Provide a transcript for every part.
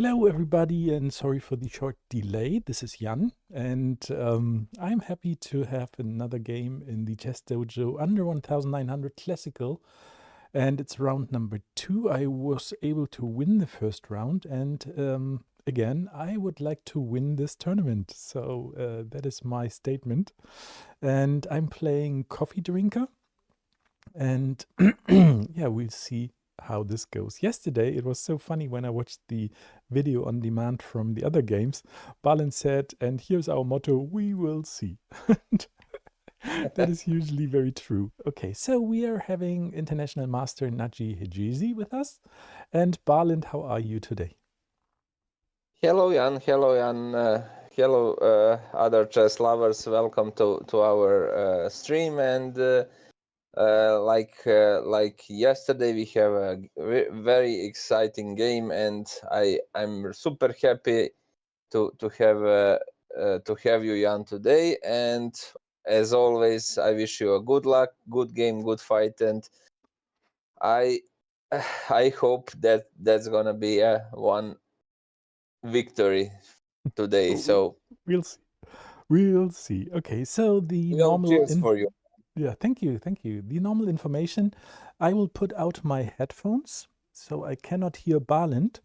Hello, everybody, and sorry for the short delay. This is Jan, and I'm happy to have another game in the Chess Dojo under 1900 Classical, and it's round number 2. I was able to win the first round, and again, I would like to win this tournament. So that is my statement. And I'm playing CoffeeDrinker, and yeah, we'll see how this goes. Yesterday, it was so funny when I watched the video on demand from the other games. Balin said, and here's our motto, we will see. That is usually very true. Okay, so we are having International Master Nadj Hedjesi with us. And Balin, how are you today? Hello, Jan. Hello, Jan. Hello, other chess lovers. Welcome to our stream. And like yesterday, we have a very exciting game, and I'm super happy to have you, Jan, today. And as always, I wish you a good luck, good game, good fight, and I I hope that's gonna be one victory today. So We'll see. We'll see. Okay, so the well, normal cheers for you. Yeah, thank you, thank you. The normal information, I will put out my headphones, so I cannot hear Balint,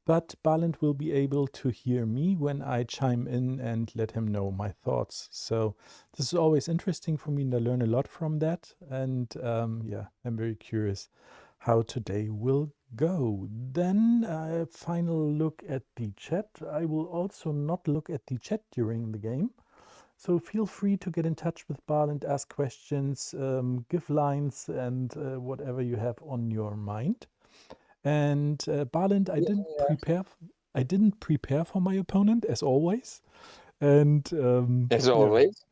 but Balint will be able to hear me when I chime in and let him know my thoughts. So this is always interesting for me, and I learn a lot from that. And yeah, I'm very curious how today will go. Then a final look at the chat. I will also not look at the chat during the game. So feel free to get in touch with Balint, ask questions, give lines, and whatever you have on your mind. And Balint, I didn't Yeah. prepare. I didn't prepare for my opponent as always. And As yeah, always.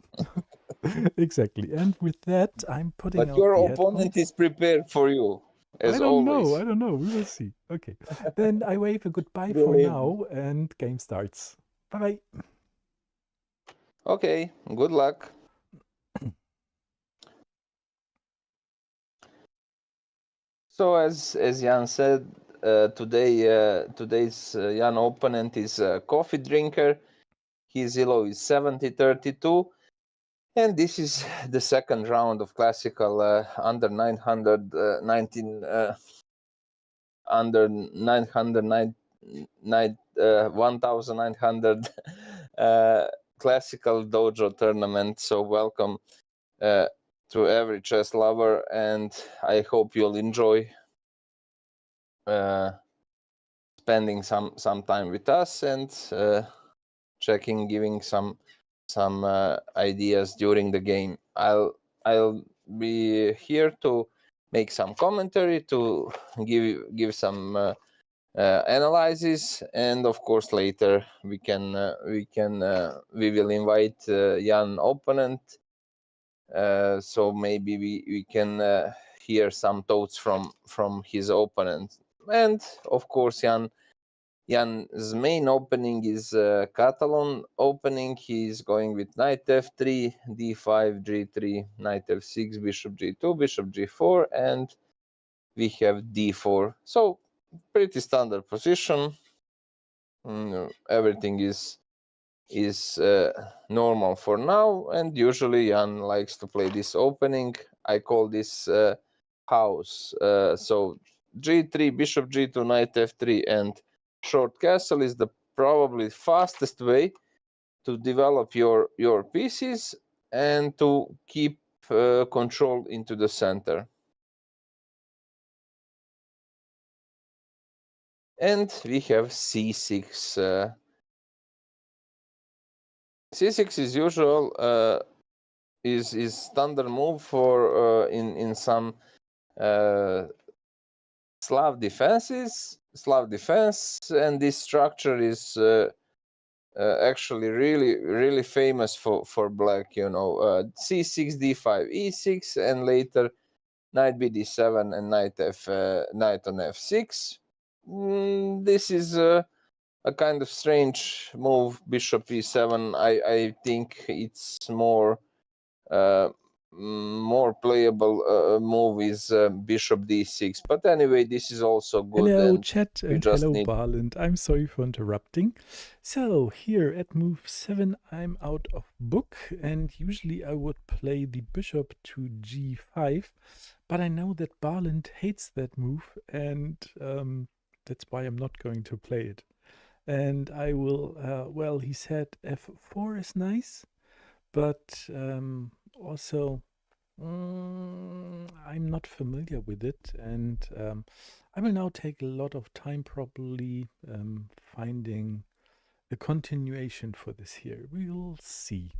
exactly. And with that, I'm putting But out your the opponent is headphones. prepared for you, I as don't know. I always. don't know. We will see. Okay. Then I wave a goodbye for Believe me. now, and game starts. Bye bye. Okay, good luck. So as Jan said, today's Jan opponent is CoffeeDrinker. His elo is 70-32, and this is the second round of classical under 900 under 900 1900 classical dojo tournament. So welcome to every chess lover, and I hope you'll enjoy spending some time with us and giving some ideas during the game. I'll be here to make some commentary, to give some analysis, and of course later we will invite Jan opponent, so maybe we can hear some thoughts from his opponent. And of course Jan's main opening is Catalan opening. He's going with knight f3, d5, g3, knight f6, bishop g2, bishop g4, and we have d4. So pretty standard position. Everything is normal for now, and usually Jan likes to play this opening. I call this house. So g3, bishop g2, knight f3, and short castle is the probably fastest way to develop your pieces and to keep control into the center. And we have c6. C6 is usual, is standard move for in some Slav defense, and this structure is actually really famous for black. C6, d5, e6, and later knight bd7 and knight on f6. This is a kind of strange move. Bishop e7. I think it's more more playable move is bishop d6. But anyway, this is also good, Hello, and chat, you and just hello, need. Barland. I'm sorry for interrupting. So, here at move 7, I'm out of book, and usually I would play the bishop to g5, but I know that Barland hates that move, and that's why I'm not going to play it. And I will, well, he said f4 is nice, but also I'm not familiar with it, and I will now take a lot of time probably finding a continuation for this here. We'll see.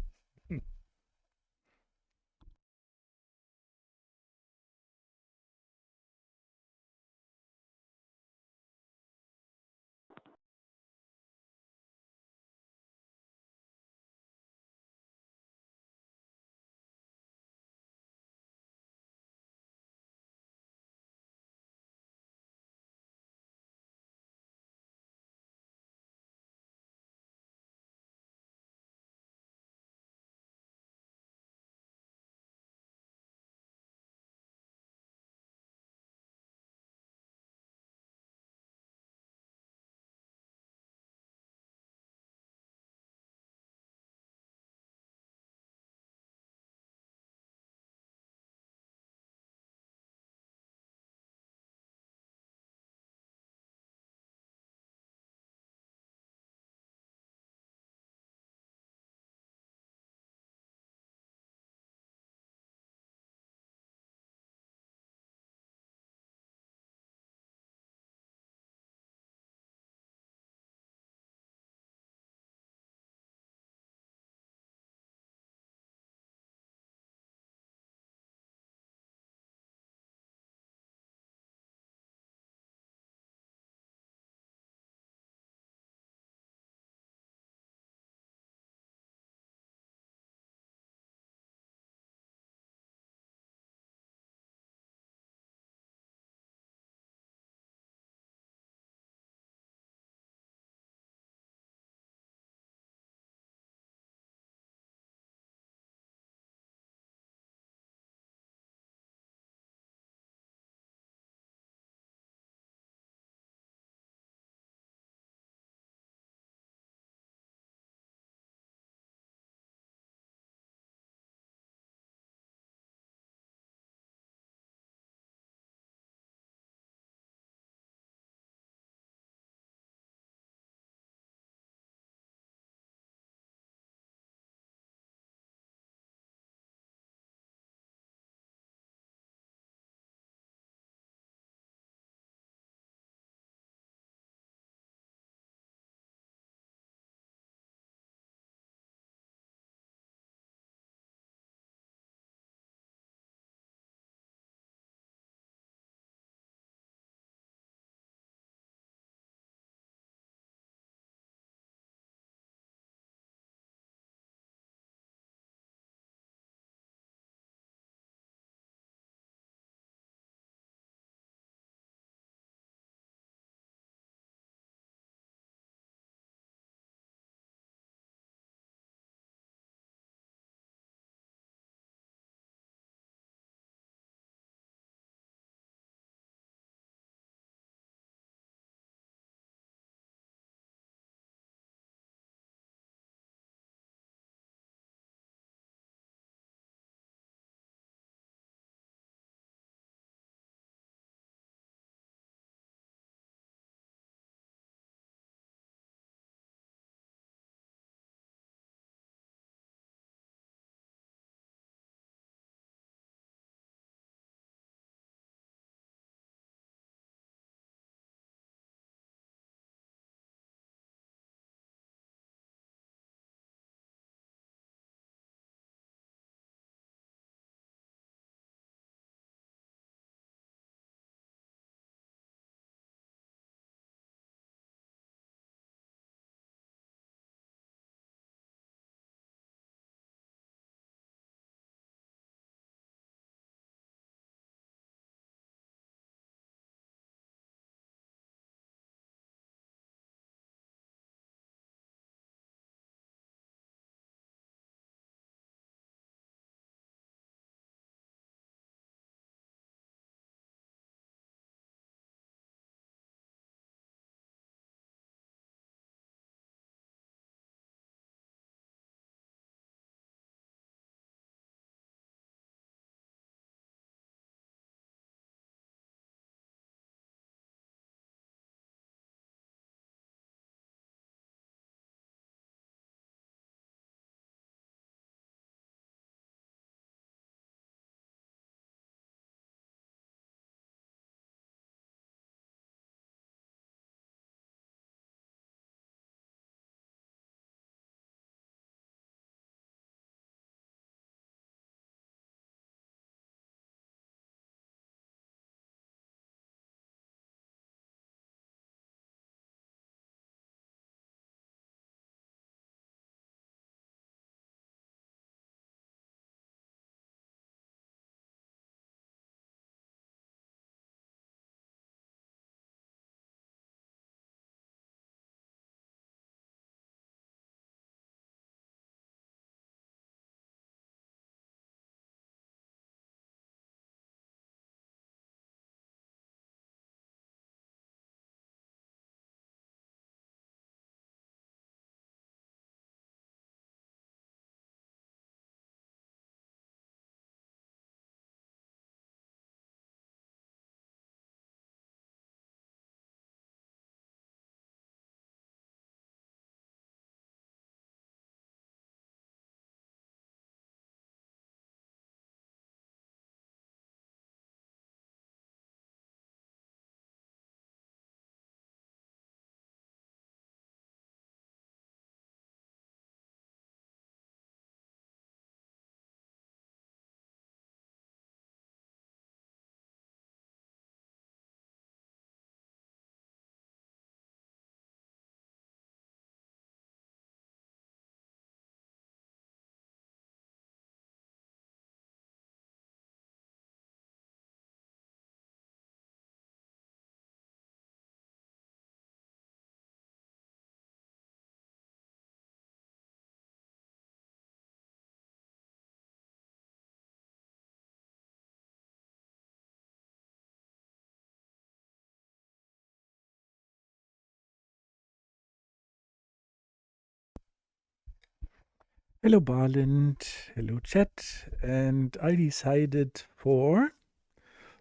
Hello, Barland. Hello, chat. And I decided for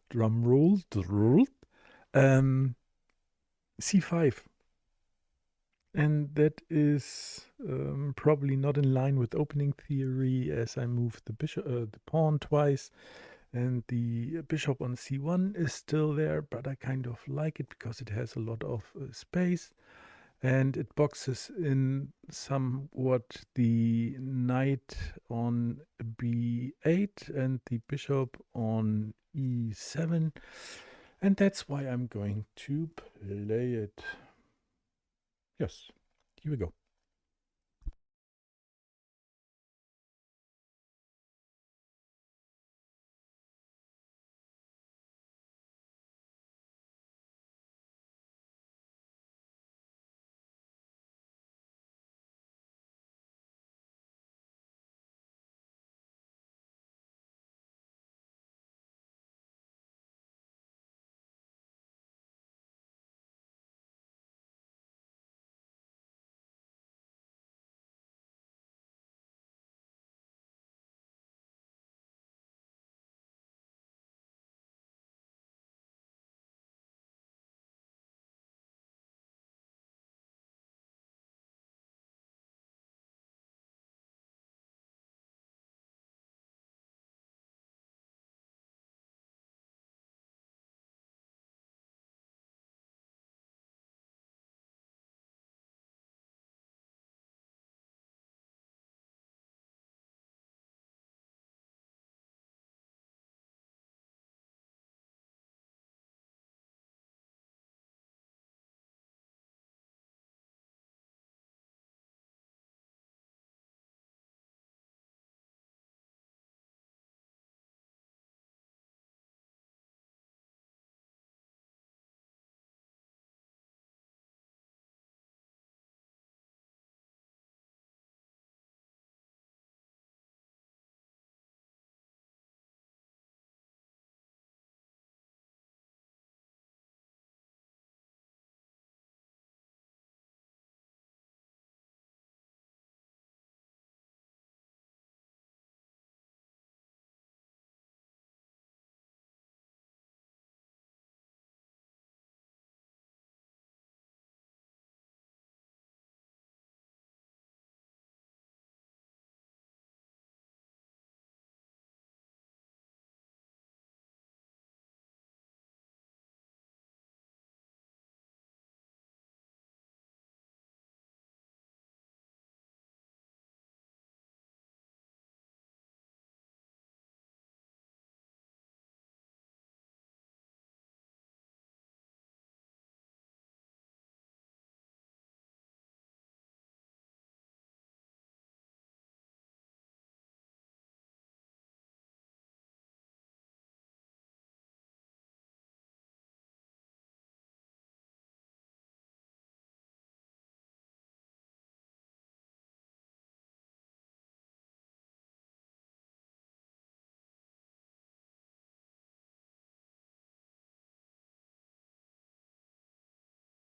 drum roll, c5. And that is probably not in line with opening theory, as I moved the pawn twice, and the bishop on c1 is still there, but I kind of like it because it has a lot of space, and it boxes in somewhat the knight on b8 and the bishop on e7, and that's why I'm going to play it. Yes, here we go.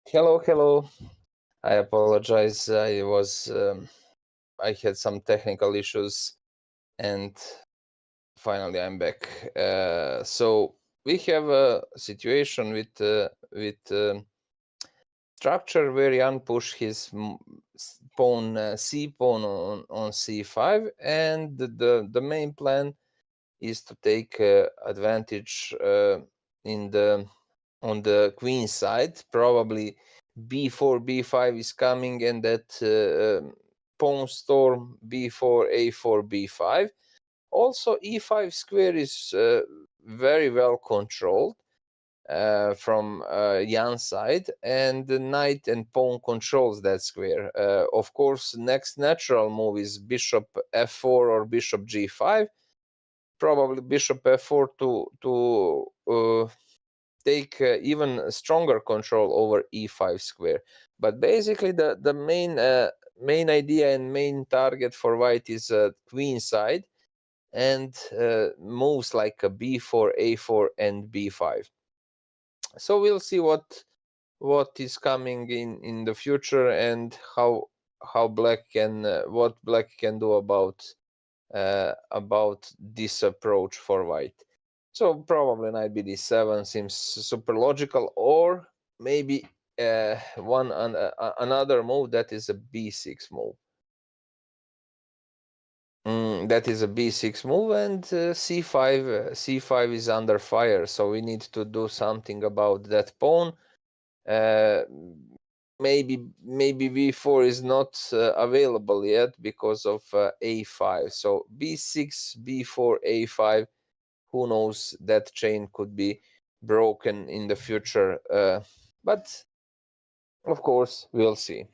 Hello. I apologize. I had some technical issues, and finally I'm back. So we have a situation with structure where Jan push his pawn c pawn on c5, and the main plan is to take advantage on the queen side. Probably b4 b5 is coming, and that pawn storm b4 a4 b5. Also e5 square is very well controlled from Jan's side, and the knight and pawn controls that square. Of course, next natural move is bishop f4 or bishop g5. Probably bishop f4 to take even stronger control over e5 square. But basically, the main idea and main target for white is queen side, and moves like a b4, a4, and b5. So we'll see what is coming in the future, and how black can what black can do about this approach for white. So probably knight bd7 seems super logical, or maybe another move that is a b6 move. That is a b6 move, and c5 is under fire, so we need to do something about that pawn. Maybe b4 is not available yet because of a5. So b6, b4, a5. Who knows? That chain could be broken in the future, but of course we'll see.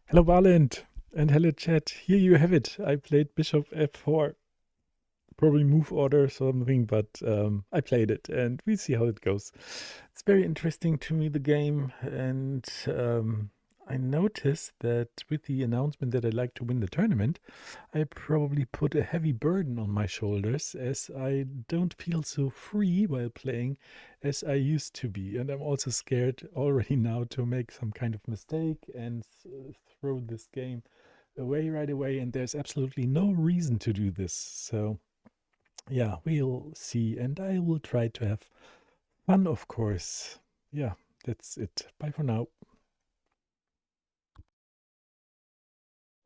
Hello, Valent, and hello, chat. Here you have it. I played Bishop f4. Probably move order or something, but I played it, and we see how it goes. It's very interesting to me, the game, and I noticed that with the announcement that I'd like to win the tournament, I probably put a heavy burden on my shoulders, as I don't feel so free while playing as I used to be. And I'm also scared already now to make some kind of mistake and throw this game away right away. And there's absolutely no reason to do this. So, yeah, we'll see. And I will try to have fun, of course. Yeah, that's it. Bye for now.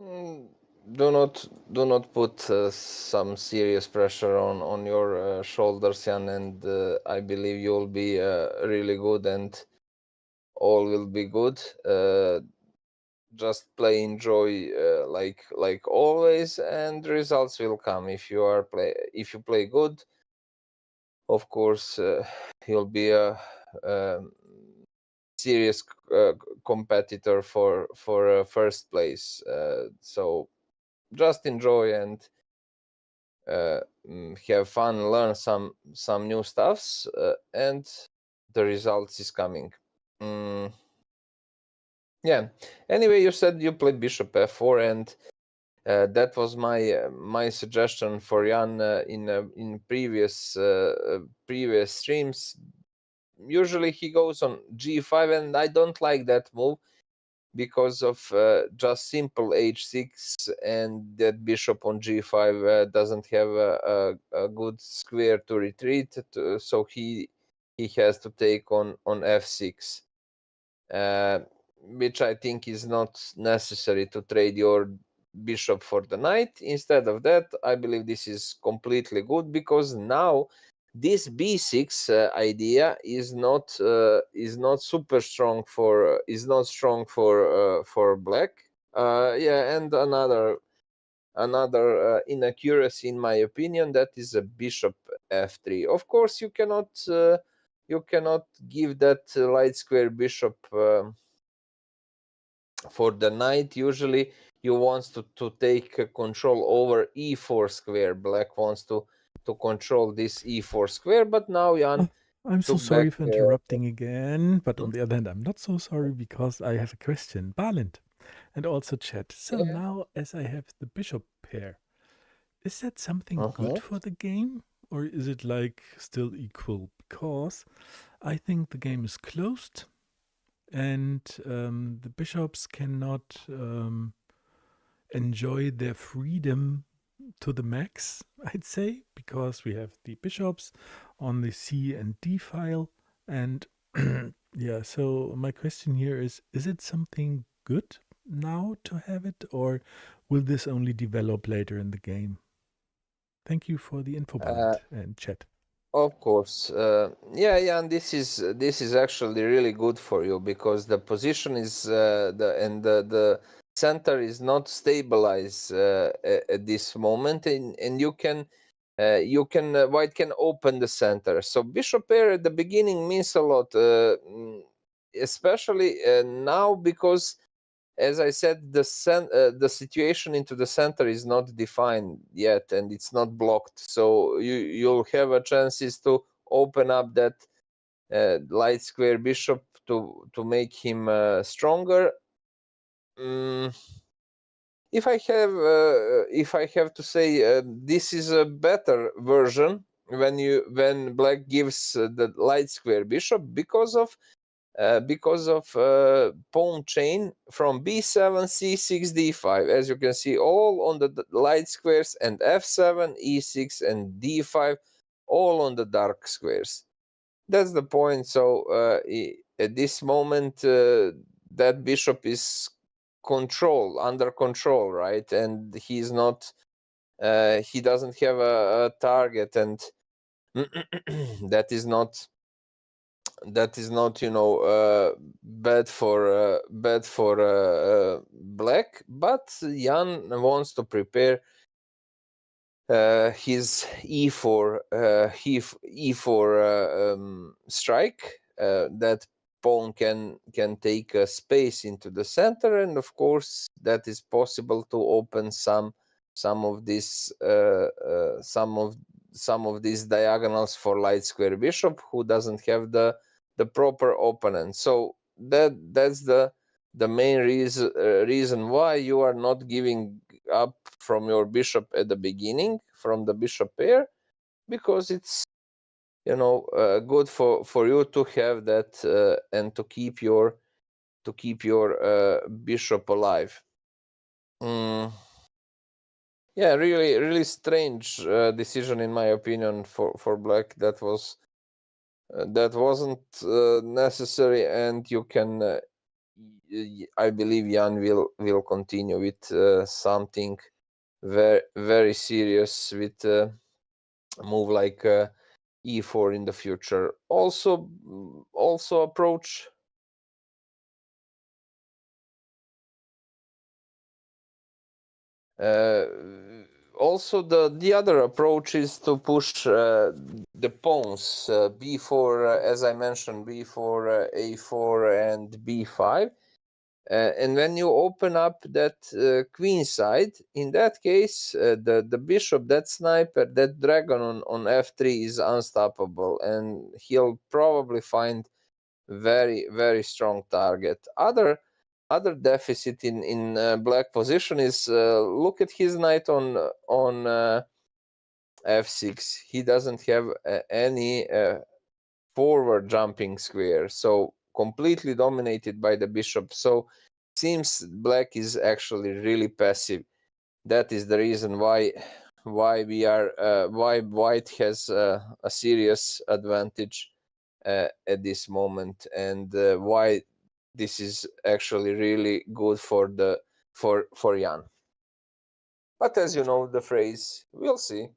Do not put some serious pressure on your shoulders, Jan, and I believe you'll be really good, and all will be good. Just play, enjoy, like always, and results will come. If you play good, of course, you'll be a serious competitor for first place. So just enjoy and have fun, learn some new stuffs, and the results is coming. Yeah. Anyway, you said you played bishop f4, and that was my suggestion for Jan in previous streams. Usually he goes on g5, and I don't like that move because of just simple h6, and that bishop on g5 doesn't have a good square to retreat, so he has to take on f6, which I think is not necessary to trade your bishop for the knight. Instead of that, I believe this is completely good, because now this b6 idea is not super strong for for black. Yeah, and another inaccuracy in my opinion, that is a bishop f3. Of course, you cannot give that light square bishop for the knight. Usually you want to take control over e4 square. Black wants to control this e4 square, but now Jan I'm so took sorry back. for interrupting again, but on the other hand, I'm not so sorry because I have a question. Balint and also chat. So Yeah. now, as I have the bishop pair, is that something good Uh-huh. for the game? Or is it like still equal? Because I think the game is closed and the bishops cannot enjoy their freedom to the max, I'd say, because we have the bishops on the C and D file. And yeah, so my question here is it something good now to have it, or will this only develop later in the game? Thank you for the info, Balint and chat. Of course, yeah, and this is actually really good for you, because the position is the center is not stabilized at this moment, and you can white can open the center. So bishop pair at the beginning means a lot, especially now, because as I said, the situation into the center is not defined yet, and it's not blocked. So you'll have a chances to open up that light square bishop to make him stronger. If I have to say, this is a better version when black gives the light square bishop, because of pawn chain from b7, c6, d5. As you can see, all on the light squares, and f7, e6, and d5, all on the dark squares. That's the point. So at this moment, that bishop is under control, right? And he's not. He doesn't have a target, and that is not bad for black. But Jan wants to prepare his e4 strike, that pawn can take a space into the center, and of course that is possible to open some of these some of these diagonals for light square bishop, who doesn't have the proper opponent. So that's the main reason why you are not giving up from your bishop at the beginning, from the bishop pair, because it's good for you to have that and to keep your bishop alive. Yeah, really strange decision in my opinion for black. That wasn't necessary, and you can I believe Jan will continue with something very serious, with move like e4 in the future. Also approach also the other approach is to push the pawns b4, as I mentioned, b4, a4, and b5. And when you open up that queen side, in that case, the bishop, that sniper, that dragon on f3 is unstoppable, and he'll probably find very strong target. Other deficit in black position is, look at his knight on f6. He doesn't have any forward jumping square, so completely dominated by the bishop. So seems black is actually really passive. That is the reason why white has a serious advantage at this moment, and why this is actually really good for Jan. But as you know the phrase, we'll see.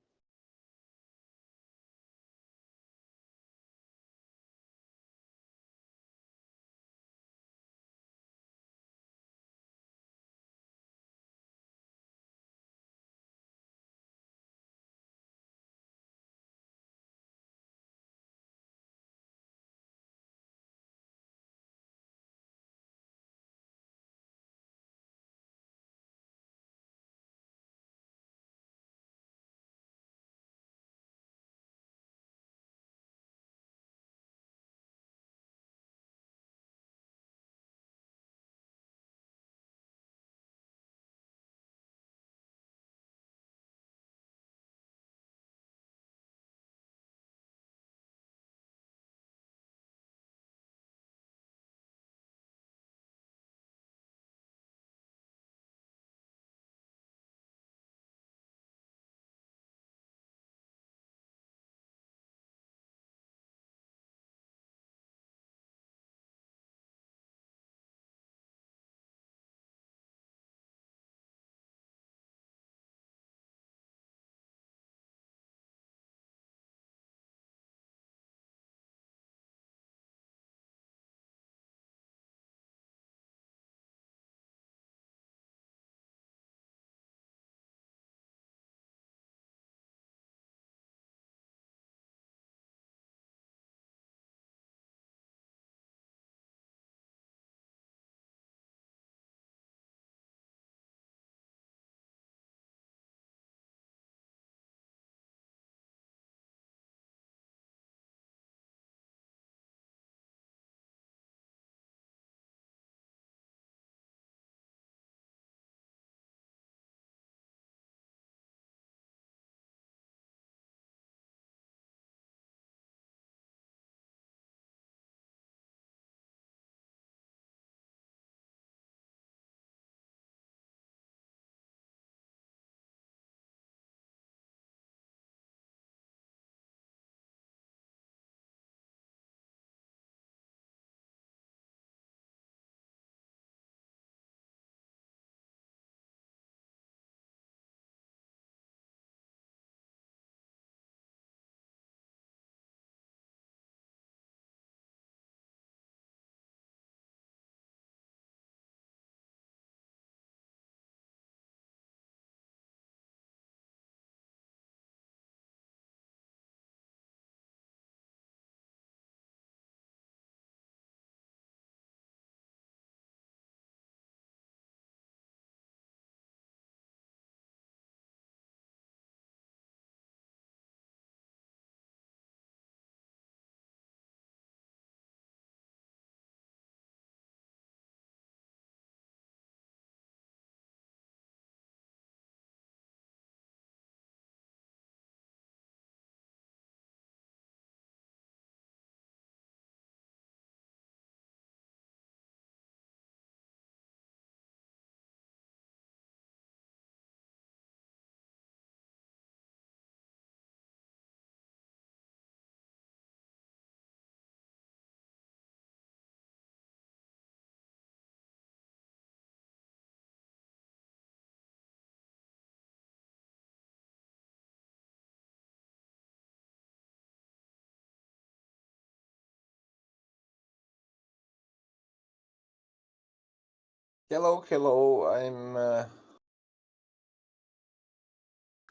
Hello,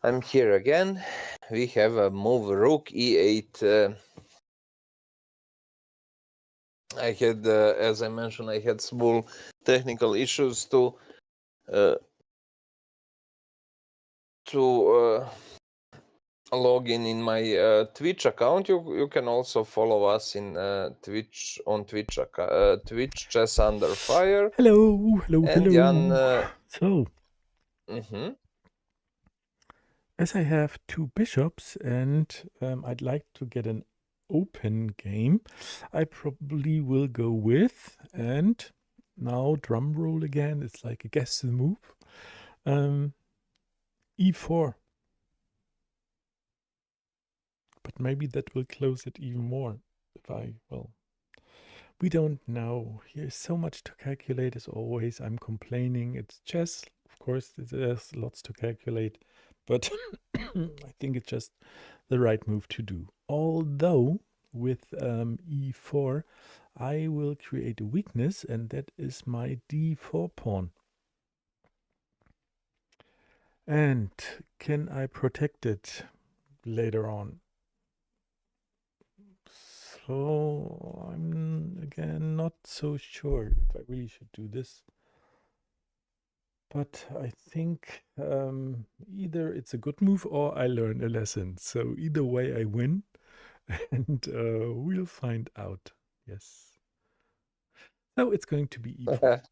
I'm here again. We have a move rook e8. I had, as I mentioned, I had small technical issues to log in my Twitch account. You can also follow us in Twitch on Twitch Twitch Chess Under Fire. Hello. And Jan, So, mhm. as I have two bishops and I'd like to get an open game, I probably will go with, and Now, drum roll again. It's like a guess the move. E4. But maybe that will close it even more. Well, we don't know. Here's so much to calculate as always. I'm complaining. It's chess. Of course, there's lots to calculate. But I think it's just the right move to do. Although with e4, I will create a weakness, and that is my d4 pawn. And can I protect it later on? So I'm again not so sure if I really should do this. But I think either it's a good move or I learn a lesson. So either way I win, and we'll find out. Yes. So it's going to be e4.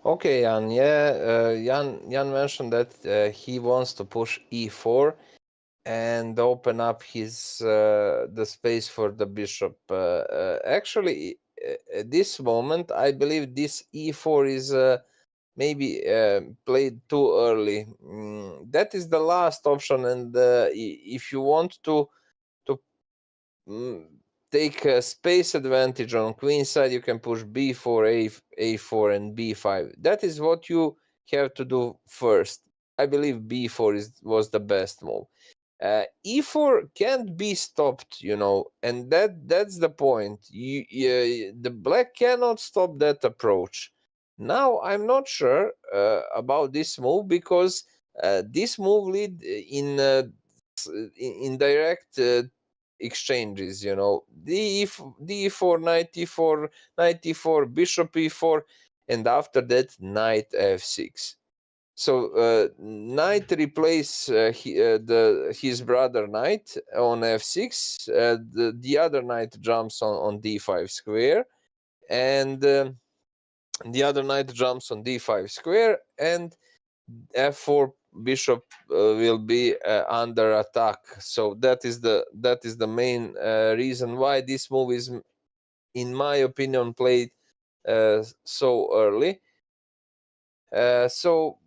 Okay, Jan. Yeah, Jan mentioned that he wants to push e4 and open up his the space for the bishop. Actually, at this moment, I believe this e4 is maybe played too early. That is the last option, and if you want to take a space advantage on queen side, you can push b4, a4, and b5. That is what you have to do first. I believe b4 was the best move. E4 can't be stopped, and that's the point. The black cannot stop that approach. Now I'm not sure about this move because this move lead in direct exchanges. D4, knight e4, bishop e4, and after that knight f6. So knight replace his brother knight on f6. The other knight jumps on d5 square, and the other knight jumps on d5 square, and f4 bishop will be under attack. So that is the main reason why this move is, in my opinion, played so early. So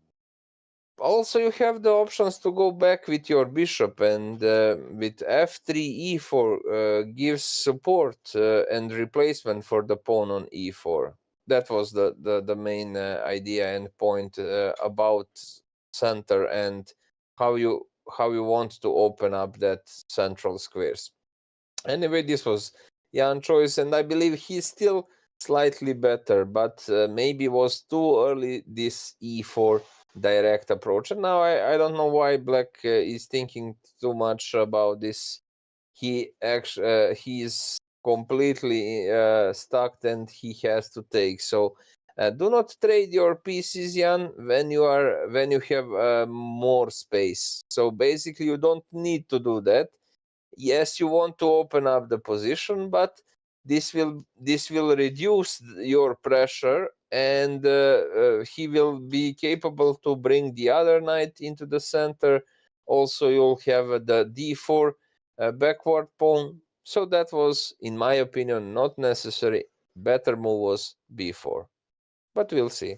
also you have the options to go back with your bishop, and with f3 e4 gives support and replacement for the pawn on e4. That was the main idea and point about center and how you want to open up that central squares. Anyway, this was Jan's choice, and I believe he's still slightly better, but maybe was too early this e4 direct approach. And now I don't know why black is thinking too much about this. He is completely stuck, and he has to take. So do not trade your pieces, Jan, when you have more space. So basically, you don't need to do that. Yes, you want to open up the position, but this will reduce your pressure, and he will be capable to bring the other knight into the center. Also, you'll have the d4 backward pawn. So that was, in my opinion, not necessary. Better move was b4, but we'll see.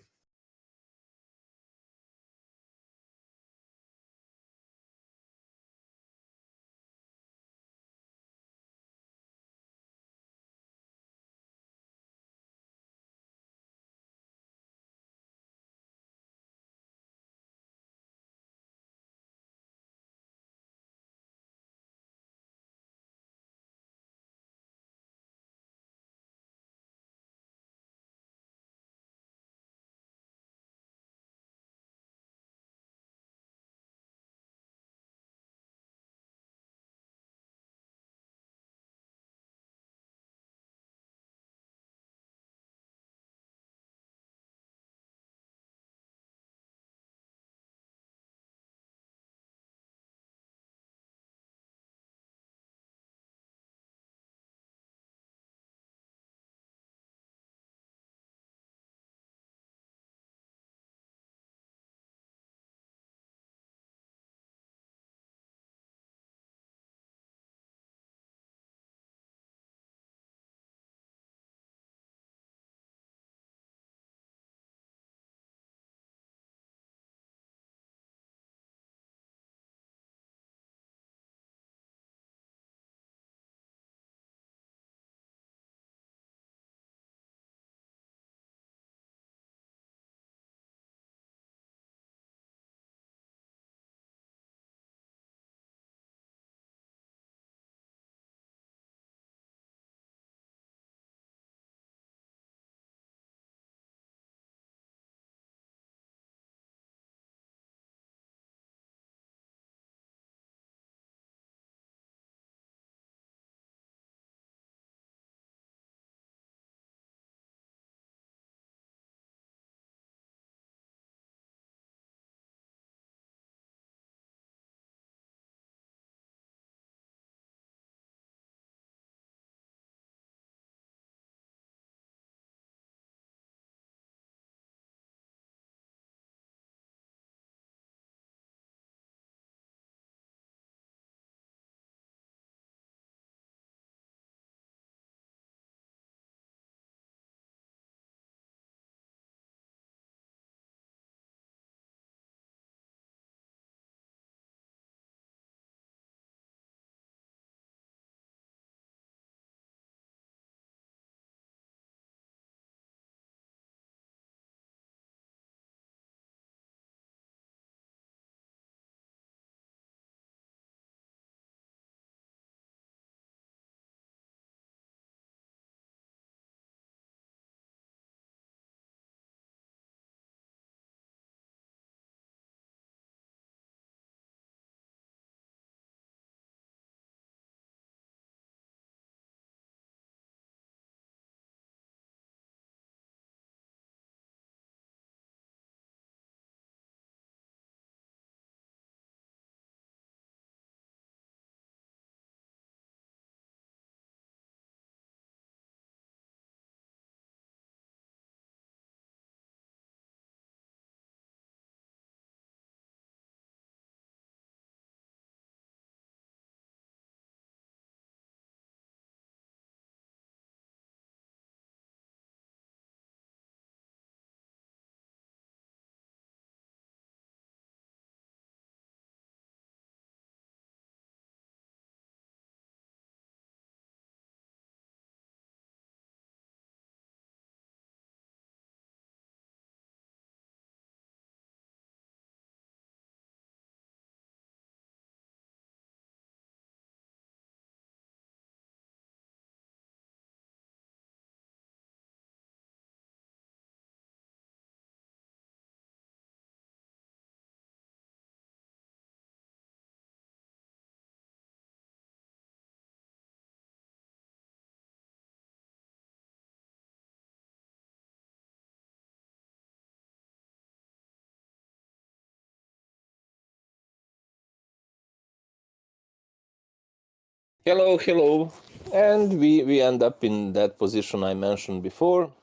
Hello, and we end up in that position I mentioned before.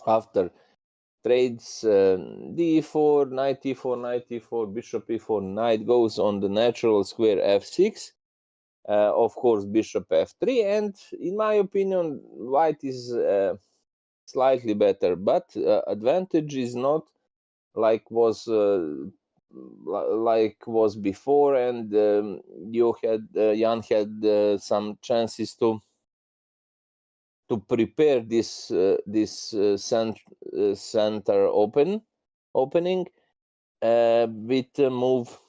After trades d4, knight e4, knight e4, bishop e4, knight goes on the natural square f6. Of course, bishop f3, and in my opinion, white is slightly better, but advantage is not like was before, and Jan had some chances to prepare this center opening with a move,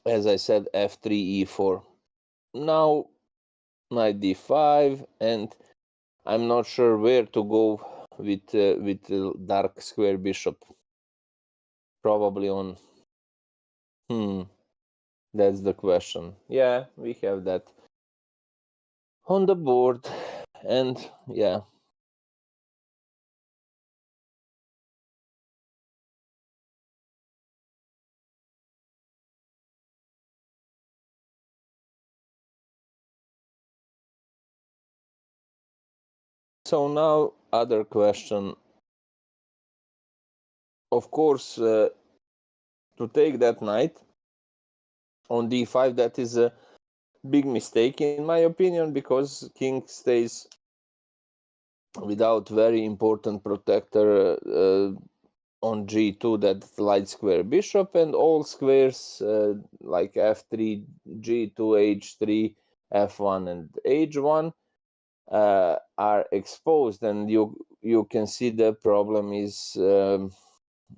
as I said, f3 e4. Now knight d5, and I'm not sure where to go with the dark square bishop. Probably on that's the question. Yeah, we have that on the board, and yeah. So now other question. Of course, to take that knight on d5, that is a big mistake in my opinion, because king stays without very important protector on g2, that light square bishop, and all squares like f3, g2, h3, f1, and h1 are exposed, and you can see the problem is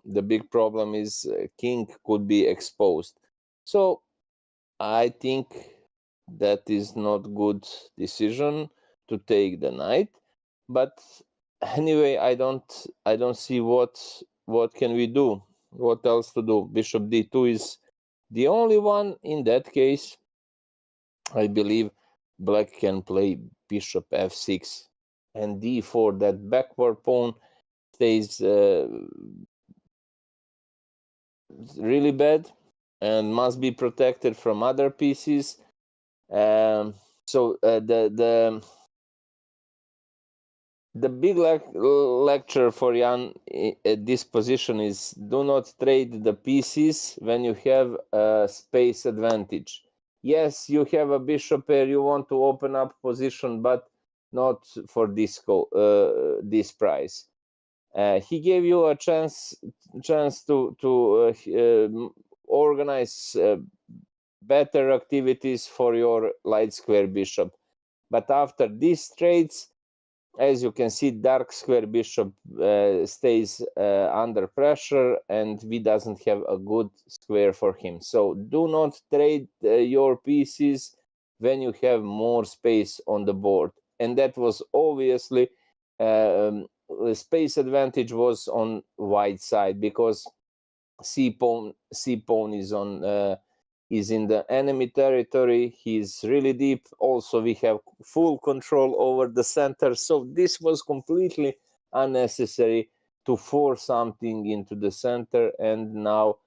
the big problem is king could be exposed. So I think that is not good decision to take the knight, but anyway, I don't see what can we do, what else to do. Bishop d2 is the only one. In that case, I believe black can play bishop f6 and d4. That backward pawn stays really bad and must be protected from other pieces. So the big lecture for Jan at this position is: do not trade the pieces when you have a space advantage. Yes, you have a bishop pair, you want to open up position, but not for this price. He gave you a chance to organize better activities for your light square bishop. But after these trades, as you can see, dark square bishop stays under pressure, and we doesn't have a good square for him. So do not trade your pieces when you have more space on the board. And that was obviously the space advantage was on white side, because c pawn is in the enemy territory. He's really deep. Also, we have full control over the center, so this was completely unnecessary to force something into the center. And now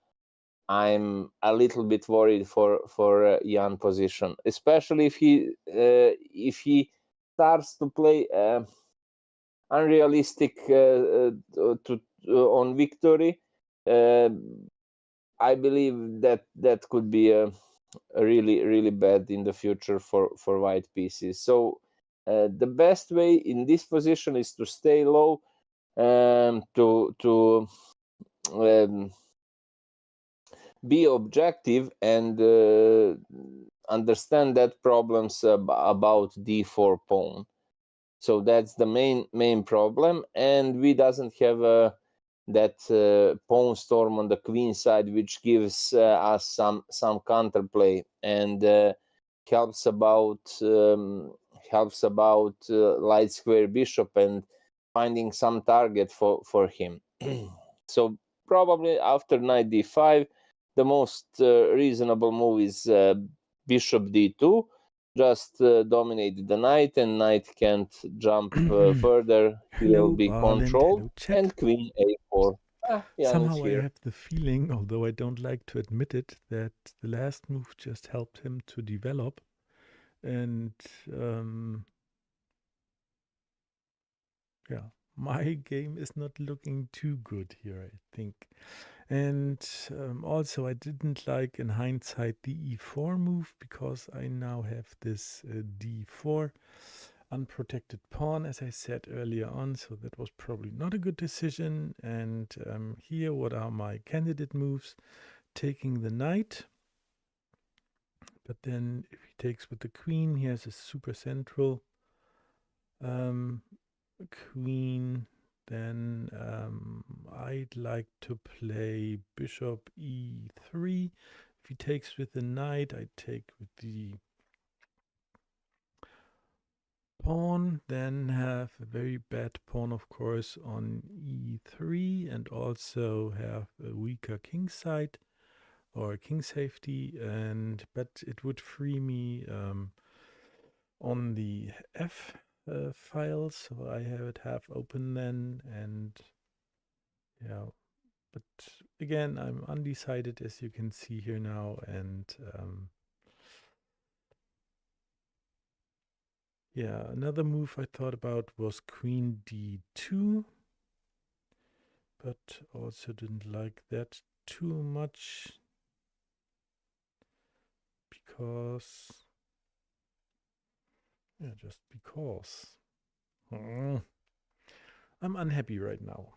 I'm a little bit worried for Jan position, especially if he starts to play unrealistic on victory. I believe that could be a really bad in the future for white pieces. So the best way in this position is to stay low, to be objective, and understand that problems about d4 pawn. So that's the main problem, and we doesn't have that pawn storm on the queen side, which gives us some counterplay, and helps about light square bishop and finding some target for him. So probably after knight d5, the most reasonable move is bishop d2. Just dominate the knight, and knight can't jump further. He'll Hello, be Barland. controlled. Hello, chat. And queen a4. Jan is Somehow I here. have the feeling, although I don't like to admit it, that the last move just helped him to develop. And yeah, my game is not looking too good here, I think. And also, I didn't like in hindsight the e4 move because I now have this d4 unprotected pawn, as I said earlier on. So that was probably not a good decision. And here, what are my candidate moves? Taking the knight. But then if he takes with the queen, he has a super central queen. Then I'd like to play bishop e3. If he takes with the knight, I take with the pawn. Then have a very bad pawn, of course, on e3, and also have a weaker king side or king safety. And but it would free me on the f file, so I have it half open then, and yeah. But again, I'm undecided, as you can see here now, and yeah, another move I thought about was queen d2, but also didn't like that too much because, yeah, just because. I'm unhappy right now.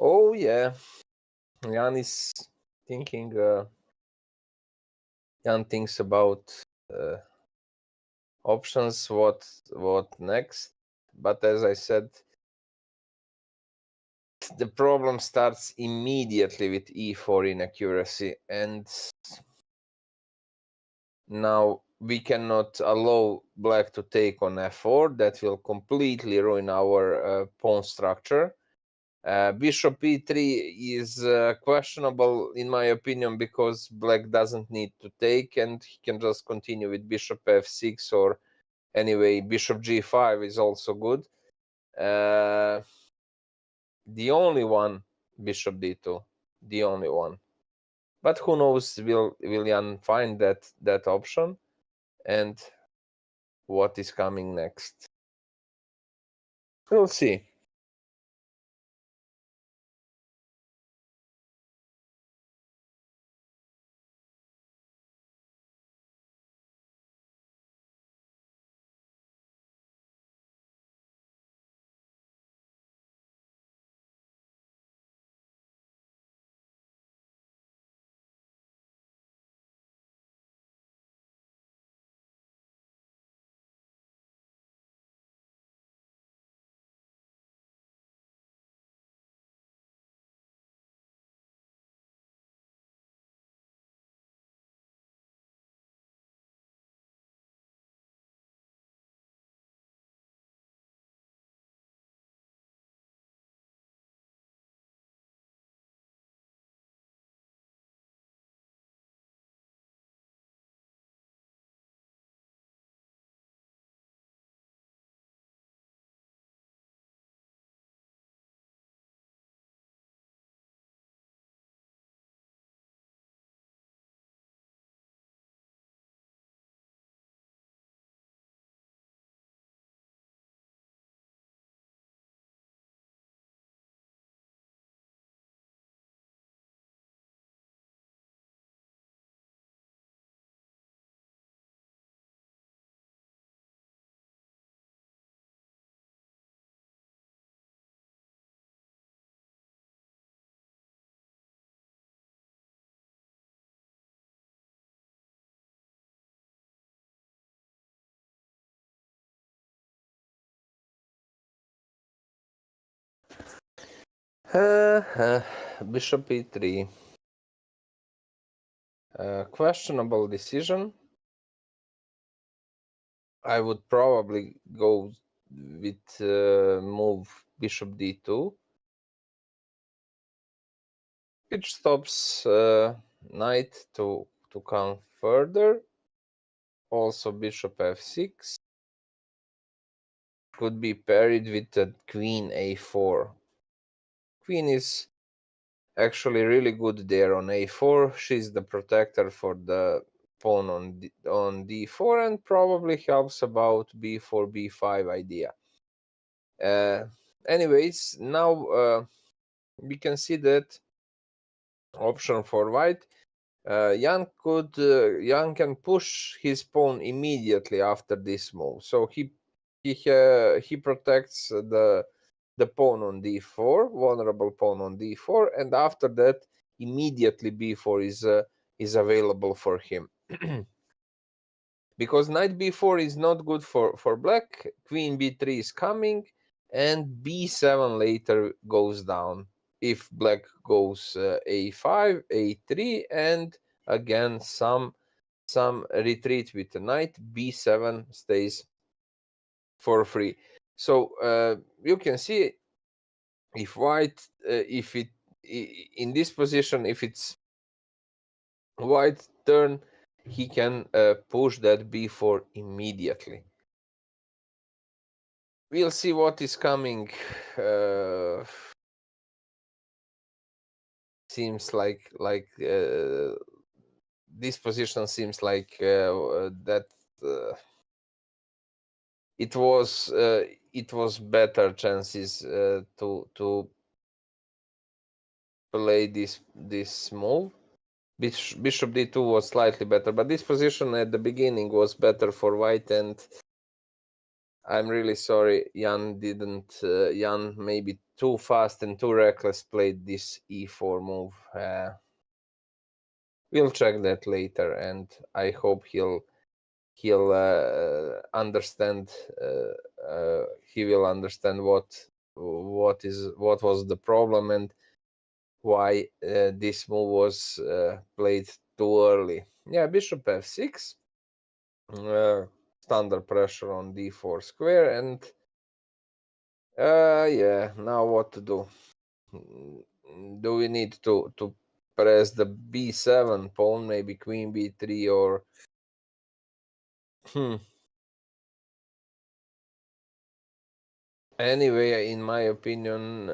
Oh yeah, Jan is thinking. Jan thinks about uh, options. What next? But as I said, the problem starts immediately with e4 inaccuracy, and now we cannot allow black to take on f4. That will completely ruin our pawn structure. Bishop e3 is questionable in my opinion because black doesn't need to take and he can just continue with bishop f6, or anyway bishop g5 is also good. The only one, bishop d2, the only one. But who knows, will Jan find that option, and what is coming next? We'll see. Bishop e3. Questionable decision. I would probably go with move bishop d2, which stops knight to come further. Also bishop f6 could be parried with a queen a4. Queen is actually really good there on a4. She's the protector for the pawn on d4 and probably helps about b4 b5 idea. Anyways, now we can see that option for white. Jan can push his pawn immediately after this move, so he protects the pawn on d4, vulnerable pawn on d4, and after that immediately b4 is available for him. Because knight b4 is not good for black, queen b3 is coming, and b7 later goes down if black goes a5, a3, and again some retreat with the knight, b7 stays for free. So you can see if white, if it in this position, if it's white turn, he can push that b4 immediately. We'll see what is coming. Seems like this position seems like that it was better chances to play this move. Bishop d2 was slightly better, but this position at the beginning was better for white, and I'm really sorry Jan didn't. Jan maybe too fast and too reckless played this e4 move. We'll check that later, and I hope he'll understand. He will understand what was the problem and why this move was played too early. Yeah, bishop f6. Standard pressure on d4 square, and yeah, now what to do? Do we need to press the b7 pawn, maybe queen b3, or Anyway, in my opinion,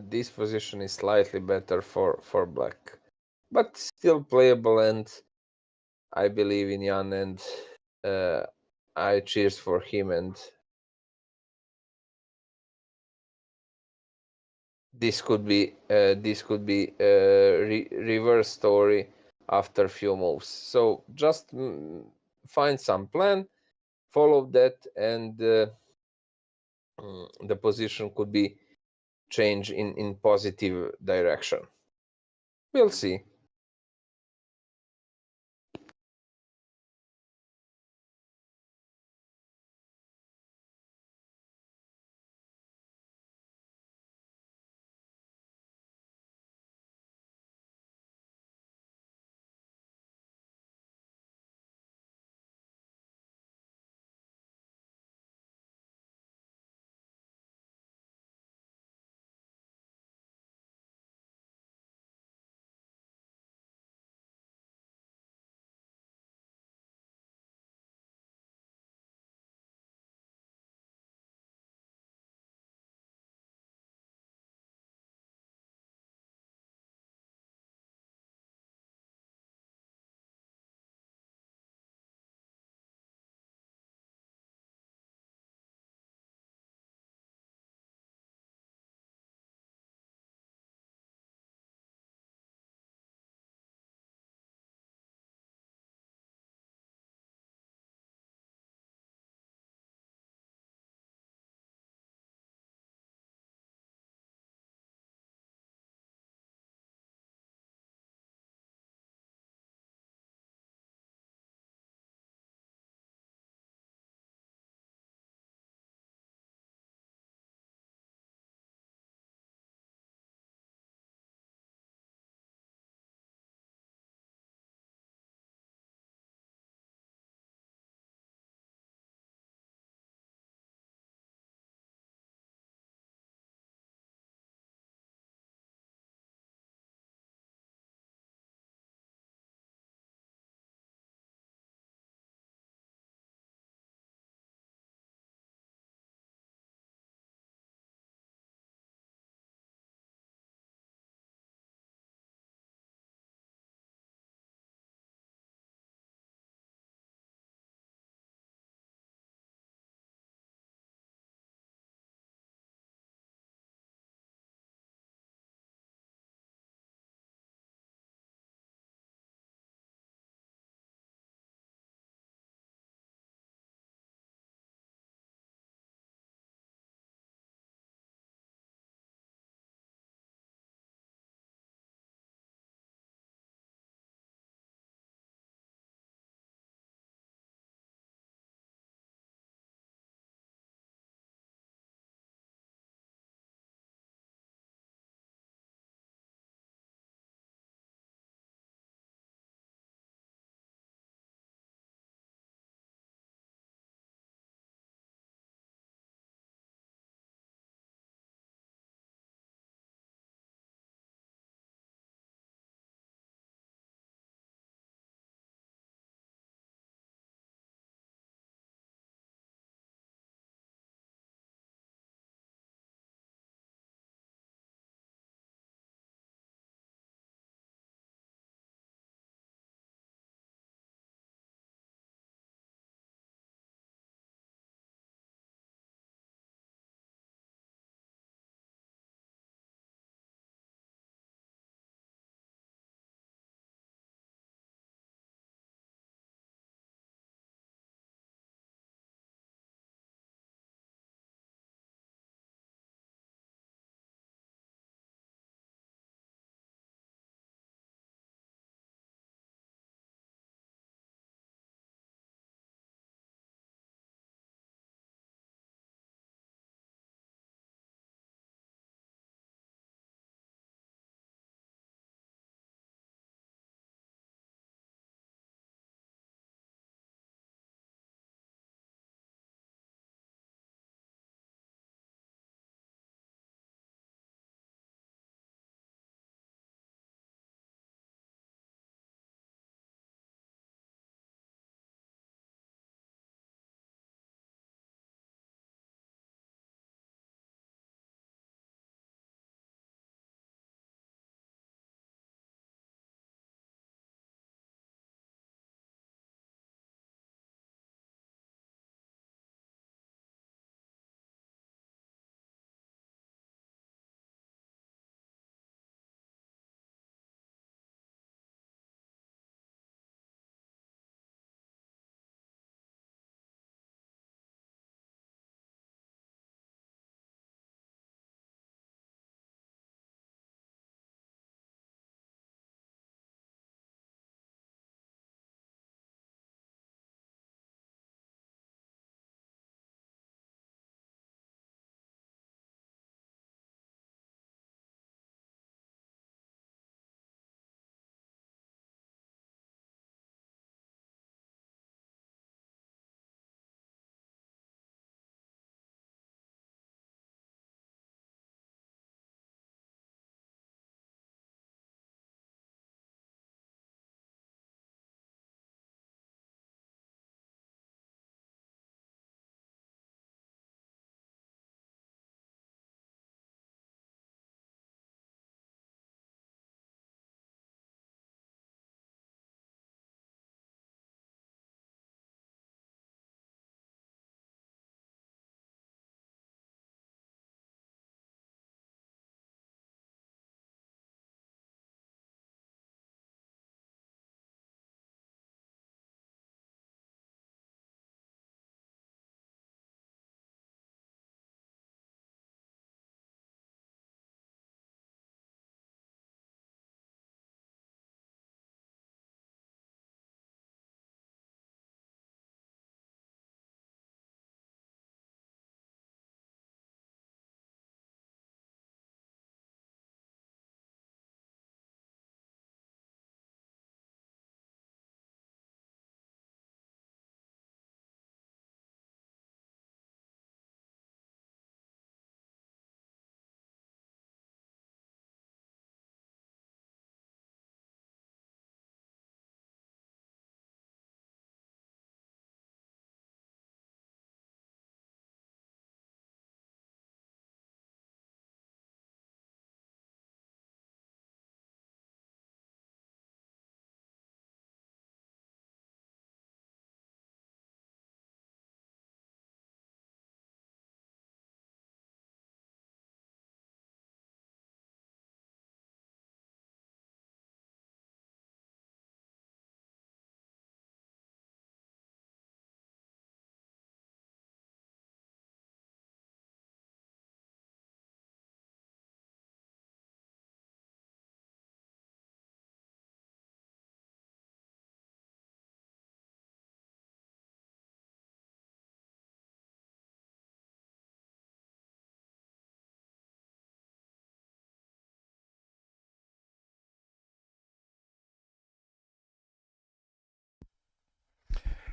this position is slightly better for black, but still playable, and I believe in Jan, and I cheers for him, and this could be reverse story after few moves. So just find some plan, follow that, and the position could be changed in positive direction. We'll see.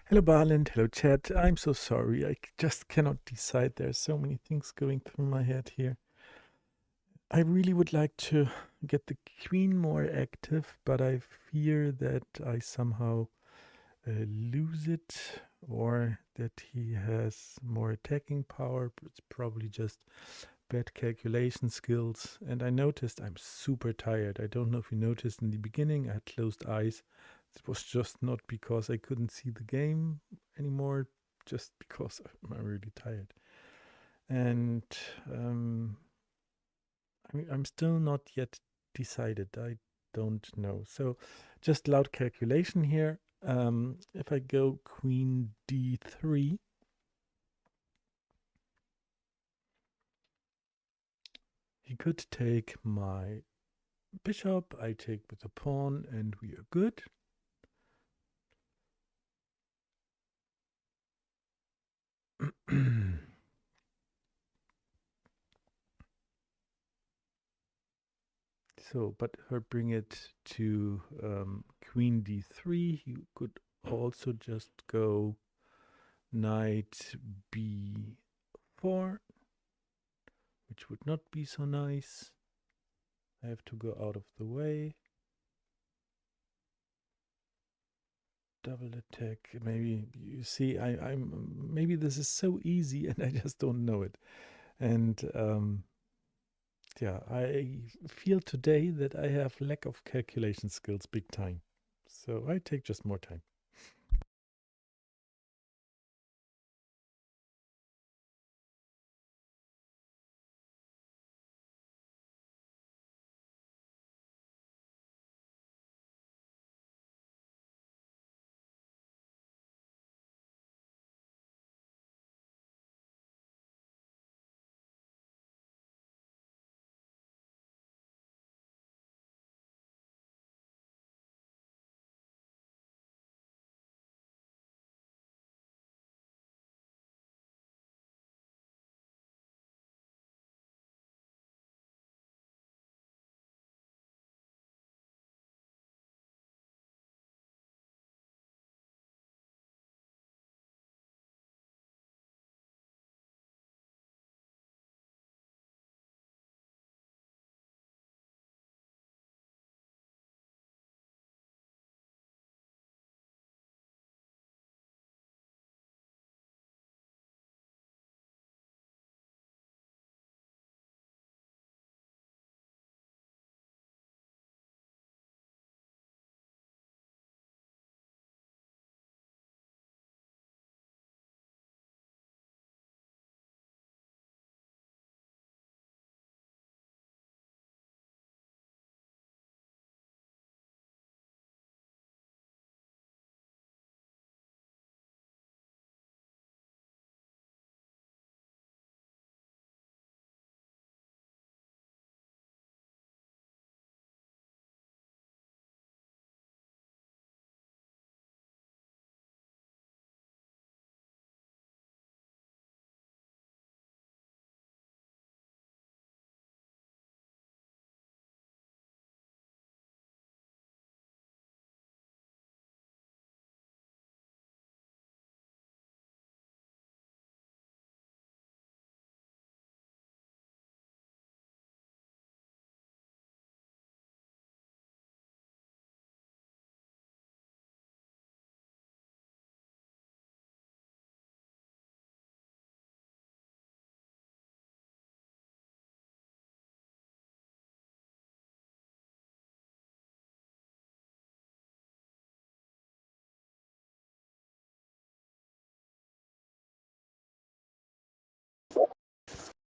Hello, Barland. Hello, chat. I'm so sorry. I just cannot decide. There's so many things going through my head here. I really would like to get the queen more active, but I fear that I somehow lose it or that he has more attacking power. It's probably just bad calculation skills. And I noticed I'm super tired. I don't know if you noticed in the beginning, I had closed eyes. It was just not because I couldn't see the game anymore, just because I'm really tired. And I'm still not yet decided. I don't know. So just loud calculation here. If I go queen d3, he could take my bishop. I take with the pawn and we are good. So, but her bring it to queen d3. He could also just go knight b4, which would not be so nice. I have to go out of the way. Double attack. Maybe you see, I'm maybe this is so easy and I just don't know it. And yeah, I feel today that I have lack of calculation skills big time. So I take just more time.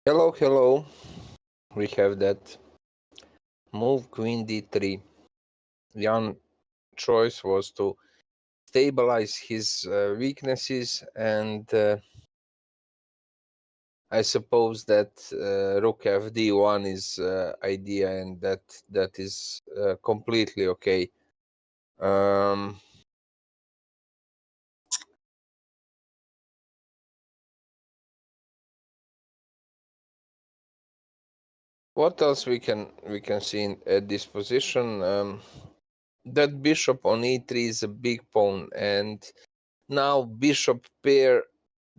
Hello, hello. We have that move queen d3. Jan's choice was to stabilize his weaknesses, and I suppose that rook fd1 is idea, and that is completely okay. What else we can see at this position? That bishop on e3 is a big pawn, and Now bishop pair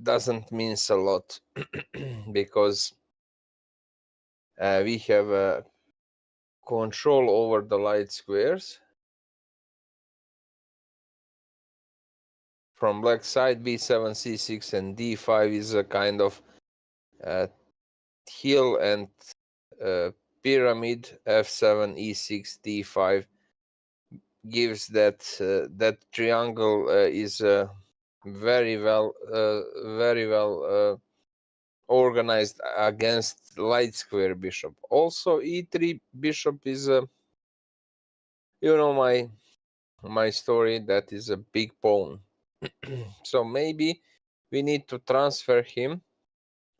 doesn't mean a lot because we have control over the light squares. From black side, b7, c6, and d5 is a kind of hill and pyramid. f7, e6, d5 gives that that triangle is very well organized against light square bishop. Also, e3 bishop is you know my story, that is a big pawn. So maybe we need to transfer him,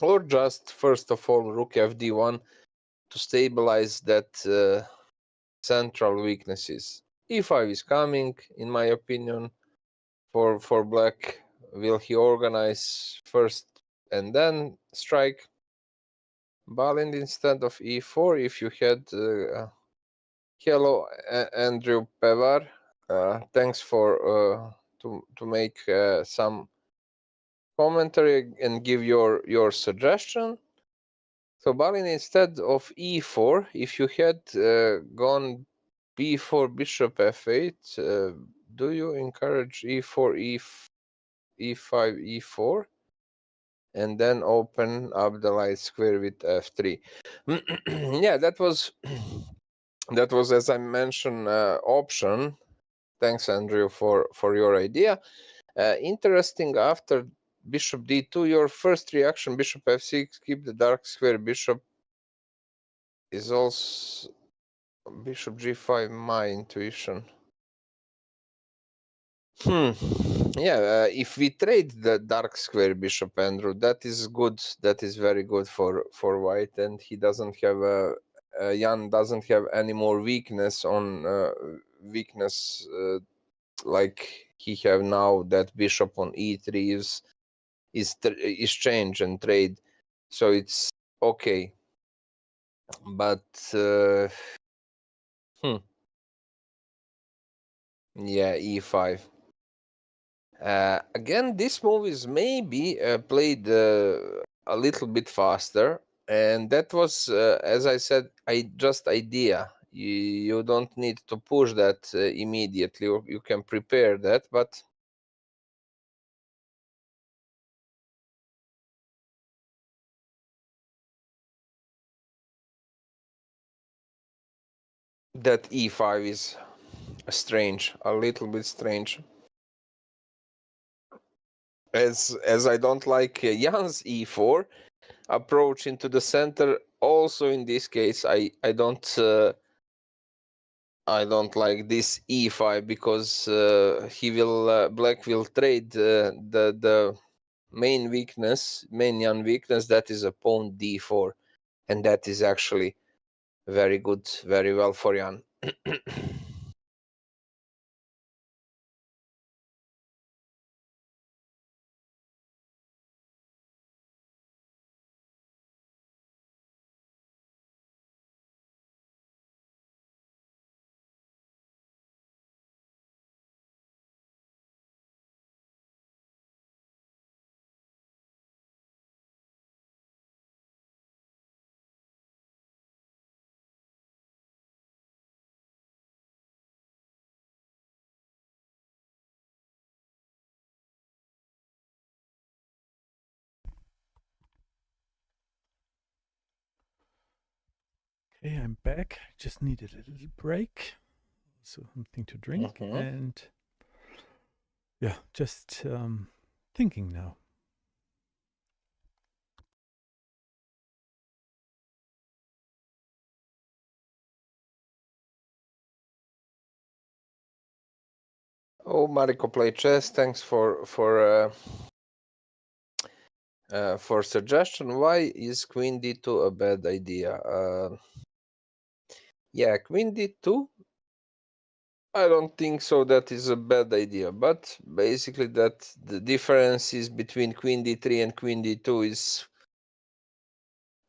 or just first of all rook fd1 to stabilize that central weaknesses. e5 is coming, in my opinion, for black. Will he organize first and then strike? Balint instead of e4. If you had hello Andrew Pevar, thanks for to make some commentary and give your suggestion. So Balint instead of e4, if you had gone b4 bishop f8, do you encourage e4 e5 e4 and then open up the light square with f3? Yeah, that was as I mentioned option. Thanks Andrew for your idea. Interesting, after bishop d2, your first reaction bishop f6, keep the dark square bishop, is also bishop g5, my intuition. Yeah, if we trade the dark square bishop, Andrew, that is good. That is very good for white, and he doesn't have Jan doesn't have any more weakness on like he have now. That bishop on e3 is change and trade, so it's okay. But yeah, e5. Again, this move is maybe played a little bit faster, and that was, as I said, just idea. You don't need to push that immediately. You can prepare that, but that e5 is strange, a little bit strange. As I don't like Jan's e4 approach into the center. Also, in this case, I don't like this e5 because black will trade the main Jan weakness, that is a pawn d4, and that is actually very good, very well for Jan. Okay, I'm back. Just needed a little break, so something to drink, and yeah, just thinking now. Oh, Mariko play chess. Thanks for suggestion. Why is queen d2 a bad idea? Yeah, queen d2. I don't think so. That is a bad idea, but basically that the differences between queen d3 and queen d2 is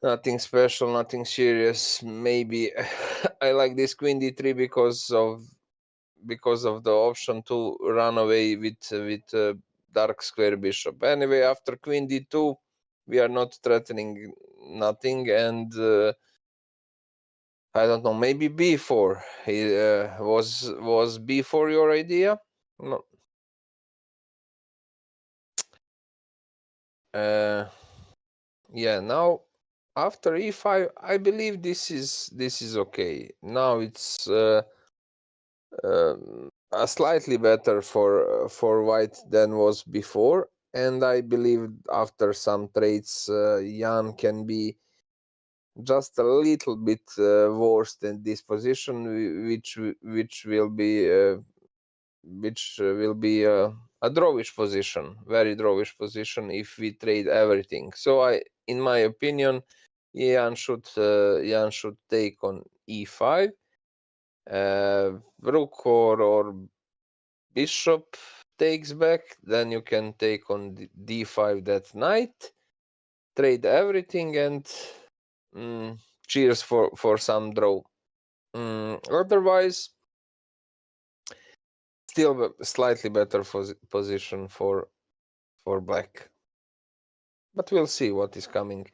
nothing special, nothing serious. Maybe I like this queen d3 because of the option to run away with dark square bishop. Anyway, after queen d2, we are not threatening nothing, and I don't know, maybe b4. Was b4 your idea? No. Yeah, now after e5, I believe this is okay. Now it's slightly better for white than was before, and I believe after some trades, Jan can be just a little bit worse than this position, which will be a drawish position, very drawish position if we trade everything. So in my opinion, Jan should take on e5, rook or bishop takes back. Then you can take on d5 that knight, trade everything, and cheers for some draw. Otherwise, still slightly better position for black, but we'll see what is coming.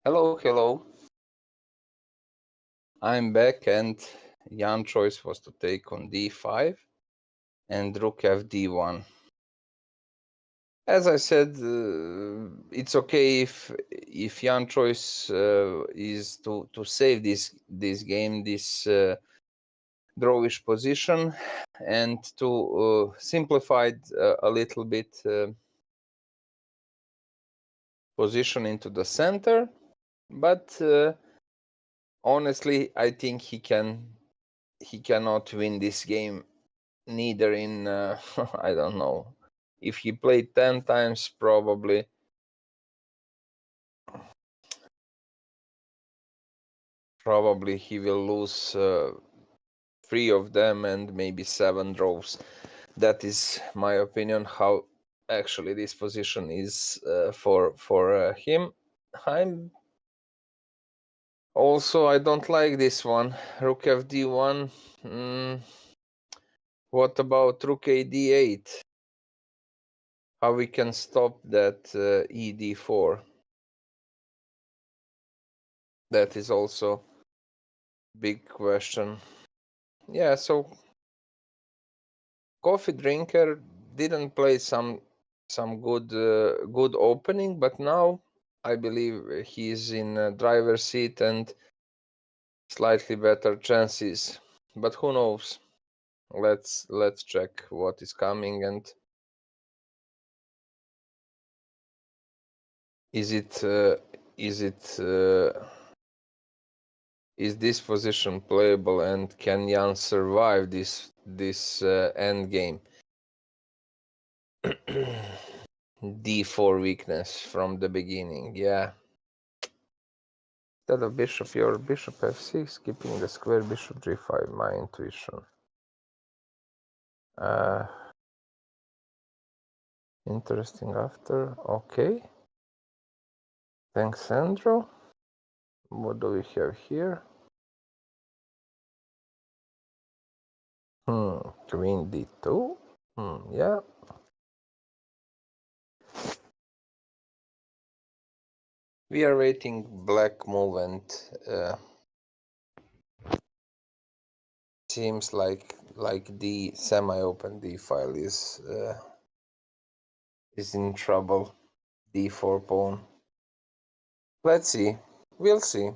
Hello, hello. I'm back, and Jan's choice was to take on d5 and rook fd1. As I said, it's okay if Jan's choice is to save this game, this drawish position, and to simplify it a little bit, position into the center. But honestly, I think he cannot win this game, neither in I don't know. If he played 10 times, probably he will lose 3 of them and maybe 7 draws. That is my opinion how actually this position is for him. I don't like this one. Rook fd1. What about rook ad8? How we can stop that ed4? That is also big question. Yeah, so CoffeDrinker didn't play some good opening, but now I believe he's in driver's seat and slightly better chances. But who knows? Let's check what is coming, and is this position playable, and can Jan survive this end game? d4 weakness from the beginning, yeah. Instead of bishop, your bishop f6, keeping the square, bishop g5, my intuition. Interesting after, okay. Thanks, Sandro. What do we have here? Queen d2. Yeah. We are waiting black move, and seems like the semi-open d file is in trouble. d4 pawn. Let's see. We'll see.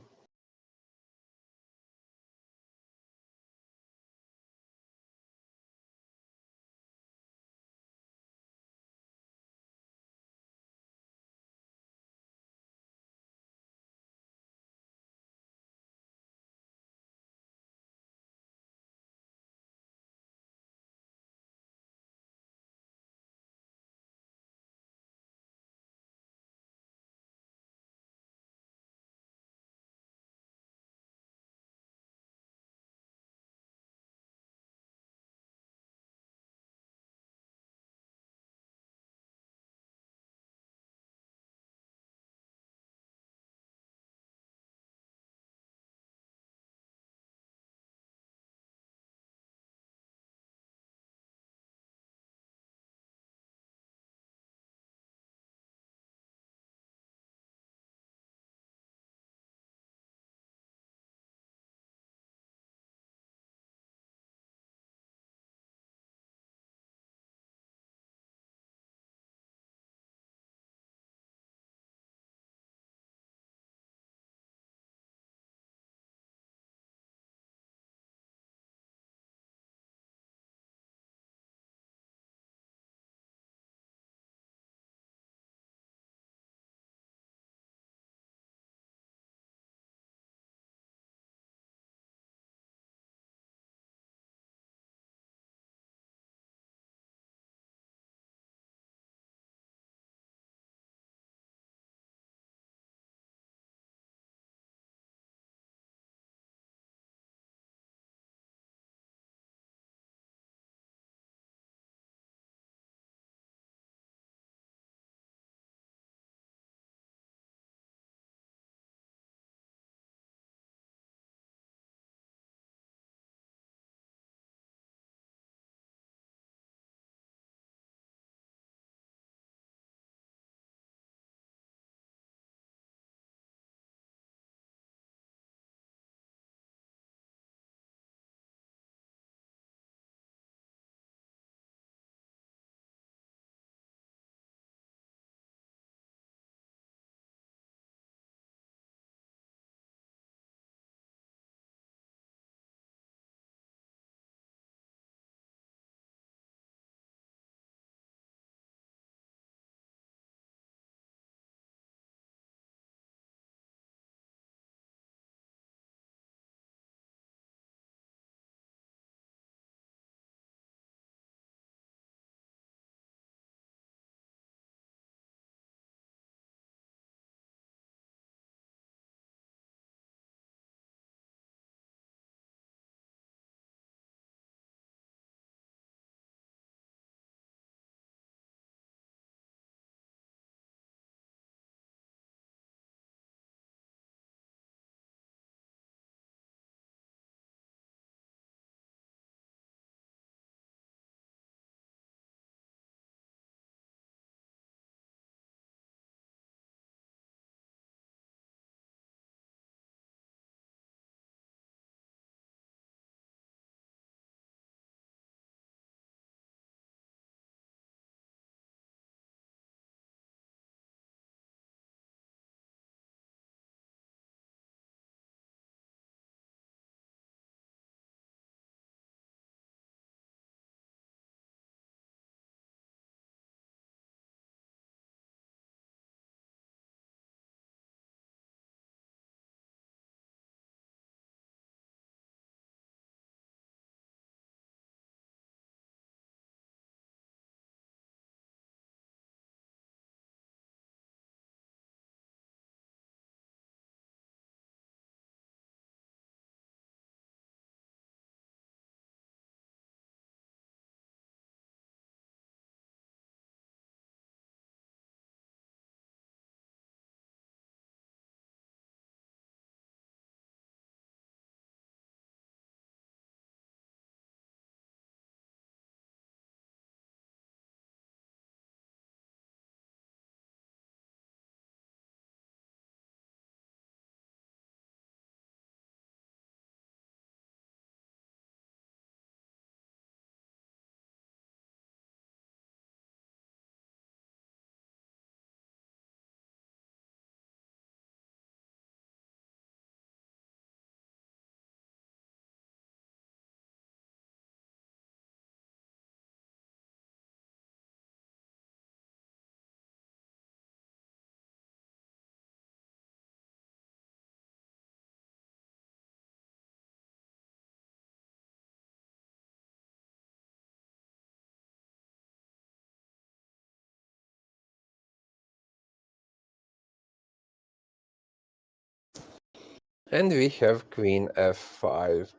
And we have queen f5.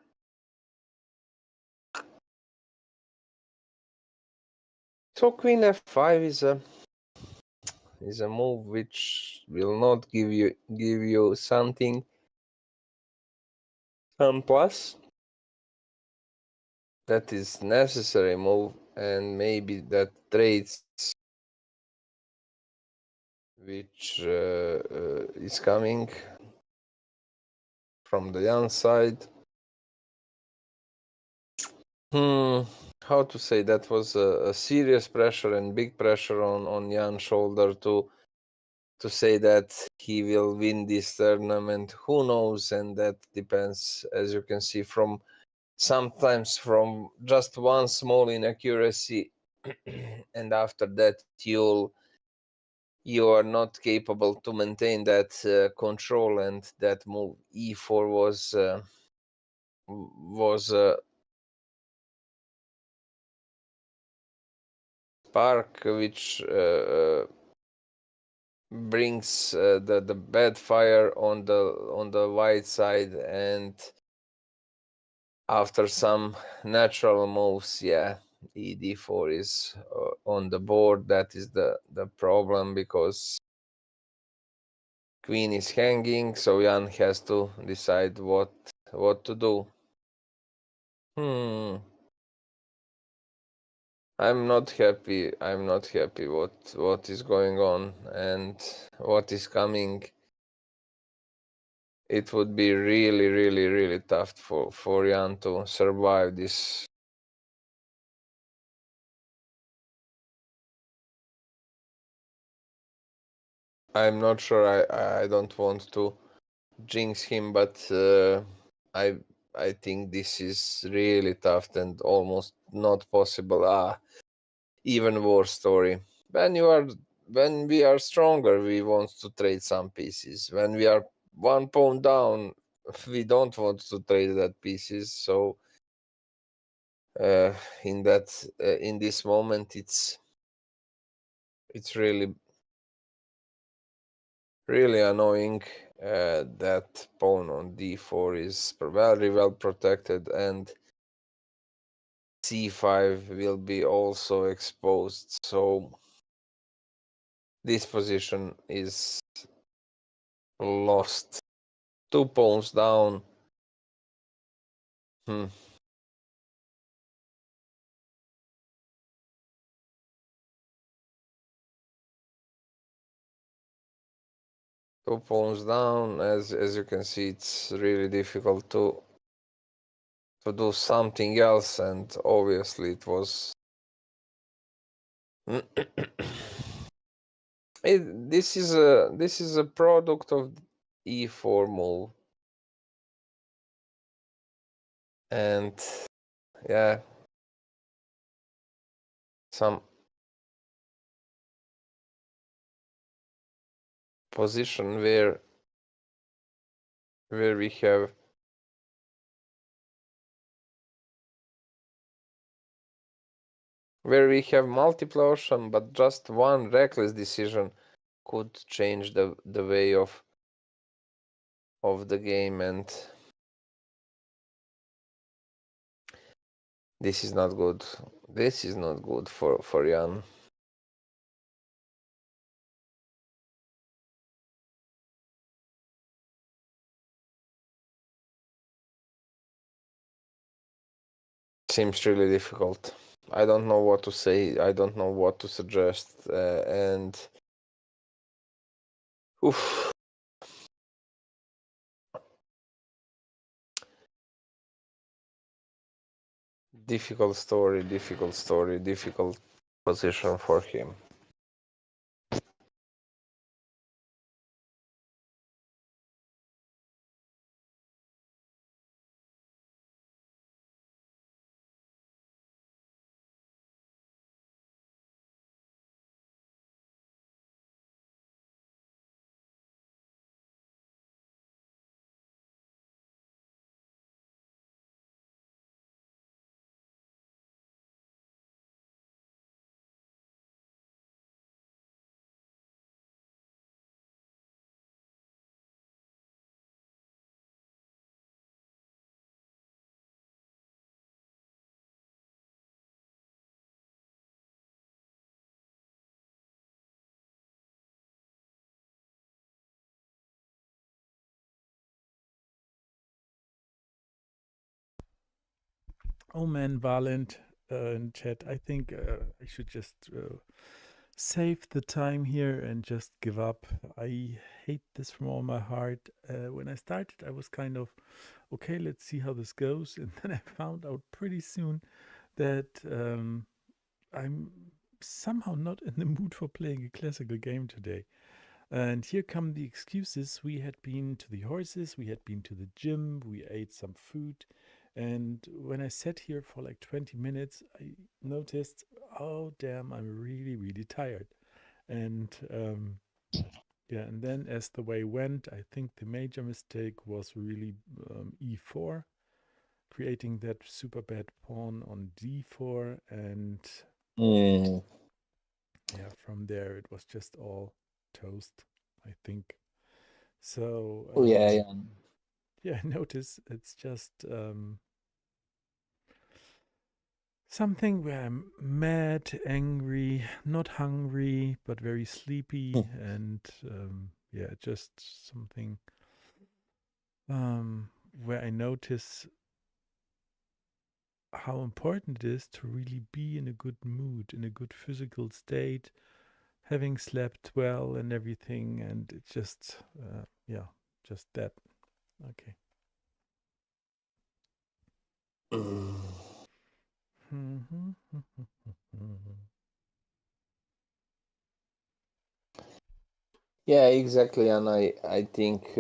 So queen f5 is a move which will not give you something, some plus. That is necessary move, and maybe that trades which is coming from the Jan side. How to say, that was a serious pressure and big pressure on Jan's shoulder to say that he will win this tournament. Who knows? And that depends, as you can see, from sometimes from just one small inaccuracy, and after that you are not capable to maintain that control, and that move e4 was spark which brings the bad fire on the white side, and after some natural moves, yeah, d4 is on the board. That is the problem, because queen is hanging, so Jan has to decide what to do. I'm not happy what is going on and what is coming. It would be really, really, really tough for Jan to survive this. I'm not sure. I don't want to jinx him, but I think this is really tough and almost not possible. Even worse story. When we are stronger, we want to trade some pieces. When we are one pawn down, we don't want to trade that pieces. So in this moment, it's really annoying. That pawn on d4 is very well protected, and c5 will be also exposed. So this position is lost. 2 pawns down. Hmm. 2 pawns down. As you can see, it's really difficult to do something else, and obviously it was. This is a product of e4 move, and yeah, some position where we have multiple options, but just one reckless decision could change the way of the game, and this is not good. This is not good for Jan. Seems really difficult. I don't know what to say. I don't know what to suggest, and oof. Difficult story, difficult position for him. Oh man, Valent in chat. I think I should just save the time here and just give up. I hate this from all my heart. When I started, I was kind of okay, let's see how this goes. And then I found out pretty soon that I'm somehow not in the mood for playing a classical game today. And here come the excuses. We had been to the horses, we had been to the gym, we ate some food. And when I sat here for like 20 minutes, I noticed, oh, damn, I'm really, really tired. And yeah, and then as the way went, I think the major mistake was really e4, creating that super bad pawn on d4. And Mm. yeah, from there, it was just all toast, I think. So, Oh, yeah, yeah. yeah, I notice it's just something where I'm mad, angry, not hungry, but very sleepy, and yeah, just something where I notice how important it is to really be in a good mood, in a good physical state, having slept well and everything, and it just, yeah, just that. Okay. Yeah, exactly, and I think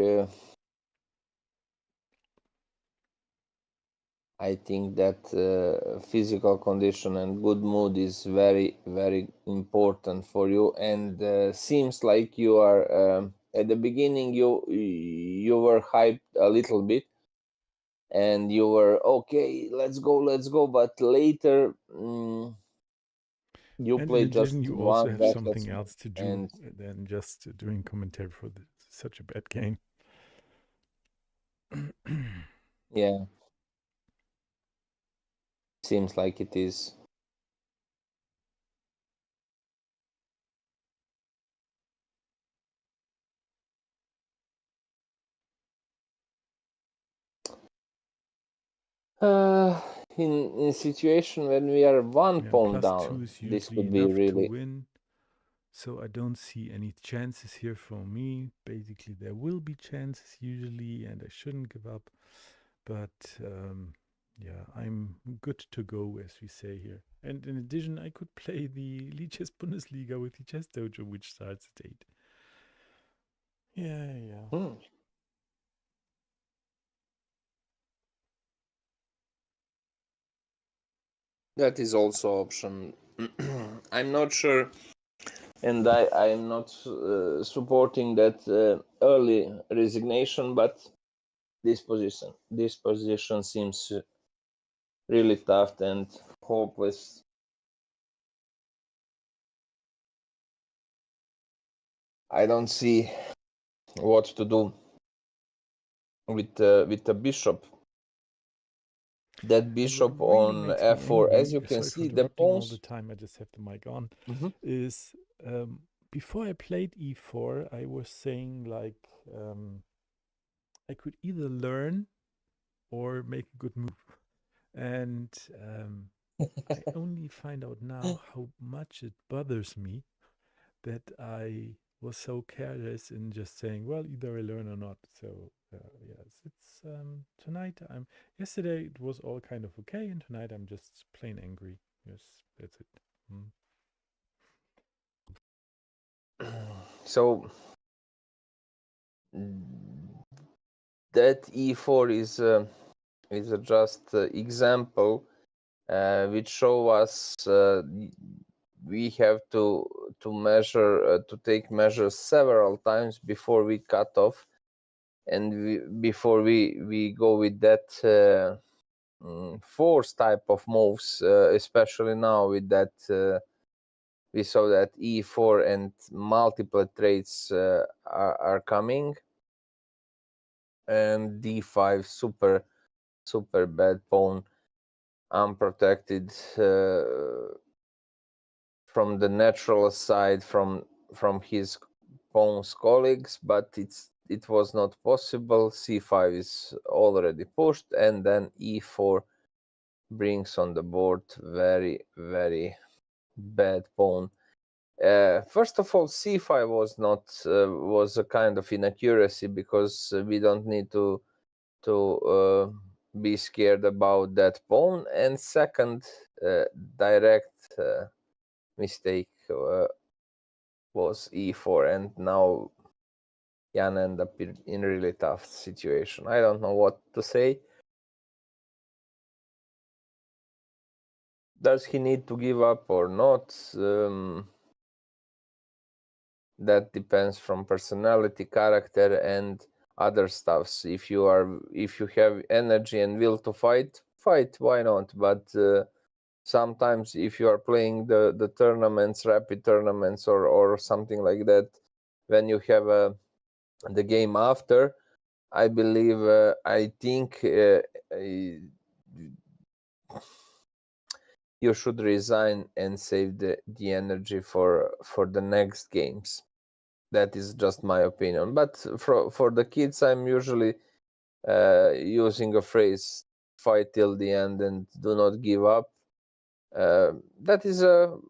that physical condition and good mood is very, very important for you. And seems like you are at the beginning you were hyped a little bit, and you were okay, let's go. But later, you And in played addition, just you also one have bad something lesson, else to do and than just doing commentary for such a bad game. yeah, seems like it is. In situation when we are one Yeah, pawn +2 down, is this usually could be enough to really. win. So I don't see any chances here for me. Basically, there will be chances usually, and I shouldn't give up. But yeah, I'm good to go, as we say here. And in addition, I could play the Lichess Bundesliga with the Chess Dojo, which starts at 8. Yeah, yeah. That is also option. I'm not sure, and I'm not supporting that early resignation, but this position seems really tough and hopeless. I don't see what to do with the bishop. That And what bishop really on makes me f4, as angry, you can sorry for see, the interrupting all the pawns. time, I just have the mic on, Mhm. is before I played e4, I was saying like I could either learn or make a good move. And I only find out now how much it bothers me that I was so careless in just saying, well, either I learn or not. So yes, it's tonight. I'm yesterday it was all kind of okay, and tonight I'm just plain angry. Yes, that's it. Mm. So that e4 is just example which show us we have to measure to take measures several times before we cut off, and before we go with that force type of moves, especially now with that we saw that e4 and multiple trades are coming, and d5 super bad pawn, unprotected from the natural side from his pawn's colleagues, but it was not possible. c5 is already pushed, and then e4 brings on the board. Very, very bad pawn. First of all, c5 was a kind of inaccuracy, because we don't need to be scared about that pawn. And second, direct mistake was e4, and now Jan ended up in a really tough situation. I don't know what to say. Does he need to give up or not? That depends from personality, character, and other stuffs. If you have energy and will to fight, why not? But sometimes if you are playing the tournaments, rapid tournaments, or something like that, when you have the game after, I believe, I think you should resign and save the energy for the next games. That is just my opinion. But for the kids, I'm usually using a phrase, fight till the end and do not give up. That is the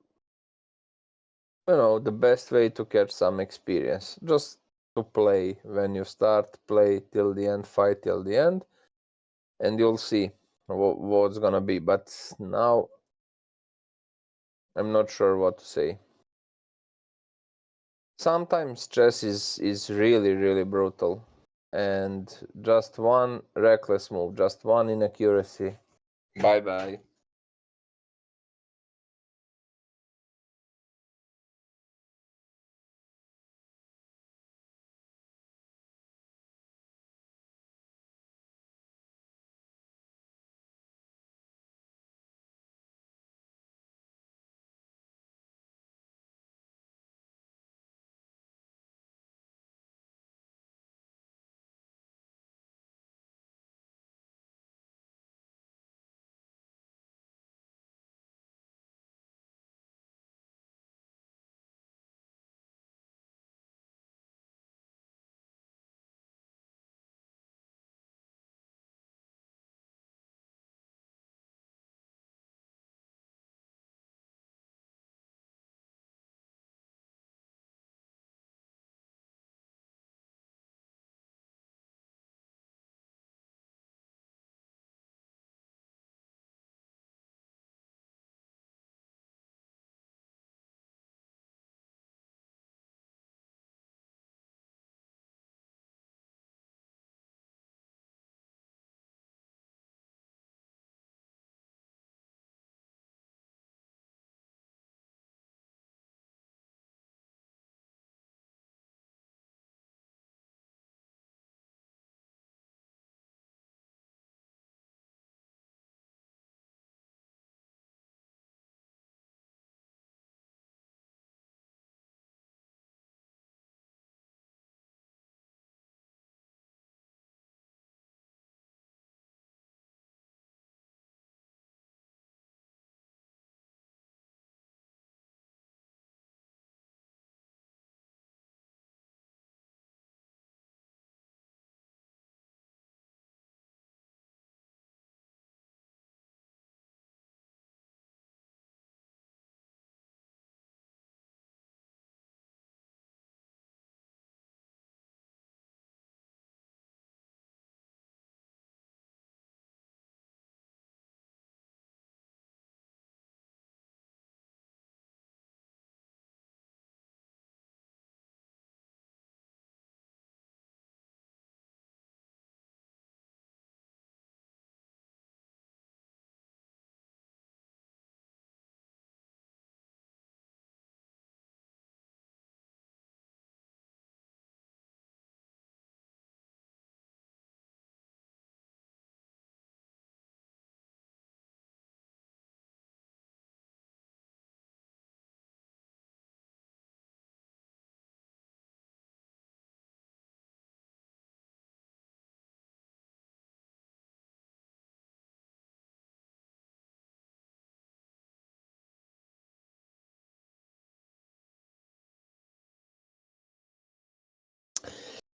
best way to get some experience. Just to play when you start, play till the end, fight till the end, and you'll see what's gonna be. But now I'm not sure what to say. Sometimes chess is really, really brutal, and just one reckless move, just one inaccuracy, bye bye.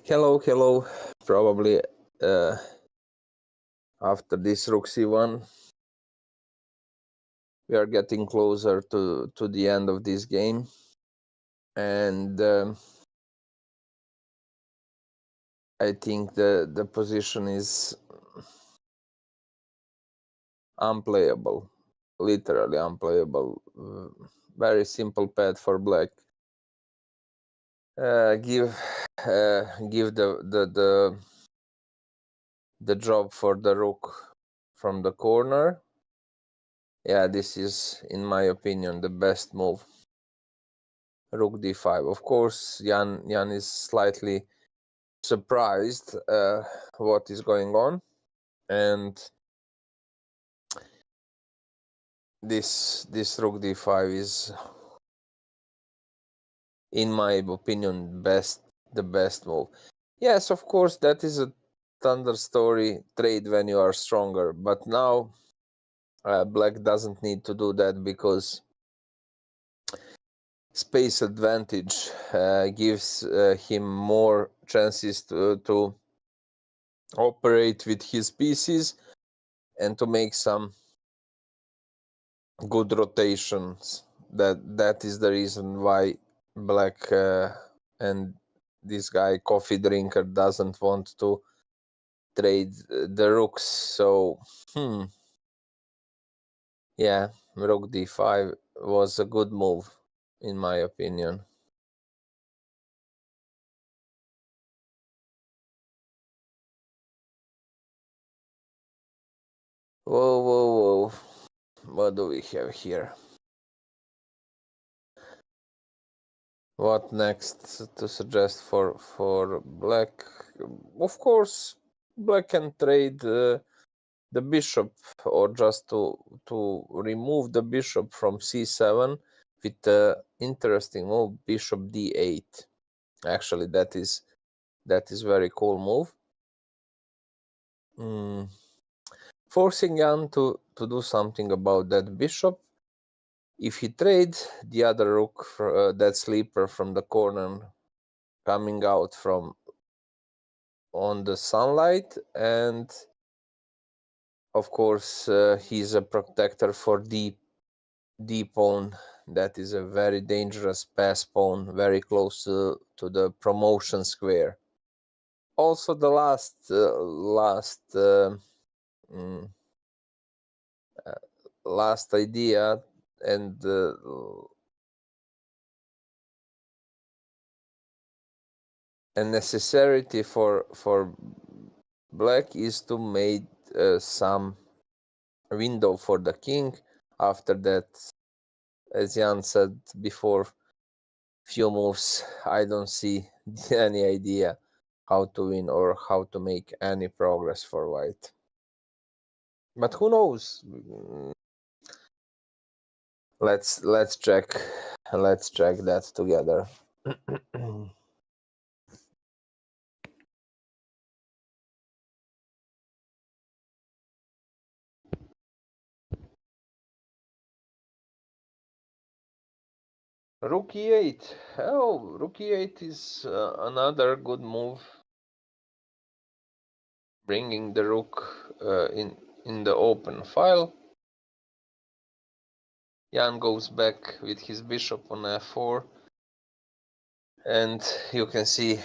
Hello. Probably after this rook c1, we are getting closer to the end of this game, and I think the position is unplayable, literally unplayable. Very simple path for black. Give the job for the rook from the corner. Yeah, this is, in my opinion, the best move. Rook d5. Of course, Jan is slightly surprised what is going on, and this rook d5 is, in my opinion, the best move. Yes, of course, that is a thunder story trade when you are stronger, but now black doesn't need to do that because space advantage gives him more chances to operate with his pieces and to make some good rotations. That is the reason why black and this guy CoffeeDrinker doesn't want to trade the rooks. So yeah, rook d5 was a good move, in my opinion. Whoa. What do we have here? What next to suggest for black? Of course, black can trade the bishop, or just to remove the bishop from c7 with the interesting move bishop d8. Actually, that is very cool move. Forcing Jan to do something about that bishop. If he trades the other rook, that sleeper from the corner coming out from on the sunlight, and of course he's a protector for d pawn. That is a very dangerous pass pawn, very close to the promotion square. Also, the last idea and a necessity for black is to make some window for the king. After that, as Jan said before, few moves, I don't see any idea how to win or how to make any progress for white. But who knows? Let's check that together. Rook e8. Oh, rook e8 is another good move, bringing the rook in the open file. Jan goes back with his bishop on f4, and you can see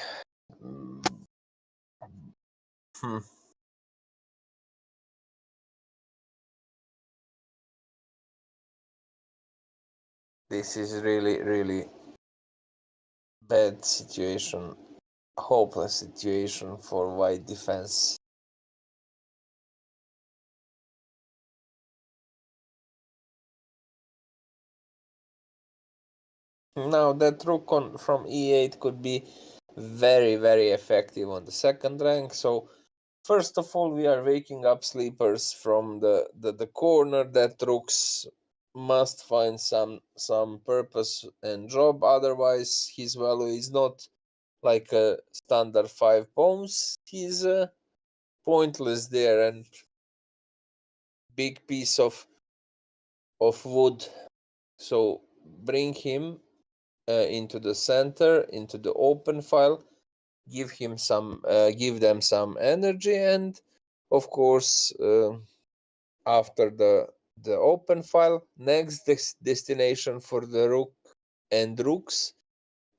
this is really bad situation, hopeless situation for white defense. Now that rook from e8 could be very effective on the second rank. So first of all, we are waking up sleepers from the corner. That rooks must find some purpose and job, otherwise his value is not like a standard 5 pawns. He's pointless there, and big piece of wood. So bring him into the center, into the open file, give them some energy, and of course after the open file. Next destination for the rook and rooks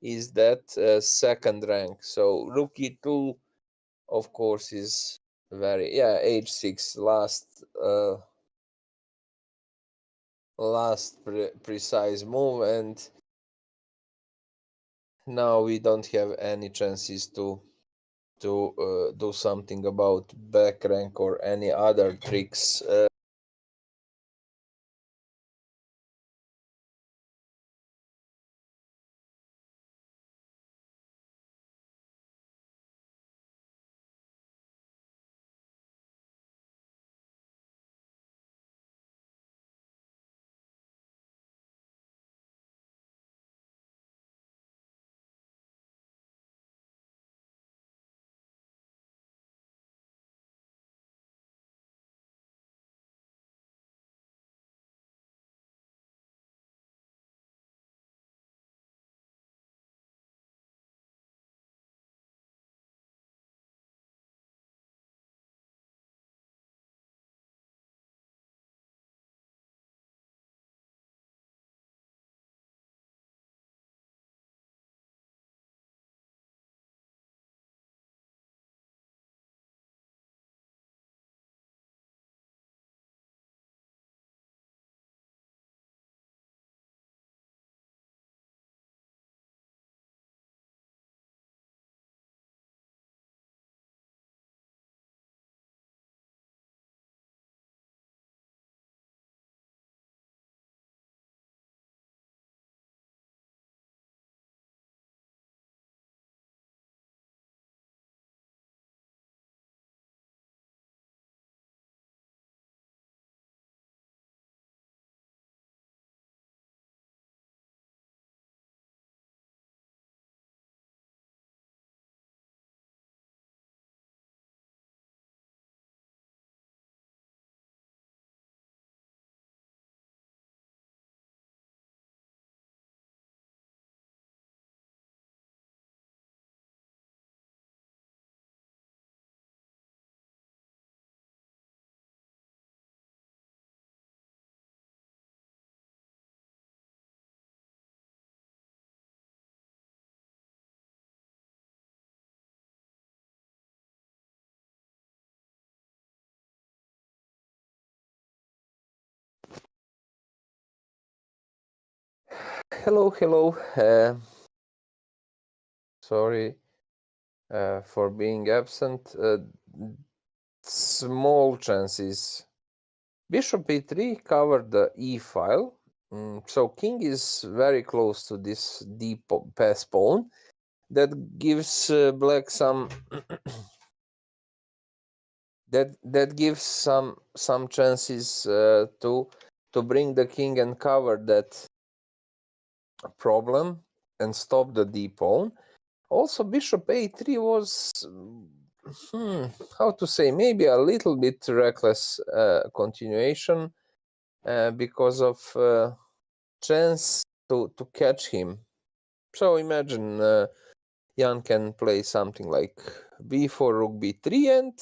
is that second rank. So rook e2, of course, is very h6 last precise move, and now we don't have any chances to do something about back rank or any other tricks. Hello. Sorry for being absent. Small chances. Bishop e3 covered the e file. So king is very close to this deep pass pawn. That gives black some that gives some chances to bring the king and cover that problem and stop the d pawn. Also, bishop a3 was how to say, maybe a little bit reckless continuation because of chance to catch him. So imagine Jan can play something like b4 rook b3, and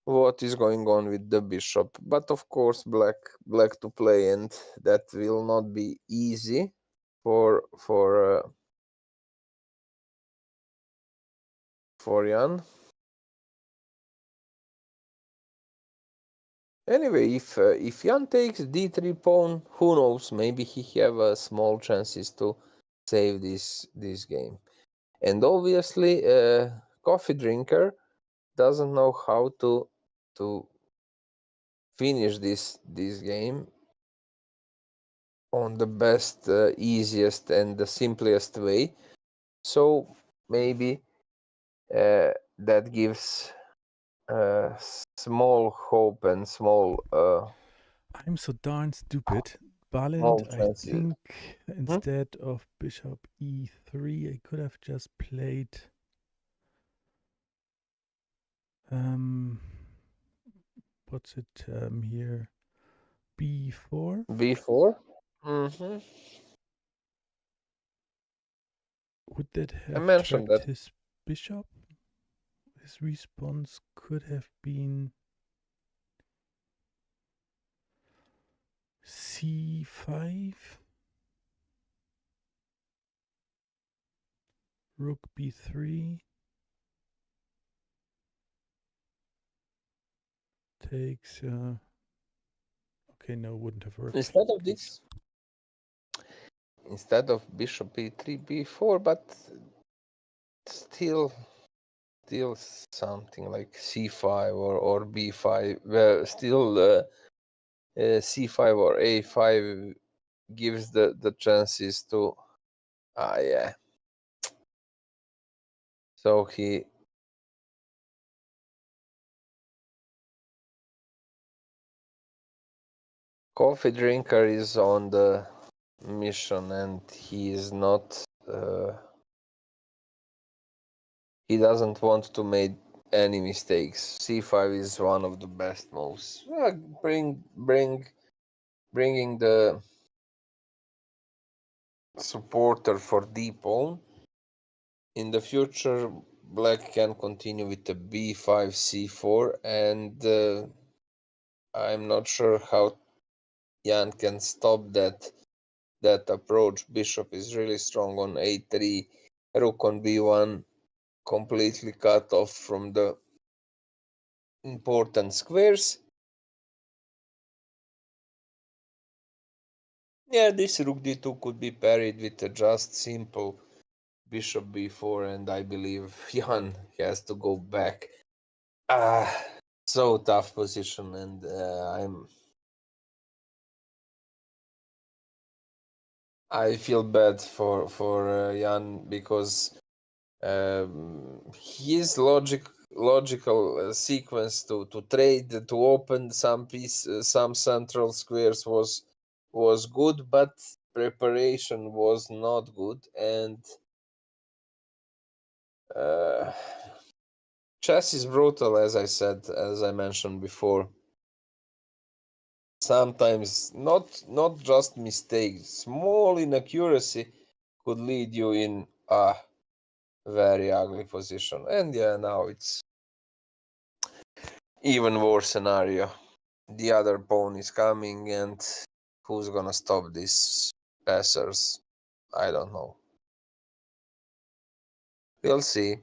what is going on with the bishop. But of course black to play, and that will not be easy for Jan. Anyway, if Jan takes d3 pawn, who knows, maybe he have small chances to save this game. And obviously CoffeeDrinker doesn't know how to finish this game on the best, easiest and the simplest way. So maybe that gives small hope and small I'm so darn stupid. small Balint, I chances. think instead of bishop e3, I could have just played what's it here? b4. b4. Would that I have mentioned trapped that. his bishop? His response could have been c5, rook b3, takes, okay, no, wouldn't have worked. Instead of bishop e3, b4, but still something like c5 or b5. Well, still c5 or a5 gives the chances to. Yeah. So CoffeeDrinker is on the mission, and he is not. He doesn't want to make any mistakes. c5 is one of the best moves. Bringing the supporter for d pawn. In the future, black can continue with the b5 c4, and I'm not sure how Jan can stop that approach. Bishop is really strong on a3, rook on b1, completely cut off from the important squares. Yeah, this rook d2 could be parried with a just simple bishop b4, and I believe Jan has to go back. So tough position, and I feel bad for Jan, because his logical sequence to trade, to open some central squares was good, but preparation was not good, and chess is brutal, as I mentioned before. Sometimes not just mistakes, small inaccuracy could lead you in a very ugly position. And yeah, now it's even worse scenario. The other pawn is coming, and who's gonna stop these passers? I don't know. We'll see.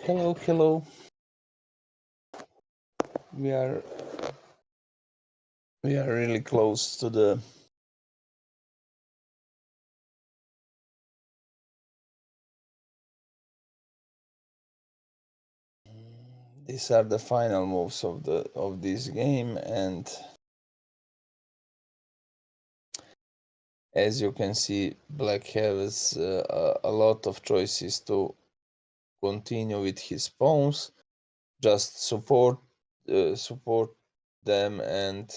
Hello. We are really close to the these are the final moves of this game, and as you can see, Black has a lot of choices to continue with his pawns. Just support them and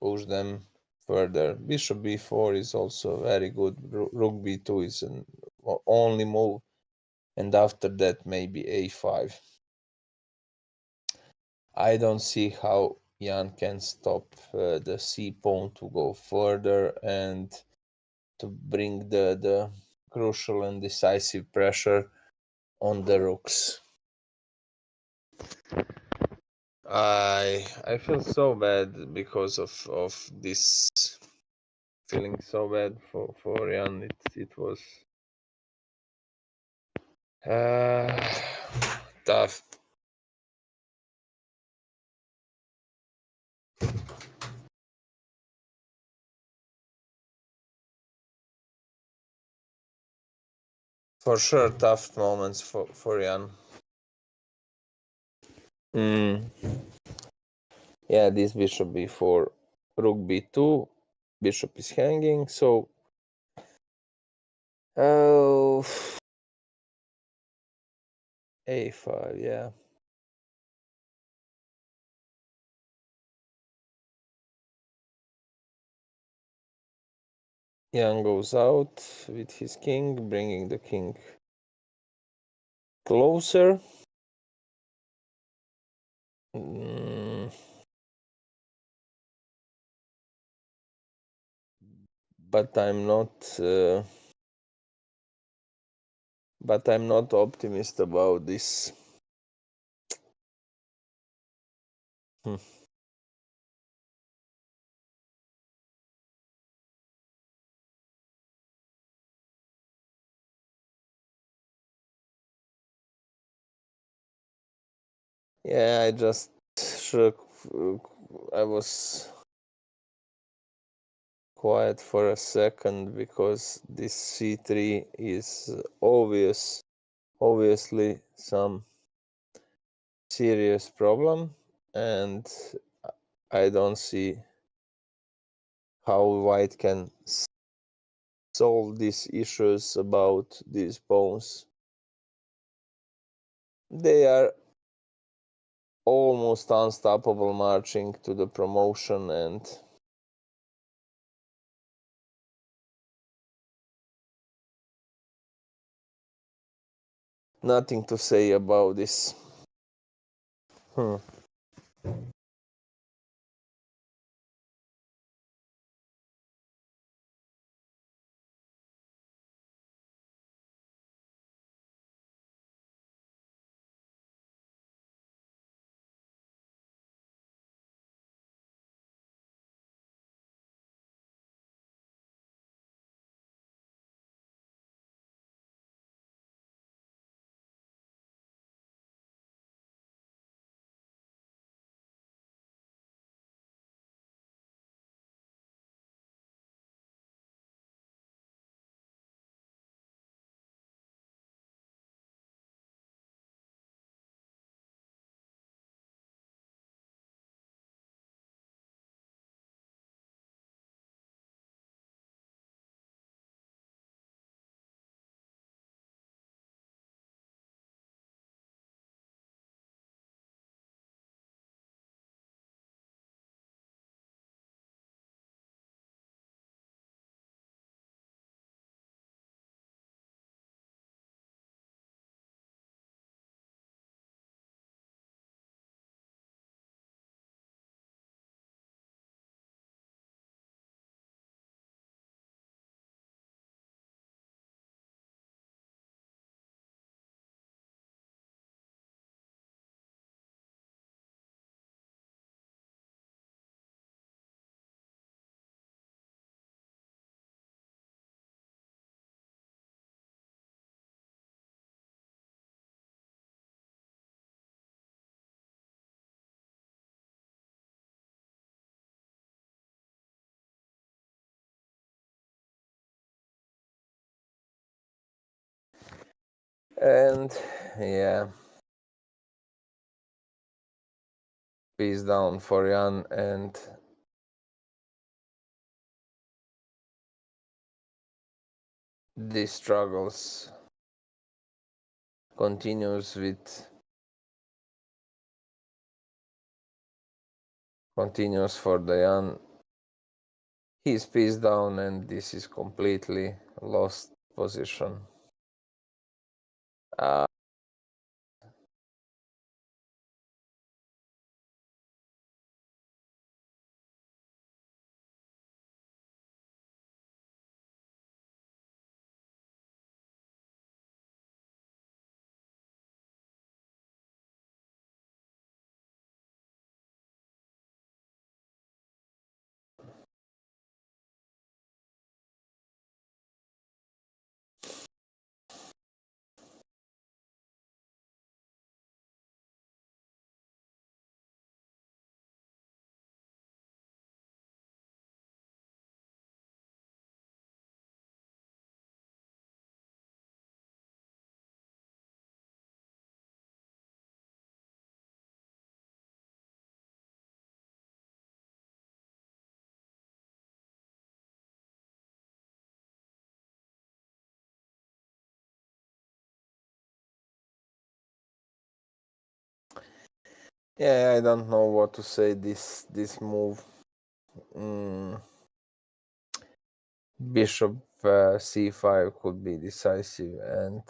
push them further. Bishop b4 is also very good. Rook b2 is an only move, and after that maybe a5. I don't see how Jan can stop the c pawn to go further and to bring the crucial and decisive pressure on the rooks. I feel so bad because of this, feeling so bad for Jan. It was tough. For sure, tough moments for Jan. Yeah, this bishop b4, rook b2, bishop is hanging, so a5, yeah. Jan goes out with his king, bringing the king closer. But I'm not optimist about this. Yeah, I just I was quiet for a second because this c3 is obviously some serious problem, and I don't see how white can solve these issues about these pawns. They are almost unstoppable marching to the promotion, and nothing to say about this. And yeah, piece down for Jan, and these struggles continues for the Jan. He's piece down, and this is completely lost position. Yeah, I don't know what to say. This move, bishop c5 could be decisive, and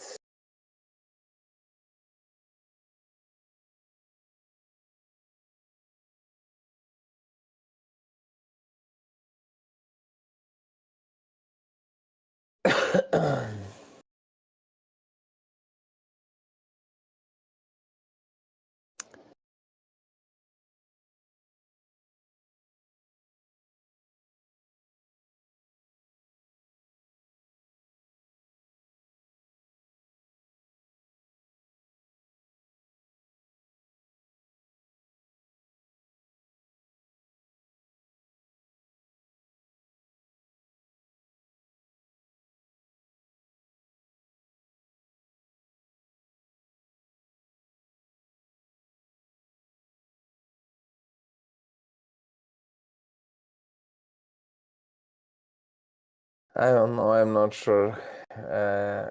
I don't know. I'm not sure.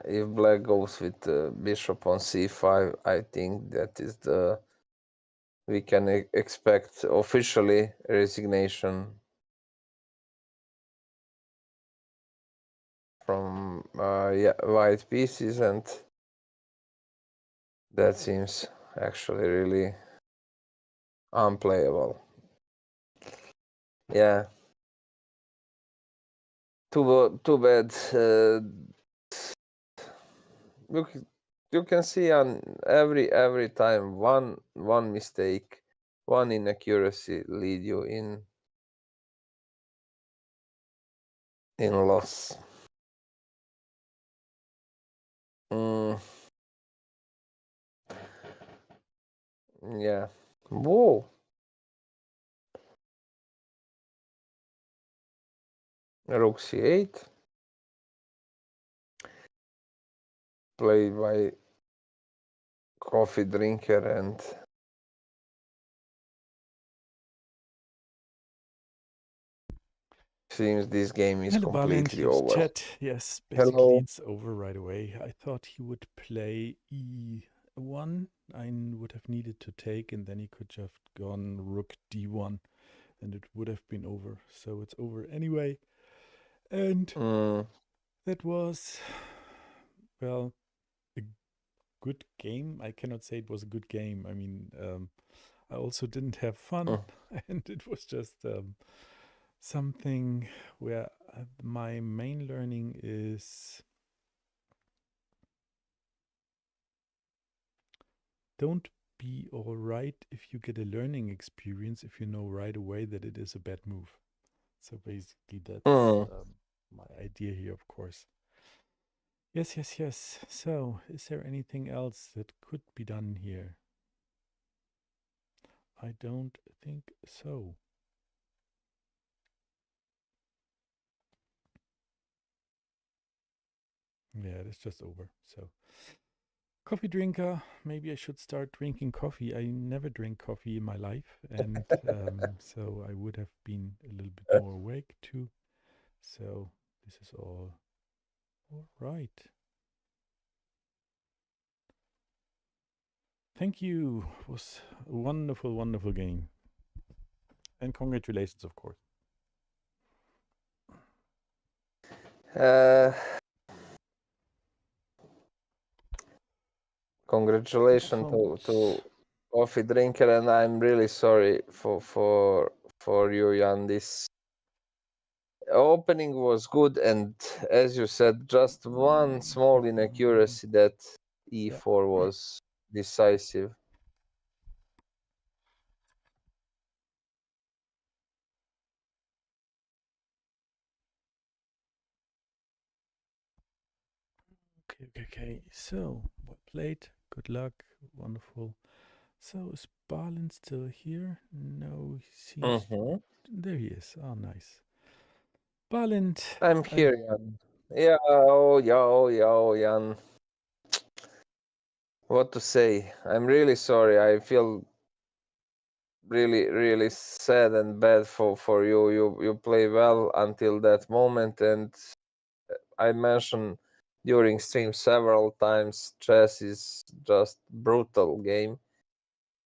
If black goes with bishop on c5, I think that is we can expect officially resignation from white pieces, and that seems actually really unplayable. Yeah, too bad. You can see on every time one mistake, one inaccuracy lead you in loss. Yeah. Whoa. Rook c8. Played by CoffeeDrinker, and seems this game is Hello, Balint. completely Here's over. chat. Yes, basically Hello. it's over right away. I thought he would play e1. I would have needed to take, and then he could have gone rook d1, and it would have been over. So it's over anyway. And that was, well, a good game. I cannot say it was a good game. I mean, I also didn't have fun, and it was just something where my main learning is don't be all right if you get a learning experience if you know right away that it is a bad move. So basically, that's my idea here, of course. Yes, yes, yes. So, is there anything else that could be done here? I don't think so. Yeah, it's just over. So, Coffee drinker. Maybe I should start drinking coffee. I never drank coffee in my life, and so I would have been a little bit more awake too. So this is all right. Thank you. It was a wonderful, wonderful game, and congratulations, of course. Congratulations to Coffee Drinker, and I'm really sorry for you, Jan. This opening was good, and as you said, just one small inaccuracy that E4 was decisive. Okay. So, well played. Good luck. Wonderful. So, is Balin still here? No, he seems. There he is. Oh, nice. Balin. I'm here, Jan. Yo, Jan. What to say? I'm really sorry. I feel really sad and bad for you. You play well until that moment, and I mentioned during stream several times, chess is just brutal game,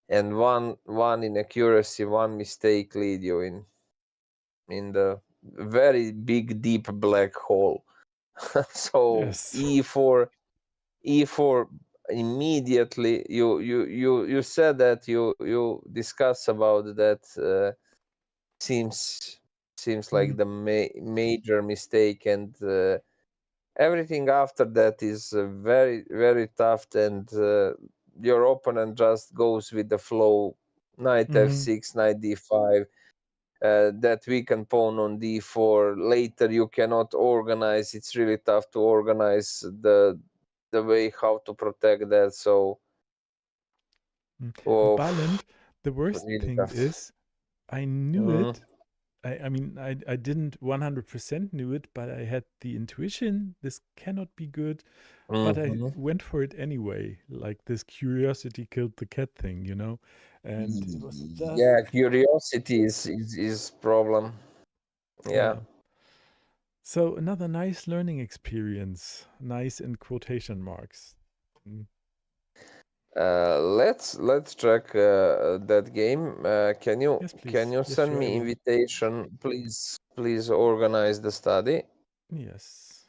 and one inaccuracy, one mistake lead you in the very big deep black hole. So Yes. e4 immediately you said that you discuss about that seems like the major mistake, and everything after that is very tough, and your opponent just goes with the flow. Knight f6, knight d5, that weakened pawn on d4. Later you cannot organize. It's really tough to organize the way how to protect that. So Balin, the worst really thing tough. is, I knew it. I mean, I didn't 100% knew it, but I had the intuition this cannot be good. But I went for it anyway. Like this curiosity killed the cat thing, you know? And it was just. Yeah, curiosity is problem. Yeah. So another nice learning experience. Nice in quotation marks. Let's check that game. Can you Yes, please. Yes, send sure, I me will. invitation? Please organize the study. Yes.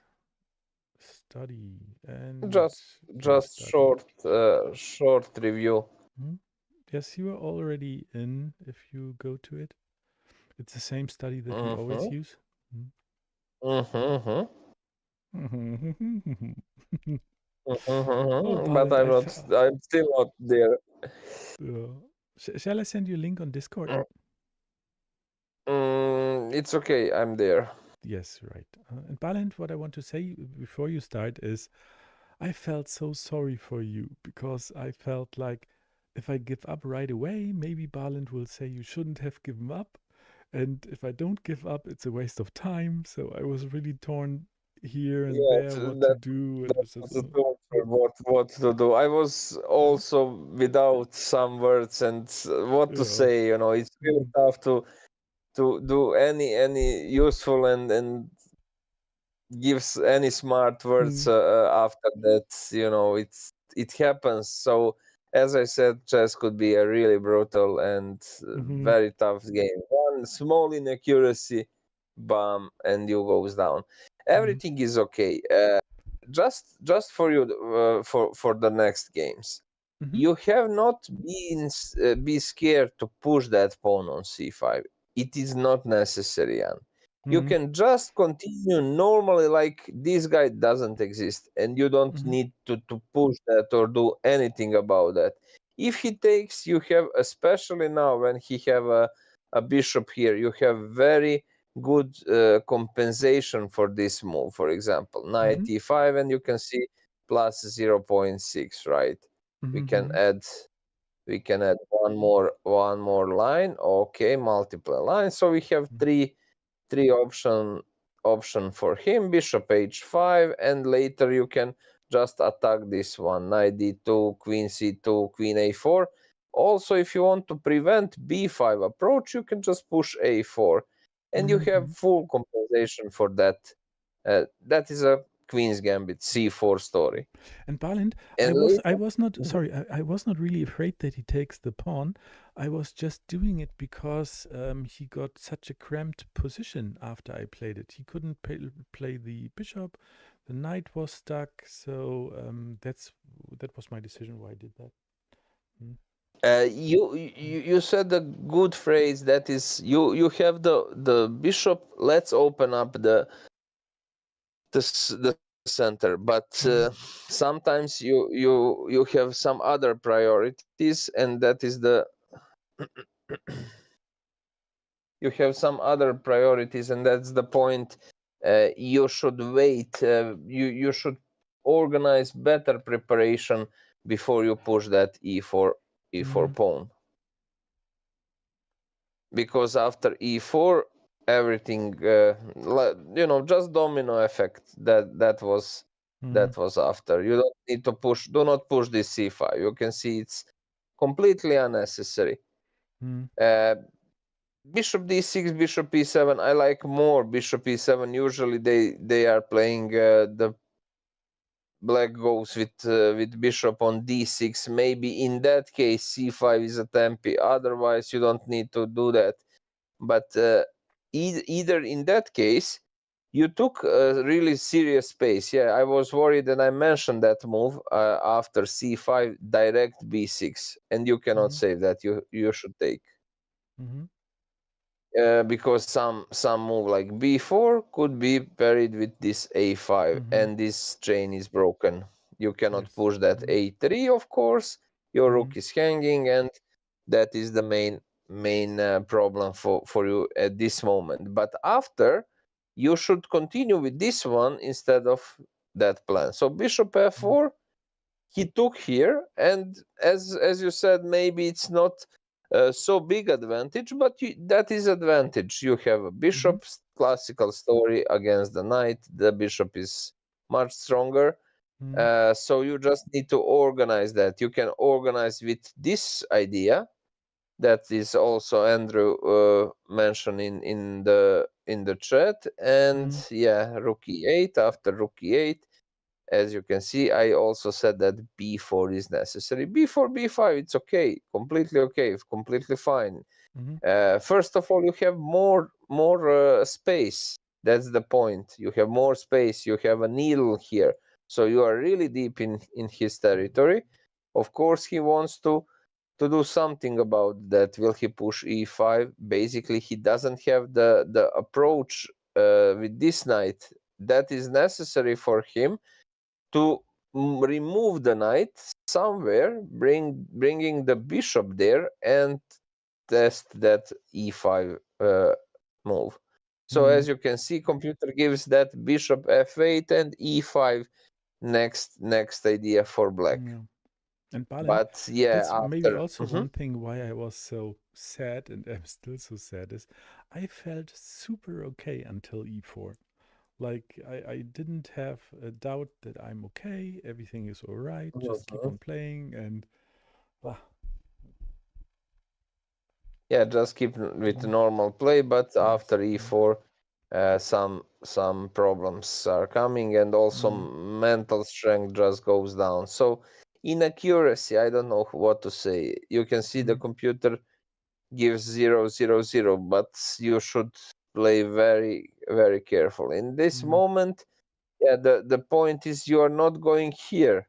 Study and game Just study. short review. Yes, you are already in if you go to it. It's the same study that we always use. Oh, But Balint, I felt. I'm still not there. Shall I send you a link on Discord? It's okay. I'm there. Yes, right. And Balint, what I want to say before you start is I felt so sorry for you because I felt like if I give up right away, maybe Balint will say you shouldn't have given up. And if I don't give up, it's a waste of time. So I was really torn here and there what to do. And it was just What to do. I was also without some words and what to yeah. say. It's really tough to do any useful and gives any smart words after that. It happens. So as I said, chess could be a really brutal and very tough game. One small inaccuracy, bam, and you goes down. Everything is okay. Just for you, for the next games, you have not been be scared to push that pawn on c5. It is not necessary, Jan. You can just continue normally like this guy doesn't exist, and you don't need to push that or do anything about that. If he takes, you have, especially now when he have a bishop here, you have very good compensation for this move. For example, knight e5, and you can see plus 0.6, right? We can add one more line. Okay, multiple lines. So we have three option for him. Bishop h5, and later you can just attack this one. Knight d2, queen c2, queen a4. Also, if you want to prevent b5 approach, you can just push a4, and you have full compensation for that. That is a Queen's Gambit c4 story. And Balint, And I later, was not sorry. I was not really afraid that he takes the pawn. I was just doing it because he got such a cramped position after I played it. He couldn't play the bishop. The knight was stuck. So that was my decision why I did that. Mm. you said a good phrase, that is, you have the bishop. Let's open up the center, but sometimes you have some other priorities, and that is the you have some other priorities, and that's the point. You should wait. You should organize better preparation before you push that e4 pawn, because after e4 everything, just domino effect. That was after. You don't need to push. Do not push this c5. You can see it's completely unnecessary. Bishop d6, bishop e7. I like more bishop e7. Usually they are playing the black goes with bishop on d6. Maybe in that case c5 is a tempi. Otherwise you don't need to do that. But either in that case you took a really serious space. Yeah, I was worried, and I mentioned that move after c5, direct b6, and you cannot save that. You should take. Because some move like b4 could be parried with this a5, and this chain is broken. You cannot push that a3, of course. Your rook is hanging, and that is the main problem for you at this moment. But after, you should continue with this one instead of that plan. So bishop f4, he took here, and as you said, maybe it's not so big advantage, but that is advantage. You have a bishop, classical story against the knight. The bishop is much stronger, so you just need to organize that. You can organize with this idea that is also Andrew mentioned in the chat. And yeah, rook e8. After rook e8, as you can see, I also said that b4 is necessary. b4, b5, it's okay, completely okay, completely fine. First of all, you have more space. That's the point. You have more space. You have a needle here, so you are really deep in his territory. Of course, he wants to do something about that. Will he push e5? Basically, he doesn't have the approach with this knight that is necessary for him to remove the knight somewhere, bringing the bishop there, and test that e5 move. So as you can see, computer gives that bishop f8 and e5 next idea for black. And Balin, But yeah, that's maybe after also one thing why I was so sad, and I'm still so sad, is I felt super okay until e4. Like I didn't have a doubt that I'm okay, everything is all right, just keep on playing, and yeah, just keep with normal play. But after e4, some problems are coming, and also mental strength just goes down. So inaccuracy, I don't know what to say. You can see the computer gives 0 0 0, but you should play very very careful in this moment. Yeah, the point is, you are not going here.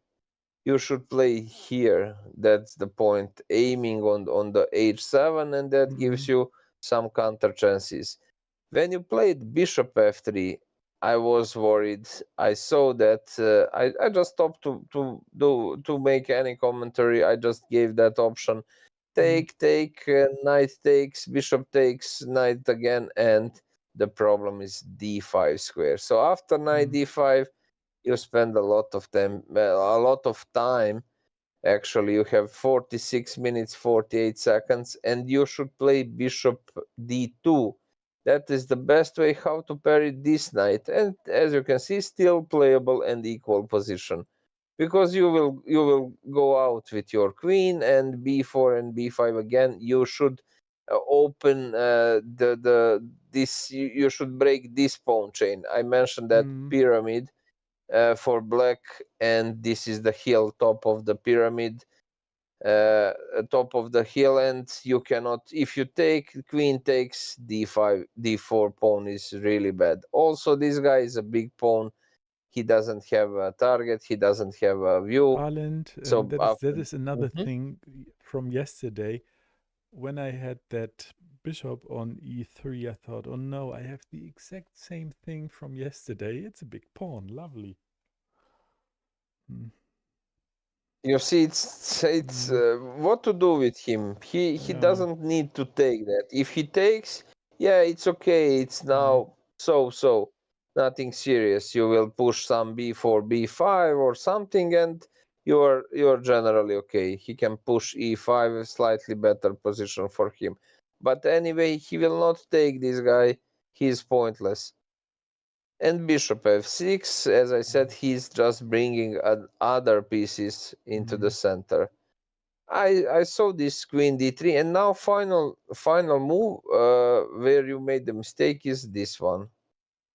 You should play here. That's the point. Aiming on the h7, and that gives you some counter chances. When you played bishop f3, I was worried. I saw that. I just stopped to make any commentary. I just gave that option. Take, knight takes, bishop takes, knight again, and the problem is d5 square. So after knight d5, you spend a lot of time. Actually, you have 46 minutes 48 seconds, and you should play bishop d2. That is the best way how to parry this knight, and as you can see, still playable and equal position. because you will go out with your queen, and b4 and b5 again. You should open the this. You should break this pawn chain. I mentioned that Mm. pyramid for black, and this is the hill, top of the pyramid, top of the hill, and you cannot, if you take queen takes d5 d4 pawn is really bad. Also, this guy is a big pawn. He doesn't have a target, he doesn't have a view. Balint, So that after is another Mhm. thing from yesterday. When I had that bishop on e3, I thought, oh no, I have the exact same thing from yesterday. It's a big pawn. Lovely. Mm. You see, it's Mm. what to do with him. He Yeah. doesn't need to take that. If he takes, yeah, it's okay. It's Mm. now so nothing serious. You will push some b4, b5 or something, and you're generally okay. He can push e5, a slightly better position for him. But anyway, he will not take this guy. He's pointless. And bishop f6, as I said, he's just bringing other pieces into the Mm. center. I saw this queen d3, and now final move where you made the mistake is this one.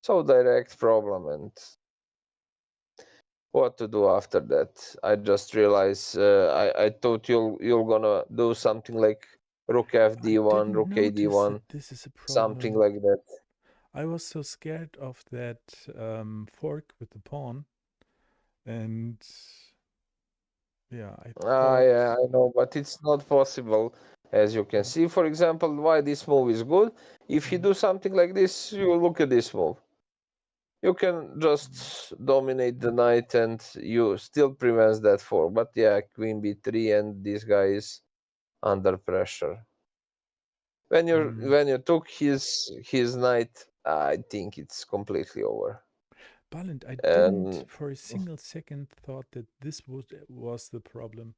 So direct problem, and what to do after that? I just realized I thought you're gonna do something like rook f I d1, didn't rook a notice d1, that this is a something problem. like that. I was so scared of that fork with the pawn, and yeah, I thought. Yeah, I know, but it's not possible, as you can Mm. see. For example, why this move is good. If you Mm. do something like this, you look at this move. You can Mm. just dominate the knight, and you still prevents that fork. But yeah, queen b3, and this guy is under pressure. Mm. When you took his knight, I think it's completely over. Balint, I didn't And for a single second thought that this was the problem.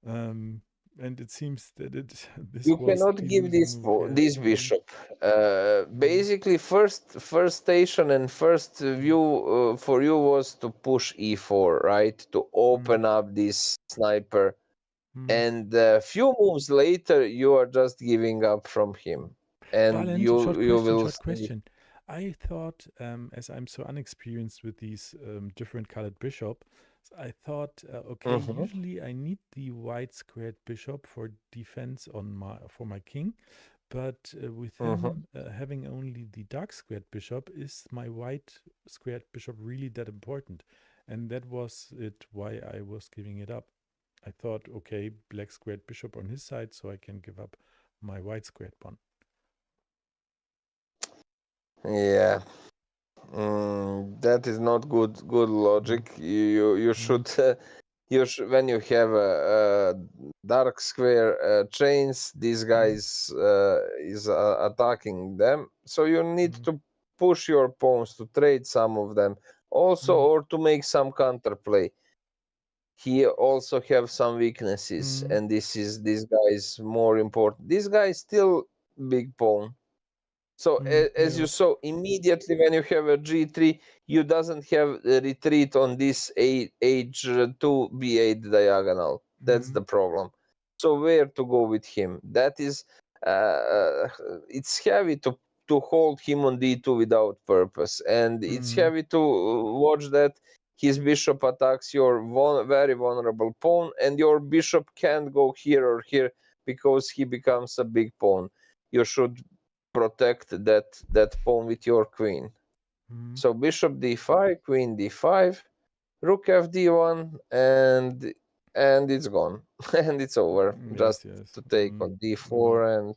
Um, and it seems that it you this was cannot the give losing move. Yeah. this Mm. bishop. Mm. Basically, first station and first Mm. view for you was to push e4, right? To Mm. open up this sniper, Mm. and a few moves later, you are just giving up from him, and Balint, short you question, will short see. question. I thought, as I'm so unexperienced with these different colored bishop, I thought, okay, Mhm, usually I need the white squared bishop for defense on my king, but with mhm. him having only the dark squared bishop, is my white squared bishop really that important? And that was it why I was giving it up. I thought, okay, black squared bishop on his side, so I can give up my white squared one. Yeah, that is not good Mm. logic. You Mm. should when you have a dark square chains, these Mm. guys is attacking them, so you need Mm. to push your pawns to trade some of them also, Mm. or to make some counterplay. He also have some weaknesses, Mm. and this guy is more important. This guy is still big pawn. So Mm. as you Yeah. saw, immediately when you have a g3, you doesn't have a retreat on this h2 b8 diagonal. That's Mm. the problem. So where to go with him? That is, it's heavy to hold him on d2 without purpose, and it's Mm. heavy to watch that his bishop attacks your very vulnerable pawn, and your bishop can't go here or here because he becomes a big pawn. You should protect that pawn with your queen. Mm. So bishop d5, queen d5, rook fd1, and it's gone, and it's over. Yes. Just Yes. to take Mm. on Mm. d4, and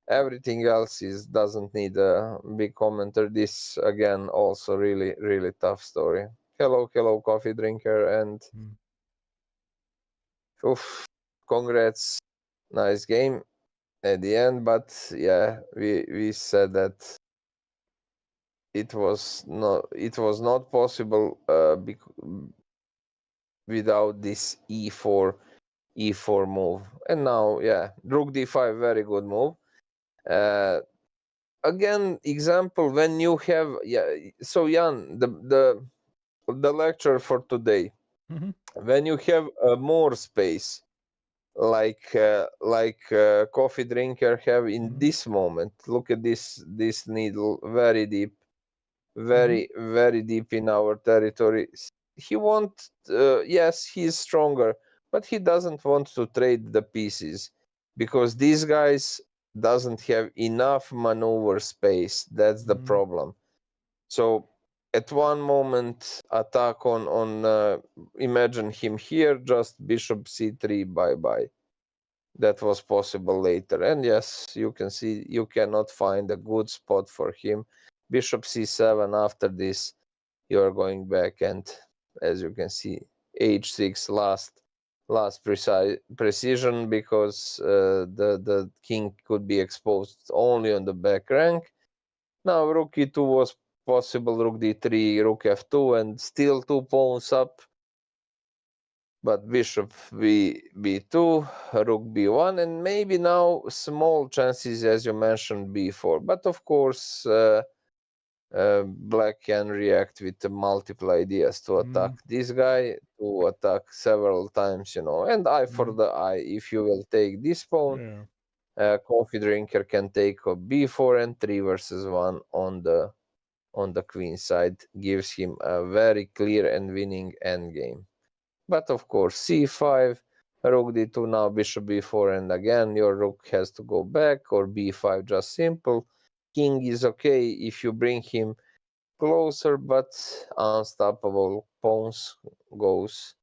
everything else is doesn't need a big commenter. This again also really tough story. Hello, coffee drinker, and Mm. oof, congrats, nice game at the end. But yeah, we said that it was not possible without this e4 move. And now, yeah, rook d5, very good move. uh, Again, example, when you have, yeah. So Jan, the lecture for today, Mhm. When you have more space, coffee drinker have in Mhm. this moment, look at this needle, very deep, Mhm. very deep in our territory. He want, yes, he's stronger, but he doesn't want to trade the pieces because these guys doesn't have enough maneuver space. That's the Mhm. problem. So at one moment attack on imagine him here, just bishop c3, bye bye. That was possible later. And yes, you can see you cannot find a good spot for him. Bishop c7, after this you are going back, and as you can see, h6, last precision, because the king could be exposed only on the back rank. Now rook e2 was possible, rook d3, rook f2, and still 2 pawns up, but bishop b2, rook b1, and maybe now small chances, as you mentioned, b4. But of course, black can react with multiple ideas to attack Mhm. this guy, to attack several times, and eye for Mhm. the eye. If you will take this pawn, Yeah. coffee drinker can take a b4, and 3 versus 1 on the queen side gives him a very clear and winning endgame. But of course, c5, rook d2, now bishop b4, and again your rook has to go back, or b5, just simple. King is okay if you bring him closer, but unstoppable pawns goes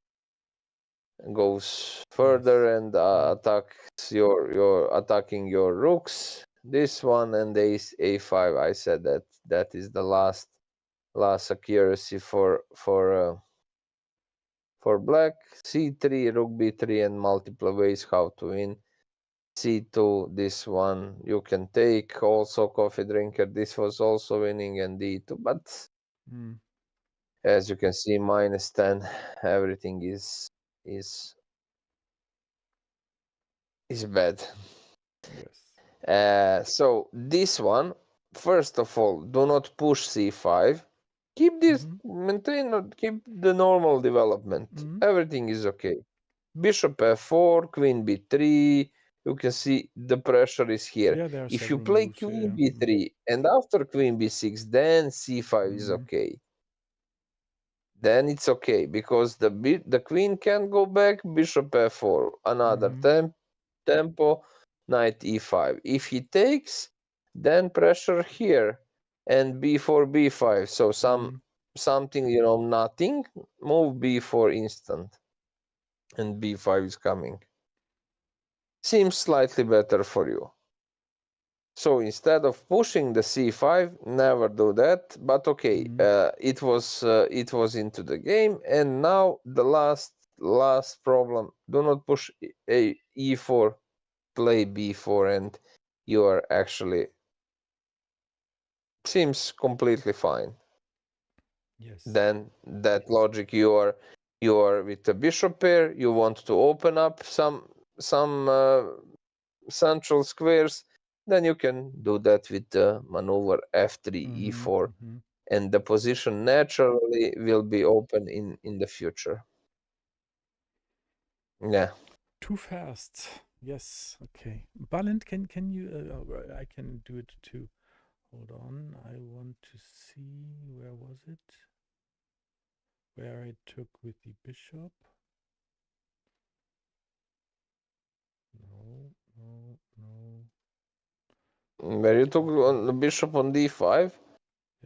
Yes. further and Mm. attacks your attacking your rooks. This one and ace a5. I said that is the last accuracy for black. c3, rook b3, and multiple ways how to win. c2, this one you can take. Also coffee drinker, this was also winning, and d2, but Mm. as you can see, -10. Everything is is bad. Yes. So this one, first of all, do not push c5. Keep this, Mhm. keep the normal development. Mhm. Everything is okay. Bishop f4, queen b3. You can see the pressure is here. Yeah, there are If you several play moves. Yeah. queen Yeah. Mm. b3 and after queen b6, then c5 is Mhm. okay. Then it's okay because the queen can go back. Bishop f4, another Mhm. tempo, knight e5. If he takes, then pressure here, and b4 b5. So Mhm. something, nothing. Move b4 instant, and b5 is coming. Seems slightly better for you. So instead of pushing the c5, never do that. But okay, Mhm. it was into the game, and now the last problem: do not push a e4, play b4, and you are actually seems completely fine. Yes. Then that logic, you are with the bishop pair, you want to open up some central squares, then you can do that with the maneuver f3 Mhm. e4, Mhm. and the position naturally will be open in the future. Yeah. Too fast. Yes. Okay. Balint, can you? I can do it too. Hold on. I want to see where was it? Where I took with the bishop. No. No. No. Where you took on the bishop on d5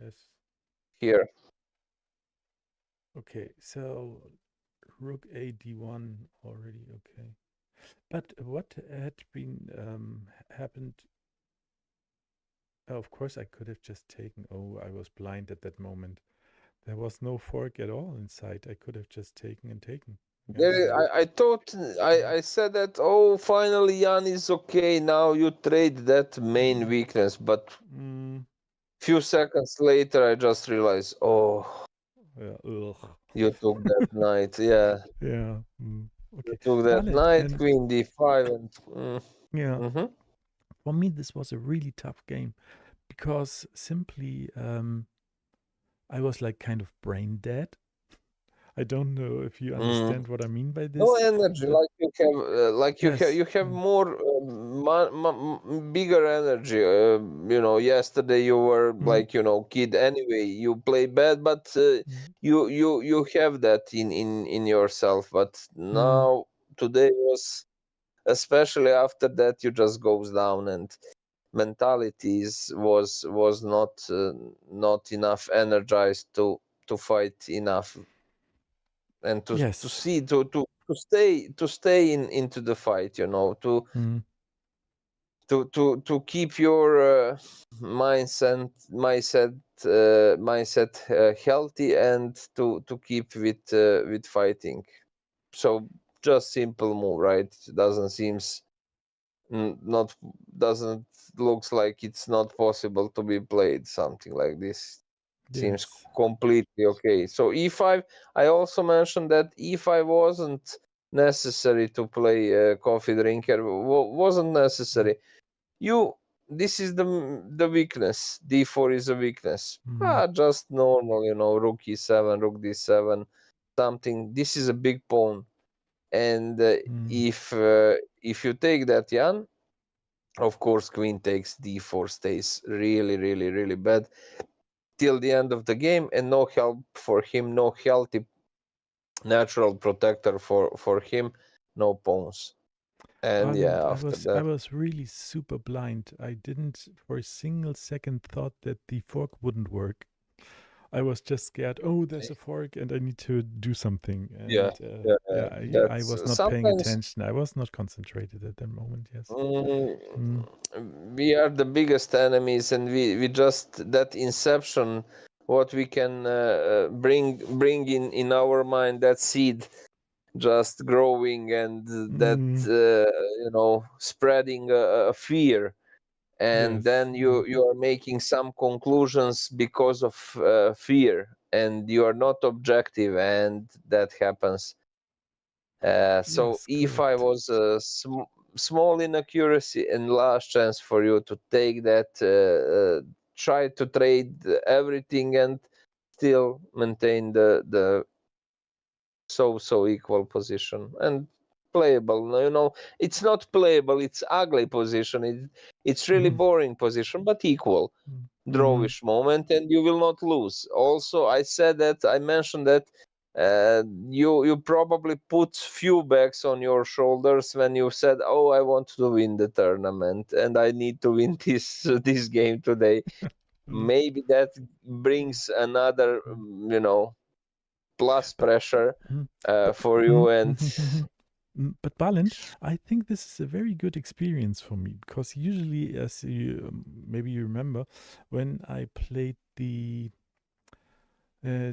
Yes. here. Okay. So rook a d1 already. Okay. But what had been happened? Of course, I could have just taken. Oh, I was blind at that moment. There was no fork at all inside. I could have just taken and taken. Yes. I thought Mm. I said that, oh, finally Jan is okay, now you trade that main Mm. weakness, but Mm. few seconds later I just realized, oh, Yeah. Ugh. you took that knight. Yeah, Yeah. you Okay. took that Balint, knight, and queen d5, and yeah, mm-hmm. for me this was a really tough game because simply I was like kind of brain dead. I don't know if you Mm. understand what I mean by No this, energy, but like yes. you have more bigger energy. Yesterday you were Mm, like kid anyway. You play bad, but mm, you have that in yourself. But mm, now today was especially after that you just goes down and mentalities was not enough energized to fight enough and to yes. see to stay into the fight, Mm, to keep your mindset healthy and to keep with fighting. So just simple move, right? Doesn't seems not doesn't looks like it's not possible to be played something like this. Seems yes. completely okay. So e5, I also mentioned that e5 wasn't necessary to play coffee drinker, wasn't Mm, necessary. You This is the weakness. d4 is a weakness. mm, Just normal, rook e7, rook d7, something. This is a big pawn, and mm. if you take that, Jan, of course, queen takes d4 stays really, really, really bad till the end of the game, and no help for him, no healthy natural protector for him, no pawns. And Balint, yeah, I after was I that, was really super blind. I didn't for a single second thought that the fork wouldn't work. I was just scared. Oh, there's a fork, and I need to do something. yeah, And yeah, yeah, I that's was not paying sometimes. attention. I was not concentrated at that moment. Yes. Mm, Mm, we are the biggest enemies, and we just that inception, what we can bring in our mind, that seed just growing and that mm, spreading a fear, and yes. then Mm, you are making some conclusions because of fear, and you are not objective, and that happens. So yes. e5 Correct. was a small inaccuracy and last chance for you to take that, try to trade everything and still maintain the so equal position and playable. It's not playable, it's ugly position, it's really Mm, boring position, but equal mm, mm, drawish moment, and you will not lose. Also, I mentioned that you probably put few bags on your shoulders when you said, oh, I want to win the tournament and I need to win this game today. mm, Maybe that brings another mm. plus But pressure mm, for you, mm, and mm, but Balint, I think this is a very good experience for me because usually, as you maybe you remember, when I played the uh,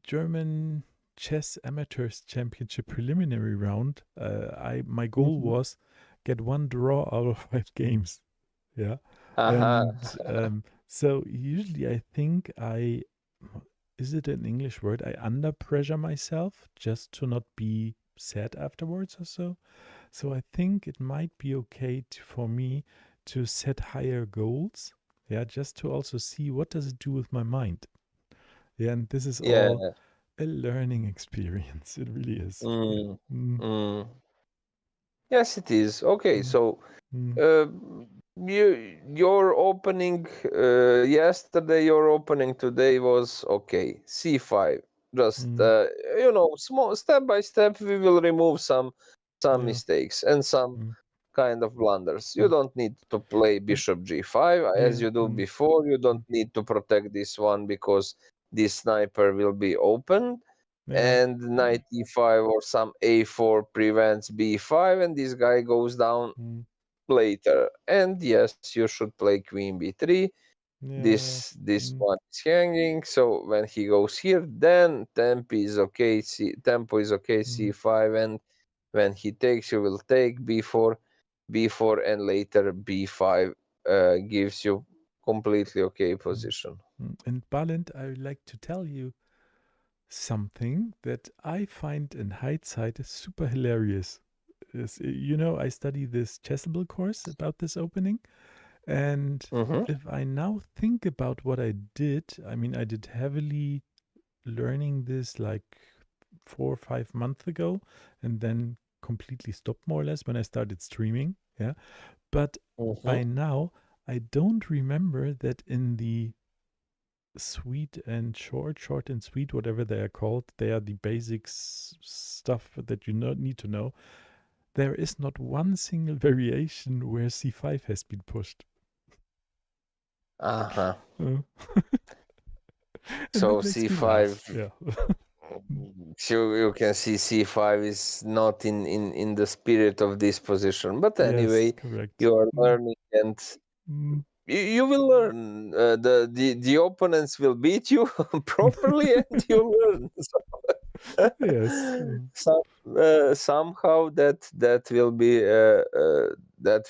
German Chess Amateurs Championship preliminary round, I my goal Mhm. was get one draw out of 5 games. Yeah, Aha. and so usually I think I is it an English word? I under pressure myself just to not be sad afterwards or so. So I think it might be okay for me to set higher goals. Yeah, just to also see what does it do with my mind. Yeah, and this is Yeah. all a learning experience. It really is. Yeah. Mm. Mm, Mm. Yes, it is. Okay, mm, so mm, uh, your opening yesterday, your opening today was okay. C5. Just mm, small step by step, we will remove some yeah. mistakes and some Mm, kind of blunders. You mm, don't need to play and bishop g5 as yeah. you do before. You don't Mm, need to protect this one because this sniper will be open, yeah. and knight e5 or some a4 prevents b5, and this guy goes down Mm, later. And yes, you should play queen b3. yeah. This Mm, one is hanging, so when he goes here, then tempo is okay, mm, c5, and when he takes, you will take b4, and later b5 gives you completely okay mm, position. And Balint, I would like to tell you something that I find in hindsight is super hilarious. I study this Chessable course about this opening, and Mm-hmm. if I now think about what I did, I mean, I did heavily learning this like 4 or 5 months ago, and then completely stopped more or less when I started streaming. Yeah. But Mhm. by now, I don't remember that in the sweet and short and sweet, whatever they are called, they are the basics stuff that you need to know. There is not one single variation where C5 has been pushed. Uh-huh. Uh, and So that makes me laugh. c5, Yeah. you can see c5 is not in the spirit of this position. But Yes, anyway, correct. you are learning, and Mm. you will learn. The opponents will beat you properly, and you learn. Yes. Some, somehow that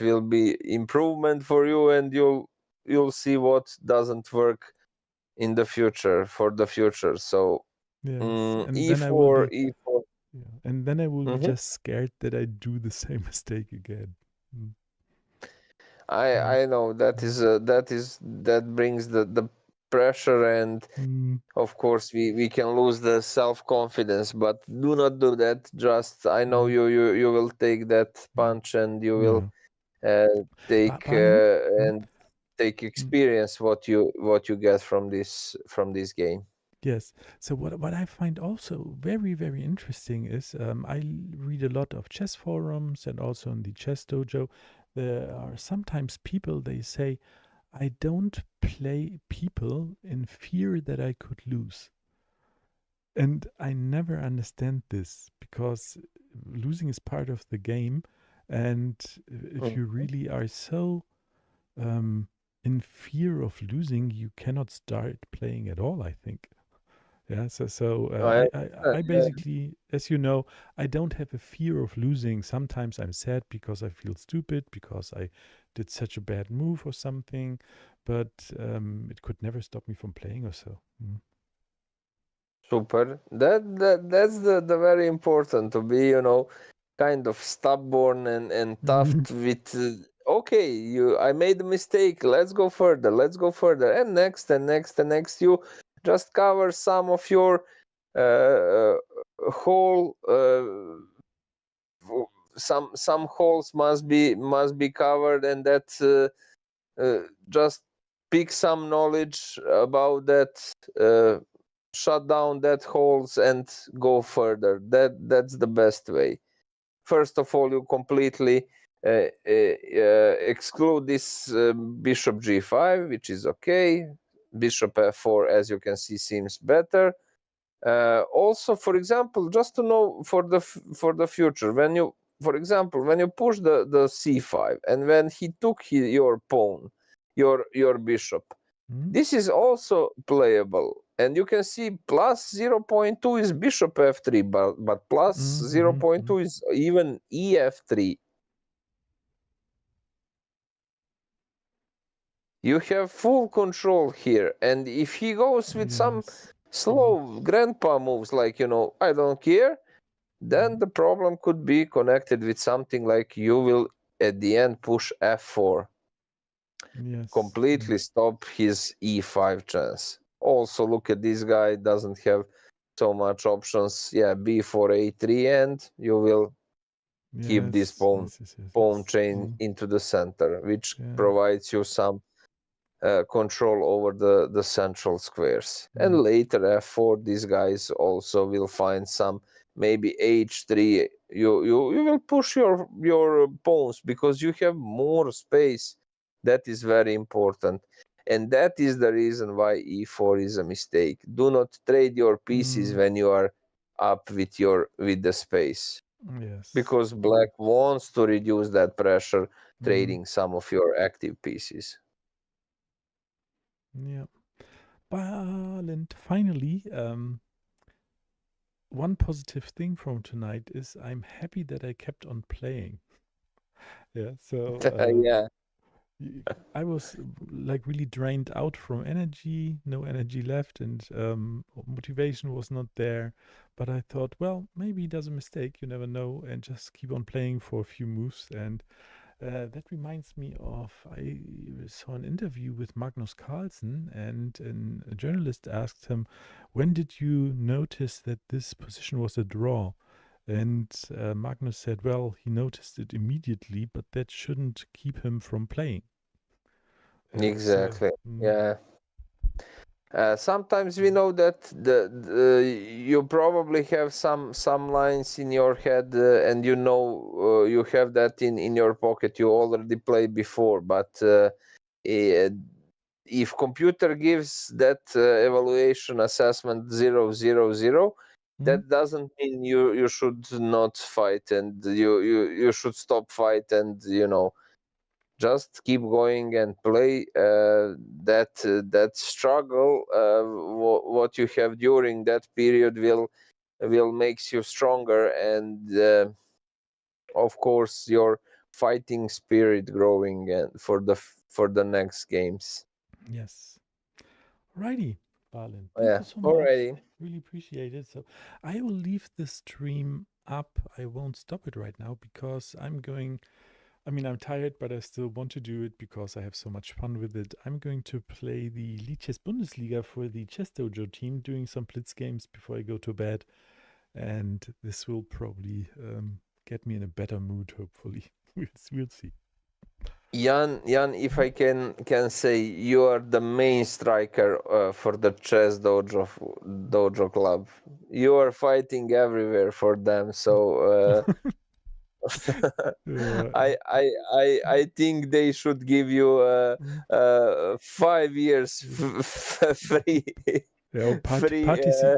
will be improvement for you, and you'll see what doesn't work in the future for the future. So Yes. And then I will e4, be, e4. yeah. And then I will be Mhm. just scared that I do the same mistake again. Mm. Mm. I know that Mm. is that brings the pressure, and Mm. of course we can lose the self-confidence, but do not do that. Just I know Mm. you will take that Mm. punch, and you will Yeah. But, take but I'm, mm, and take mm, experience what you get from this game. yes. So what I find also very, very interesting is read a lot of chess forums and also in the chess dojo. There are sometimes people they say, I don't play people in fear that I could lose. And I never understand this because losing is part of the game. And if you Mhm. really are so um, in fear of losing, you cannot start playing at all, I think. Yeah, I I understand. basically, as you know, I don't have a fear of losing. Sometimes I'm sad because I feel stupid because I did such a bad move or something, but it could never stop me from playing or so. Super. That's the very important to be, kind of stubborn and tough Mm. with. Okay, you. I made a mistake. Let's go further. Let's go further. And next and next and next. You just cover some of your whole. Some holes must be covered, and that just pick some knowledge about that. Shut down that holes and go further. That's the best way. First of all, you completely exclude this bishop g5, which is okay. Bishop f4, as you can see, seems better. Also, for example, just to know for the future, when you, for example, when you push the c5, and when he took your pawn, your bishop, Mm. this is also playable, and you can see plus zero point 0.2 is bishop f3, but plus Mm, zero mhm, point mhm. 0.2 is even ef3. You have full control here, and if he goes with some Yes. Mm, slow grandpa moves, like, I don't care, then mm. the problem could be connected with something like you will at the end push f4, Yes. Mm. completely stop his e5 chance. Also, look at this guy, doesn't have so much options. Yeah, b4, a3, and you will keep this Yes. pawn Yes. Yes. Yes. pawn Yes. chain Mm. into the center, which Yeah. provides you some control over the central squares. Mm. And later f4, these guys also will find some, maybe h3. You will push your pawns because you have more space. That is very important. And that is the reason why e4 is a mistake. Do not trade your pieces Mm. when you are up with the space, Yes. because black wants to reduce that pressure Mm. trading some of your active pieces. Yeah. And finally, one positive thing from tonight is I'm happy that I kept on playing. Yeah. Yeah. Y- I was like really drained out from energy, no energy left, and motivation was not there. But I thought, well, maybe he does a mistake, you never know, and just keep on playing for a few moves. And That reminds me of I saw an interview with Magnus Carlsen, and a journalist asked him, "When did you notice that this position was a draw?" And Magnus said, "Well, he noticed it immediately, but that shouldn't keep him from playing." Yeah, so Exactly. Yeah. Sometimes we know that you probably have some lines in your head, and you have that in your pocket. You already played before, but eh, if computer gives that evaluation assessment 000, mm, that doesn't mean you should not fight, and you should stop fight, and just keep going and play. That struggle, what you have during that period will makes you stronger, and of course your fighting spirit growing, and for the next games. yes. Righty, Balin. Thank Yeah, you so much. already. Really appreciate it. So I will leave the stream up. I won't stop it right now because I'm tired, but I still want to do it because I have so much fun with it. I'm going to play the Lichess Bundesliga for the Chess Dojo team, doing some blitz games before I go to bed. And this will probably get me in a better mood, hopefully. We'll see. Jan, if I can say, you are the main striker for the chess dojo club. You are fighting everywhere for them, so Uh, I think they should give you mm, 5 years free yeah, or free.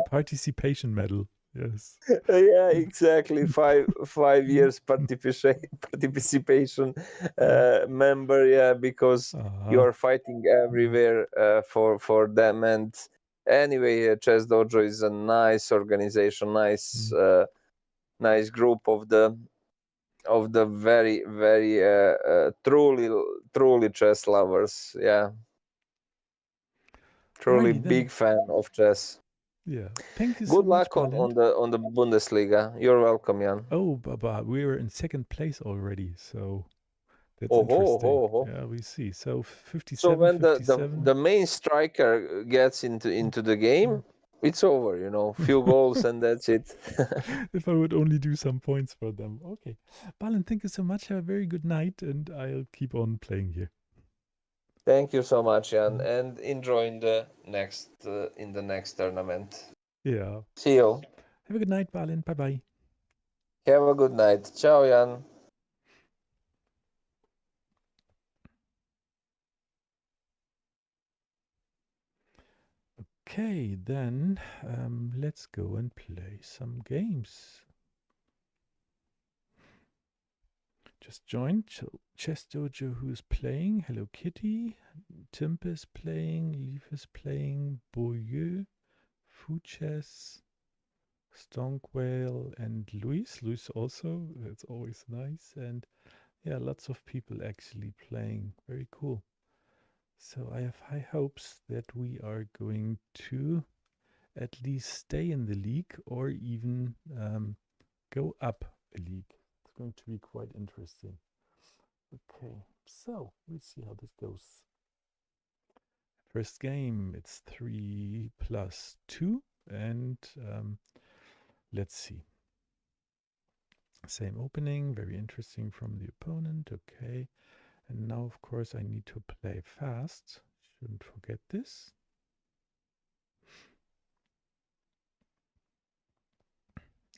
participation medal. Yes. Yeah, exactly. Five years participation Mm. member. Yeah, because you Ah. are fighting Mm. everywhere for them. And anyway, Chess Dojo is a nice organization, Mm. nice group of the very truly chess lovers. Yeah, truly Alrighty then. big fan of chess. Yeah. Thank you so Good much, luck Balint. on the Bundesliga. You're welcome, Jan. Oh, but we're in second place already, so that's Oh ho interesting. ho ho. Yeah, we see. So So 57, when 57. the main striker gets Mm, into the mm. game, it's over. Few goals and that's it. If I would only do some points for them. Okay. Balint, thank you so much. Have a very good night, and I'll keep on playing here. Thank you so much, Jan, Mm. and enjoy in the next tournament. Yeah. See you. Have a good night, Balint. Bye bye. Have a good night. Ciao, Jan. Okay, then let's go and play some games. Just joined. So Chess Dojo, who is playing? Hello Kitty. Timp is playing. Leaf is playing. Beaulieu, Food Chess, Stonkwhale, and Luis. Luis also. That's always nice. And yeah, lots of people actually playing. Very cool. So I have high hopes that we are going to at least stay in the league or even go up a league. It's going to be quite interesting. Okay, so we'll see how this goes. First game, it's 3 plus 2, and let's see. Same opening, very interesting from the opponent. Okay, and now, of course, I need to play fast. Shouldn't forget this.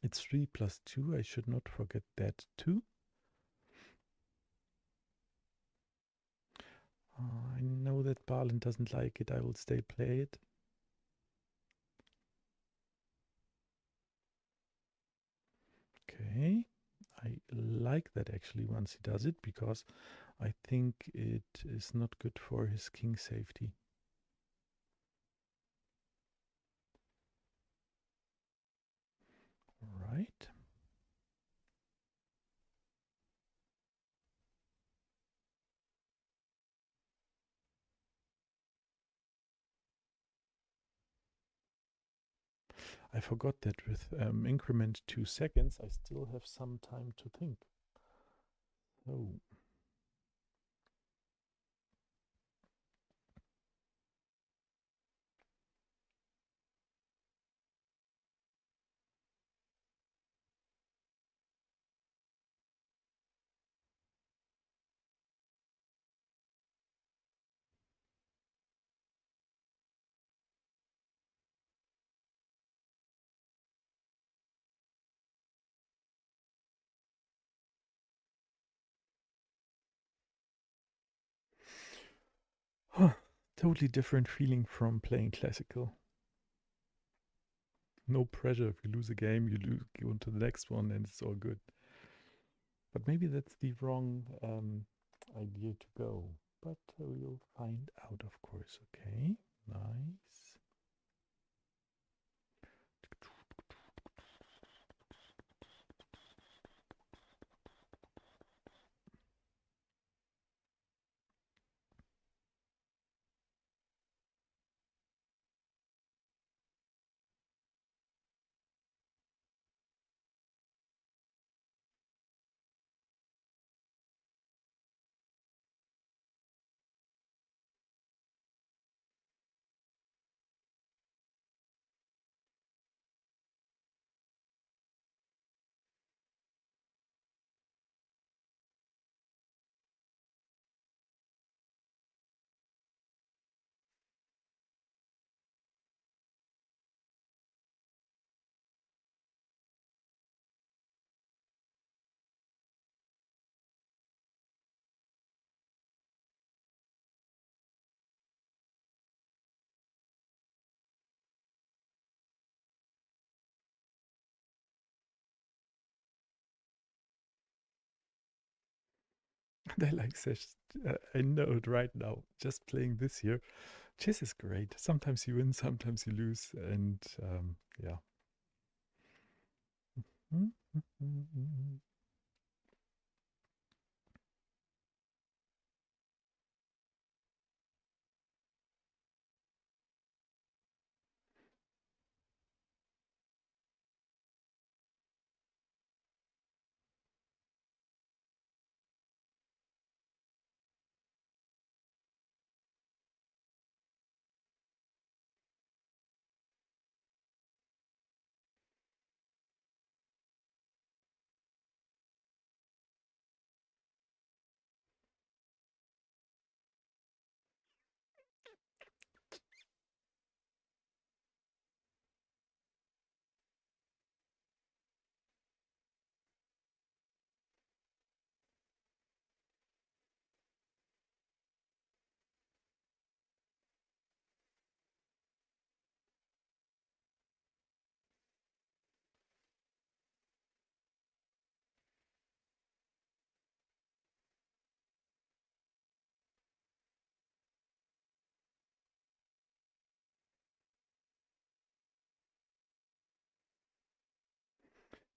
It's 3 plus 2. I should not forget that too. I know that Balin doesn't like it. I will stay play it. Okay. I like that actually once he does it because I think it is not good for his king safety. Right. I forgot that with increment 2 seconds, I still have some time to think. So Totally different feeling from playing classical. No pressure. If you lose a game, you go into the next one and it's all good. But maybe that's the wrong idea to go. But we'll find out, of course. Okay, nice. I like sessions. I know it right now. Just playing this here. Chess is great. Sometimes you win, sometimes you lose. And yeah.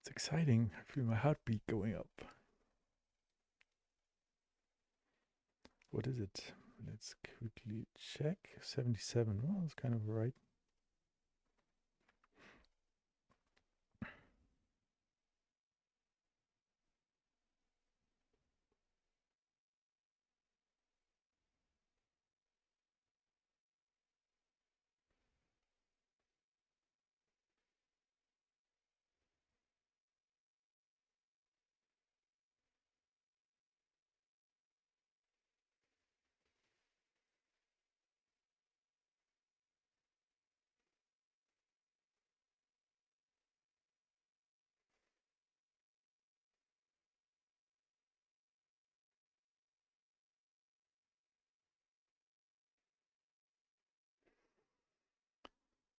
It's exciting. I feel my heartbeat going up. What is it? Let's quickly check. 77. Well, that's kind of right.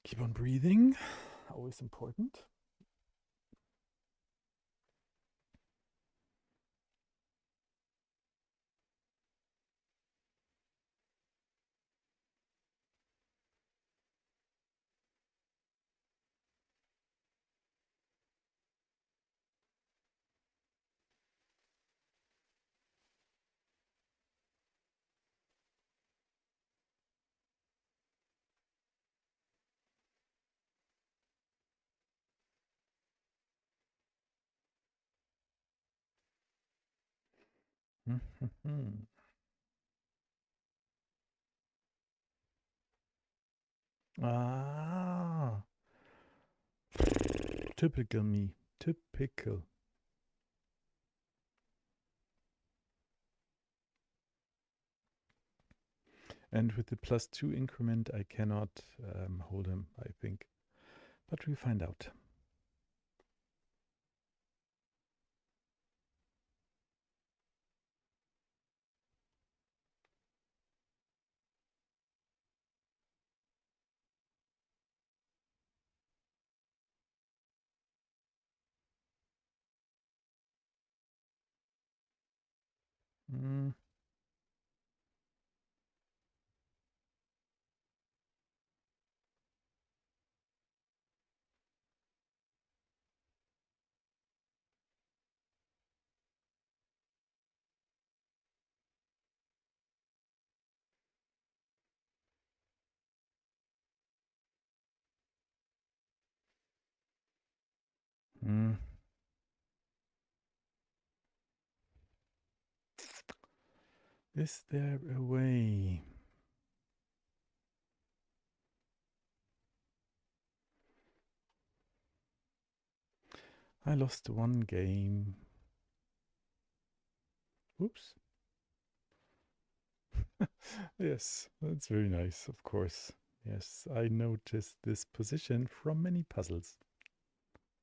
Keep on breathing. Always important. Ah, typical me. Typical. And with the +2 increment, I cannot hold him, I think. But we'll find out. Mm. Mm. Is there a way? I lost one game. Oops. Yes, that's very nice, of course. Yes, I noticed this position from many puzzles.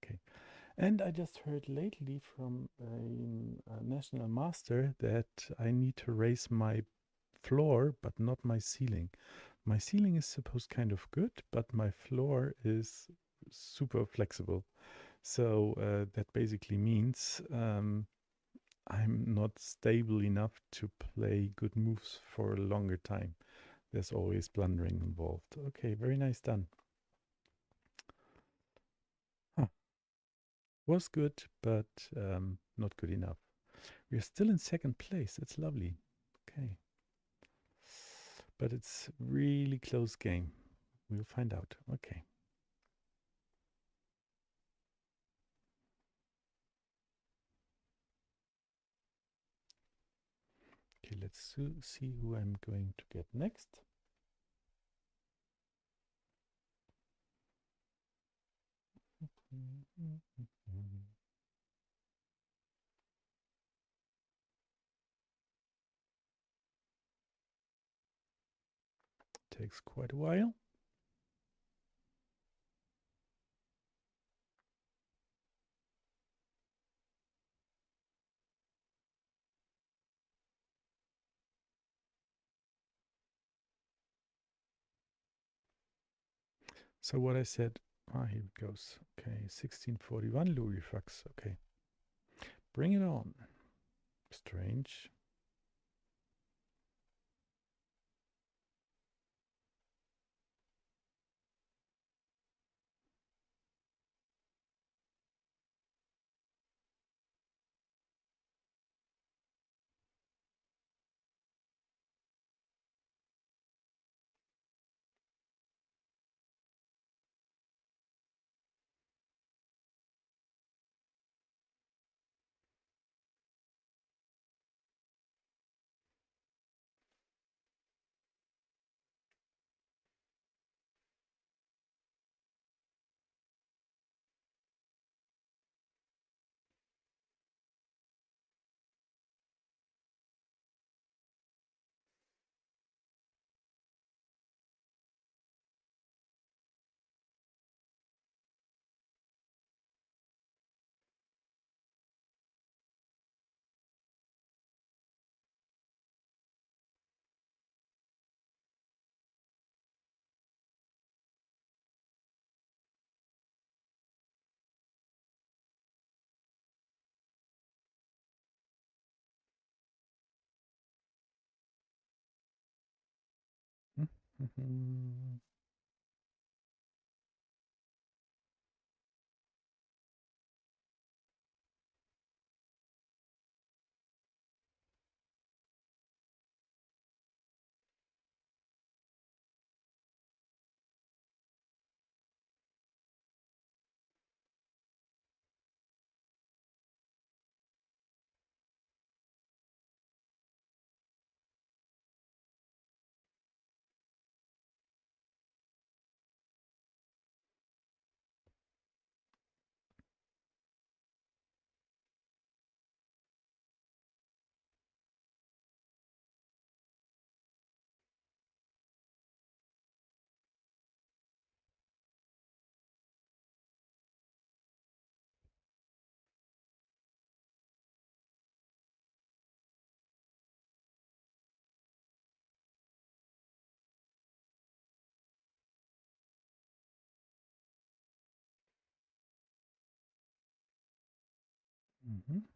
Okay. And I just heard lately from a national master that I need to raise my floor, but not my ceiling. My ceiling is supposed kind of good, but my floor is super flexible. So that basically means I'm not stable enough to play good moves for a longer time. There's always blundering involved. Okay, very nice done. Huh. Was good, but not good enough. We're still in second place. It's lovely. Okay. But it's really close game. We'll find out. Okay. Okay, let's see who I'm going to get next. Takes quite a while. So what I said, here it goes. Okay, 1641 Louis Fox. Okay, bring it on. Strange. Mhm.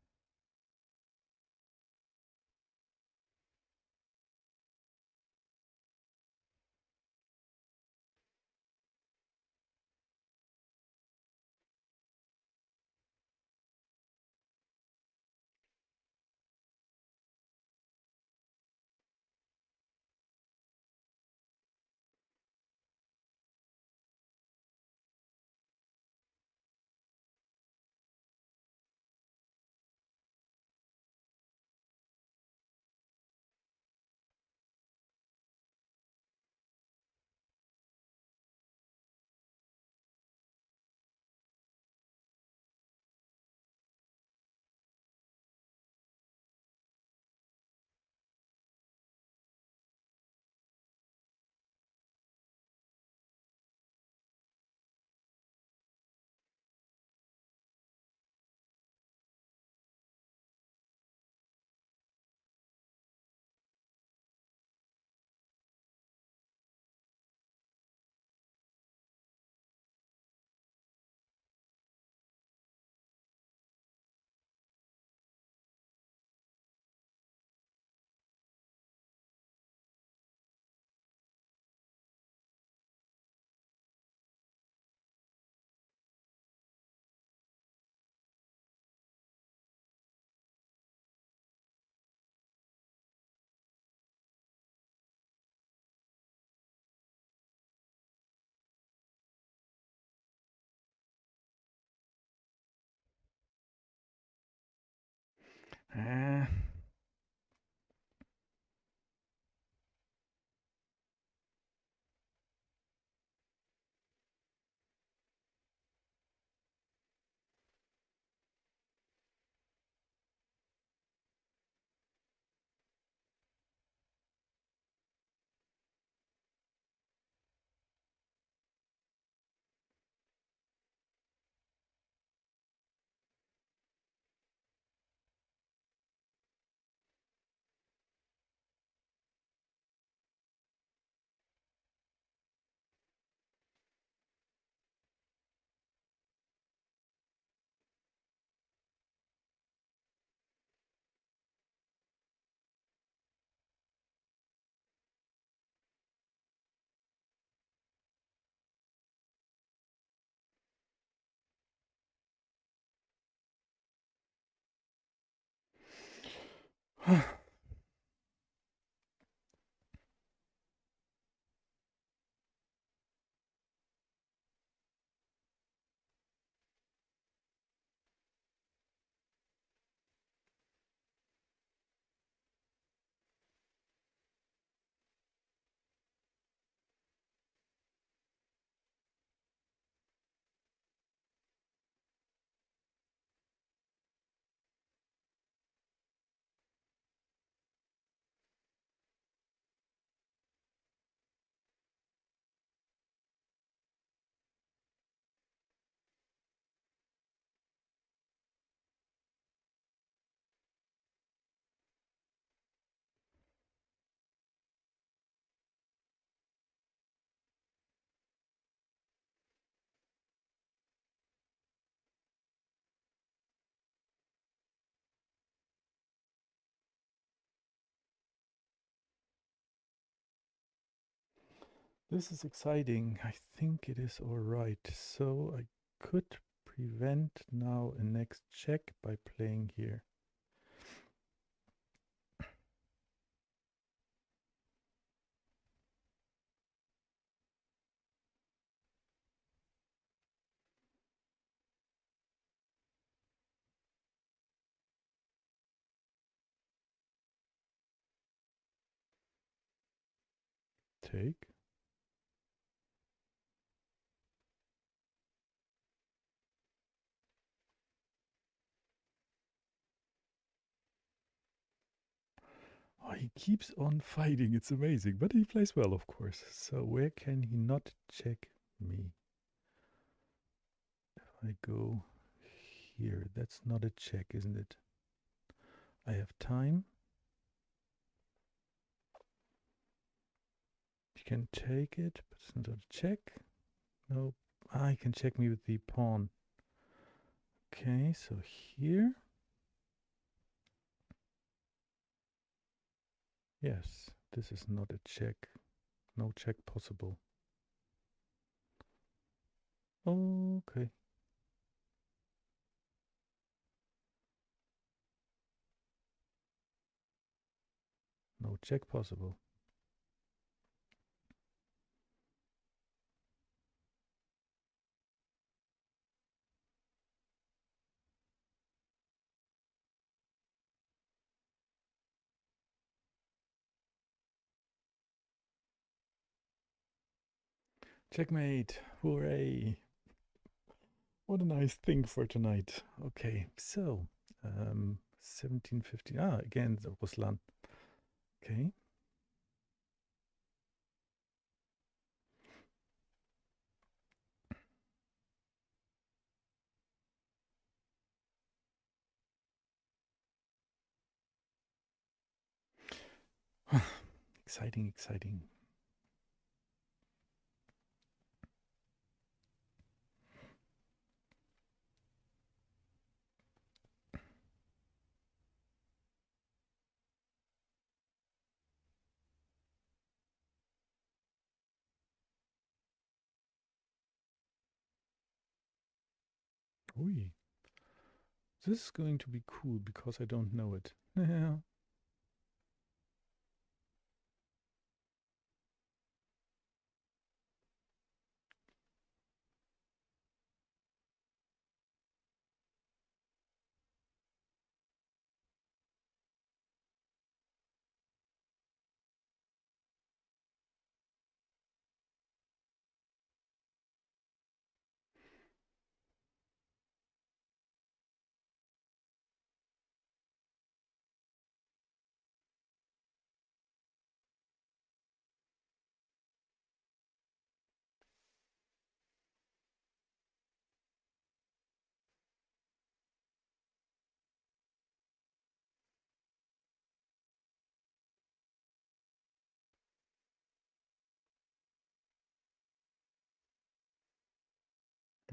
Ah. This is exciting. I think it is all right. So I could prevent now a next check by playing here. Take. Oh, he keeps on fighting. It's amazing. But he plays well, of course. So where can he not check me? If I go here, that's not a check, isn't it? I have time. You can take it, but it's not a check. Nope. Ah, he can check me with the pawn. Okay, so here. Yes, this is not a check. No check possible. Okay. No check possible. Checkmate. Hooray. What a nice thing for tonight. Okay, so 1750. Ah, again, the Ruslan. Okay. Exciting, exciting. Ui. This is going to be cool because I don't know it. Yeah.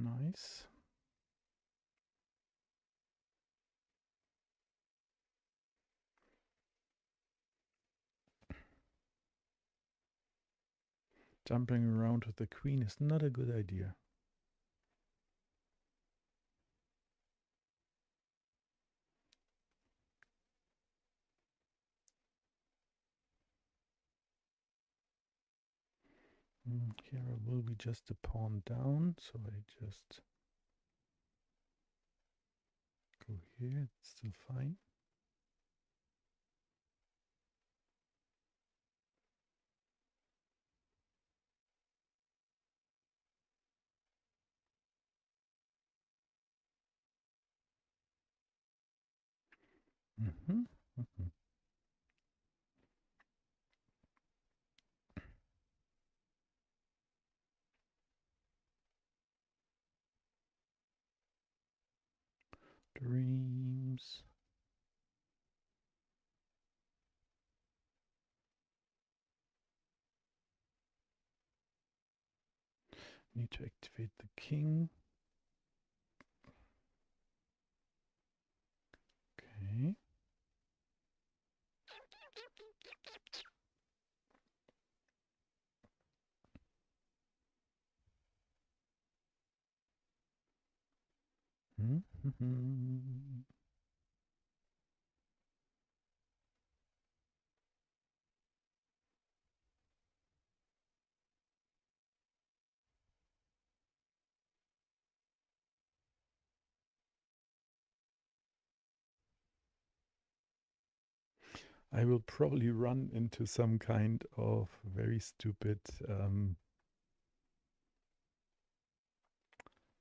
Nice. Jumping around with the queen is not a good idea. Here I will be just a pawn down, so I just go here, it's still fine. Dreams. Need to activate the king. Okay. I will probably run into some kind of very stupid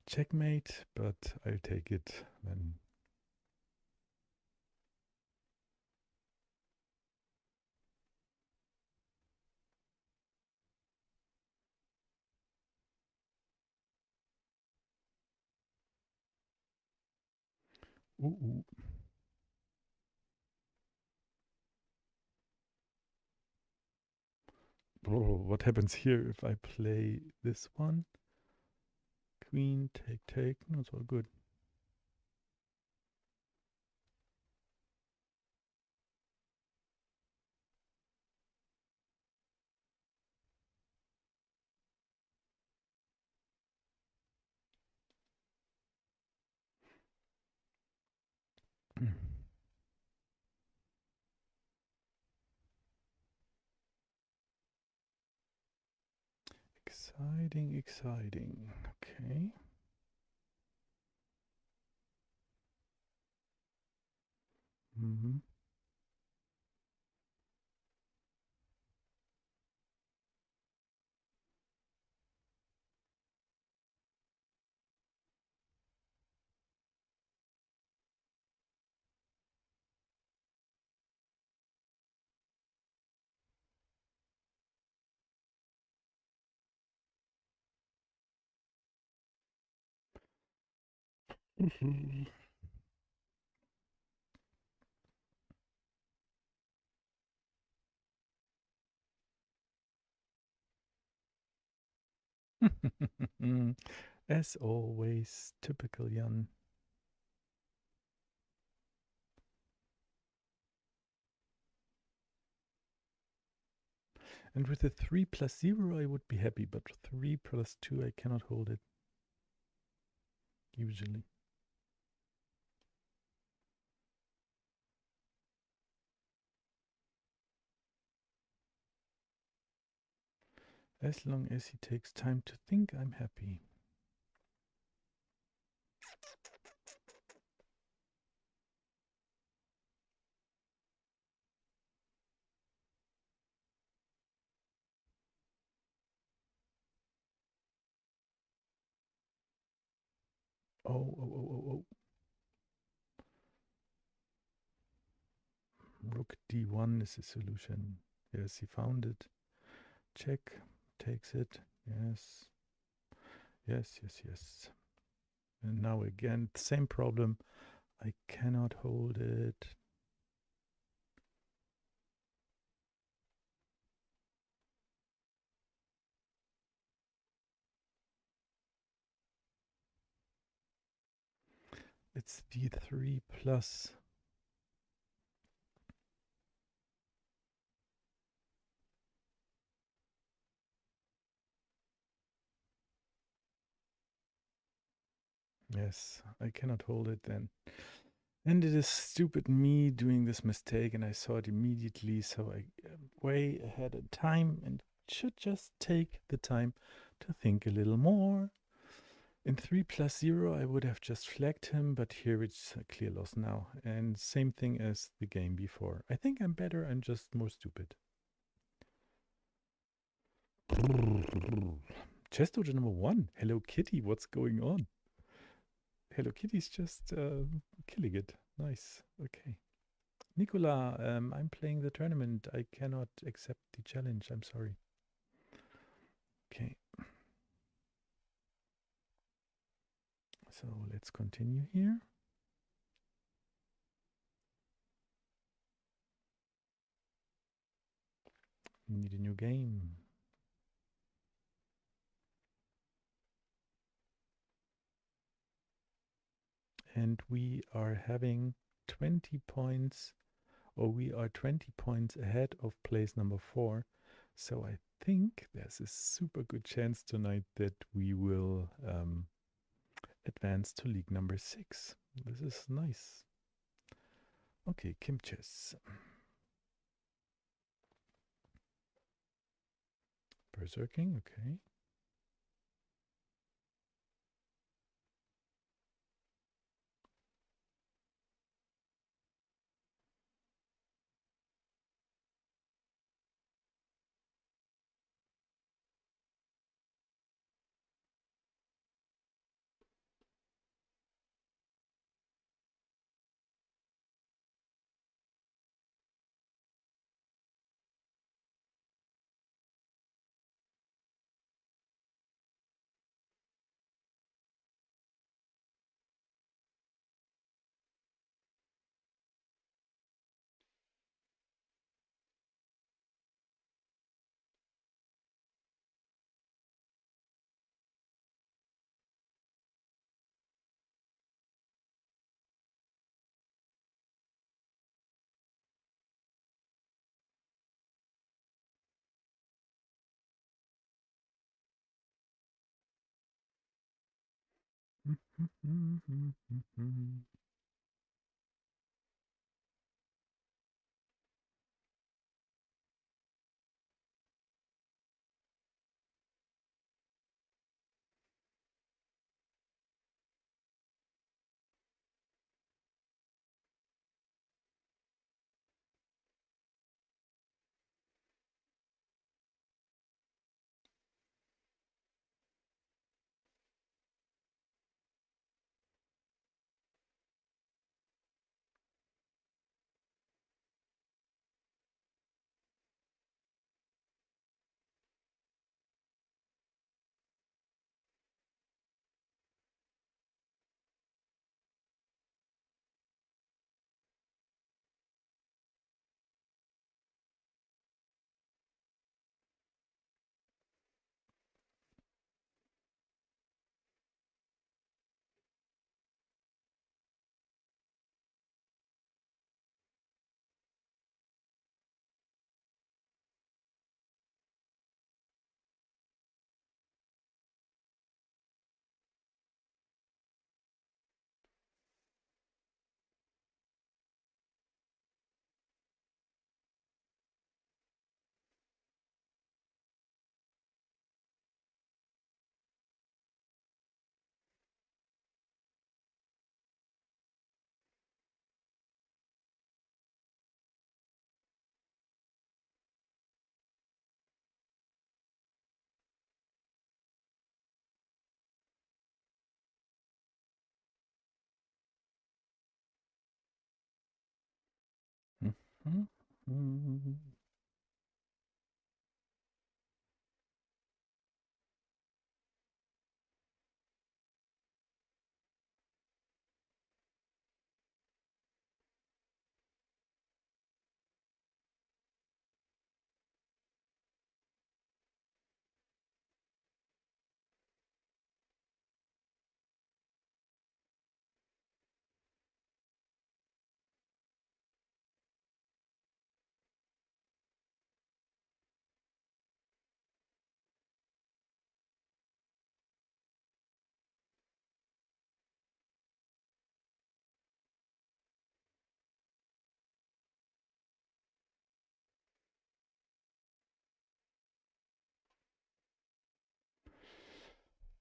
checkmate, but I'll take it then. Ooh. Oh, what happens here if I play this one? Queen, take. No, it's all good. Exciting. Okay. As always, typical Jan. And with a 3 plus 0 I would be happy, but 3 plus 2 I cannot hold it. Usually. As long as he takes time to think, I'm happy. Oh. Rook d1 is the solution. Yes, he found it. Check. Takes it. Yes. Yes. And now again, same problem. I cannot hold it. It's D3 plus. Yes, I cannot hold it then. And it is stupid me doing this mistake, and I saw it immediately, so I am way ahead of time and should just take the time to think a little more. In 3 plus 0, I would have just flagged him, but here it's a clear loss now. And same thing as the game before. I think I'm better, I'm just more stupid. Chess Dojo number 1. Hello Kitty, what's going on? Hello Kitty's just killing it. Nice. Okay. Nicola, I'm playing the tournament. I cannot accept the challenge. I'm sorry. Okay. So let's continue here. Need a new game. And we are having 20 points, or we are 20 points ahead of place number 4. So I think there's a super good chance tonight that we will advance to league number 6. This is nice. Okay, Kim Chess. Berserking, okay.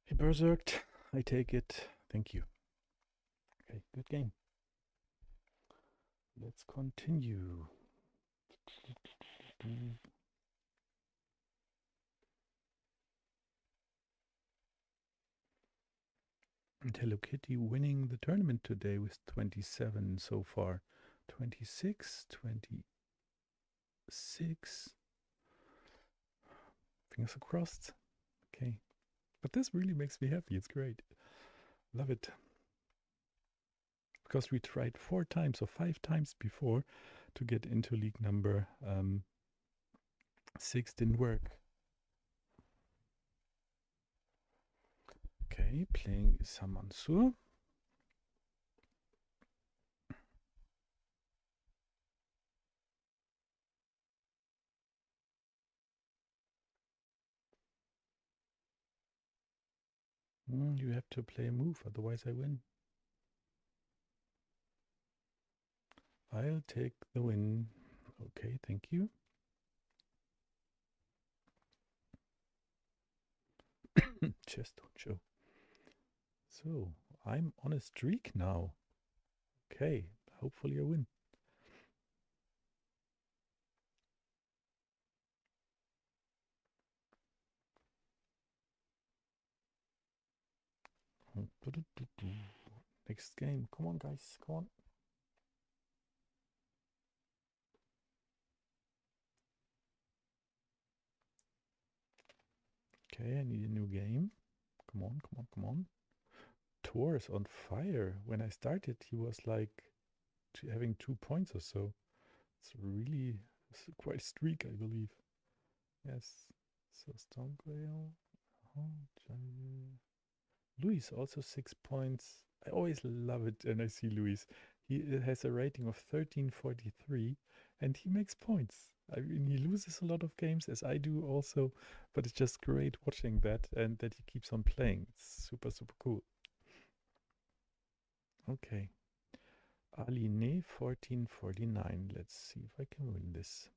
He berserked. I take it. Thank you. Okay, good game. Let's continue. And Hello Kitty winning the tournament today with 27 so far. 26, 26. Fingers crossed. Okay. But this really makes me happy. It's great. Love it. Because we tried 4 times or 5 times before to get into league number 6. Didn't work. Okay, playing Isamansur. You have to play a move, otherwise I win. I'll take the win. Okay, thank you. Chess Dojo. So, I'm on a streak now. Okay, hopefully I win. Next game. Come on, guys. Come on. Okay, I need a new game. Come on, come on, come on. Thor is on fire. When I started, he was like having 2 points or so. It's really quite a streak, I believe. Yes. So Stormgale. Luis also 6 points. I always love it when I see Luis. He has a rating of 1343 and he makes points. I mean, he loses a lot of games as I do also, but it's just great watching that and that he keeps on playing. It's super, super cool. Okay. Aline 1449. Let's see if I can win this.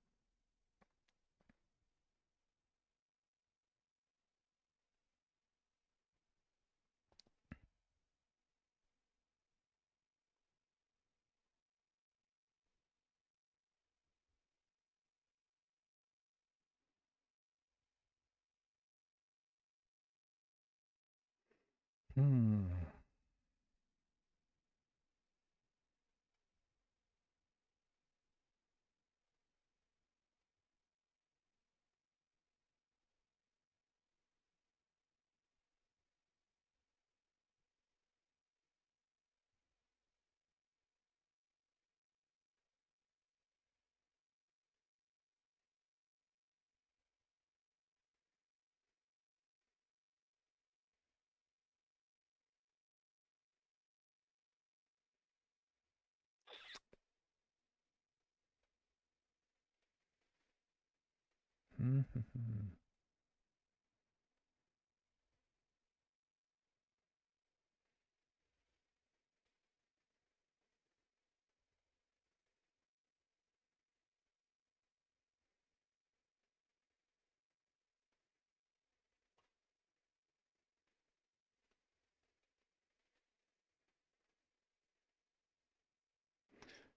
Hmm.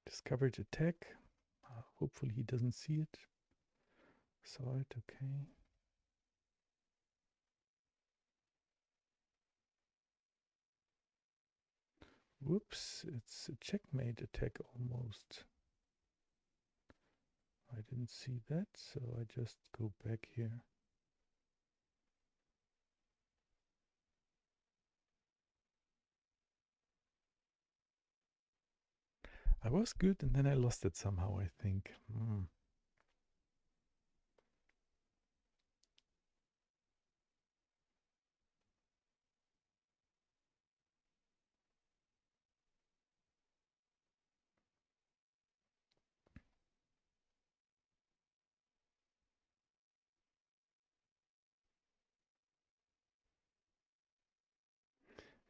Discovered attack. Hopefully he doesn't see it. Saw it, okay. Whoops, it's a checkmate attack almost. I didn't see that, so I just go back here. I was good and then I lost it somehow, I think.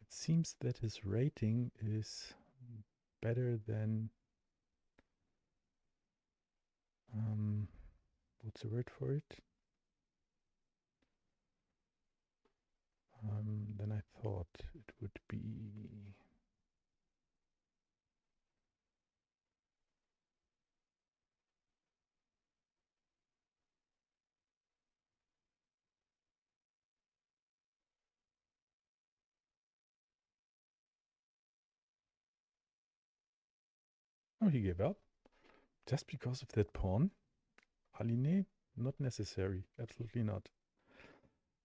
It seems that his rating is better than what's the word for it? than I thought it would be. Oh, he gave up just because of that pawn. Aline, not necessary. Absolutely not.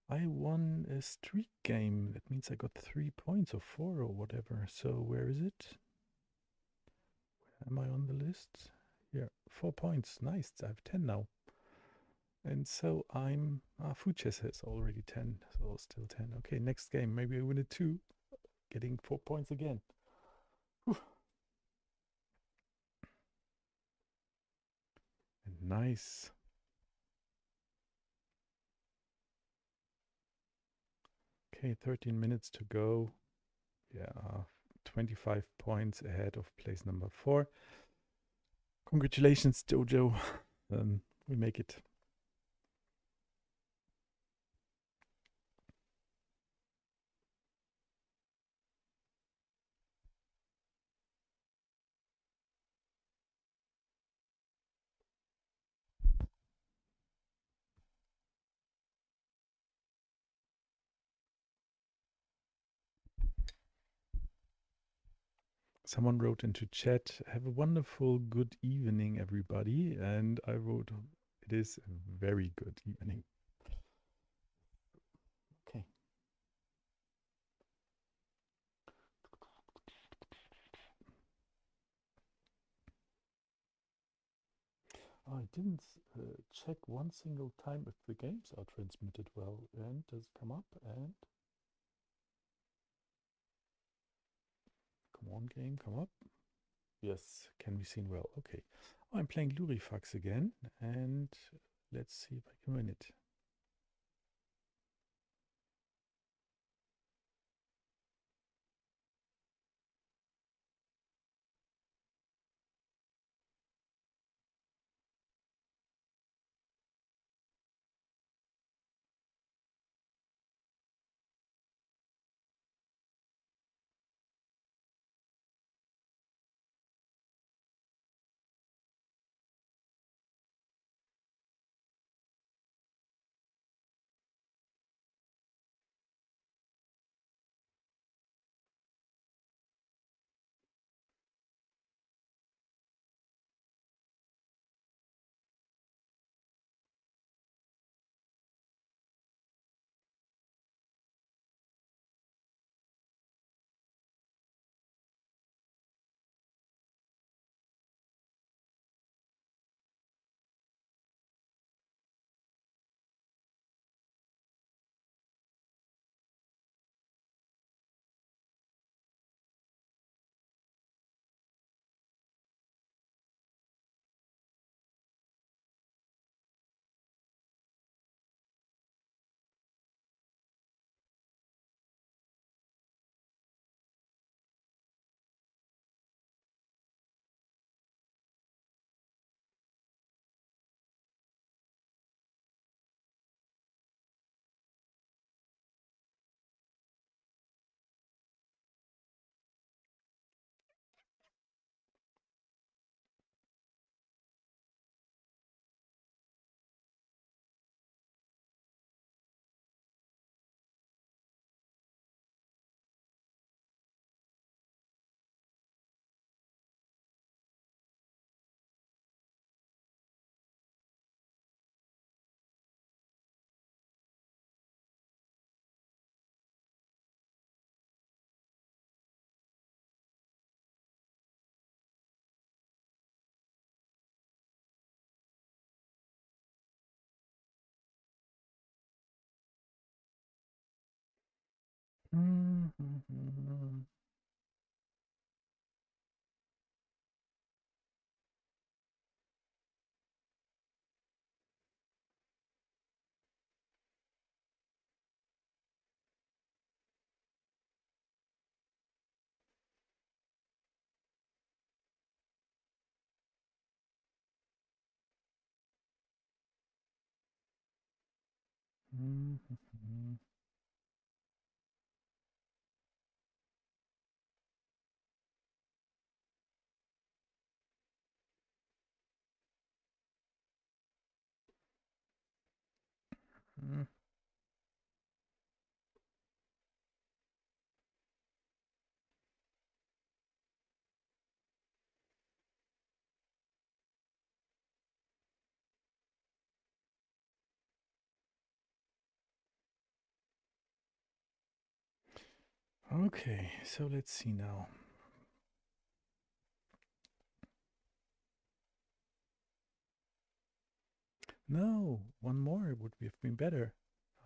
I won a streak game. That means I got 3 points or 4 or whatever. So where is it? Am I on the list? Yeah, 4 points. Nice. I have 10 now. And so I'm. Food chess has already 10. So still 10. Okay, next game. Maybe I win it too. Getting 4 points again. Whew. Nice. Okay, 13 minutes to go. Yeah, 25 points ahead of place number 4. Congratulations, Dojo. We make it. Someone wrote into chat, have a wonderful good evening, everybody. And I wrote, it is a very good evening. Okay. I didn't check one single time if the games are transmitted well. And does it come up? And come on, game, come up. Yes, can be seen well. Okay. I'm playing Lurifax again. And let's see if I can win it. Okay, so let's see now. No, one more would have been better.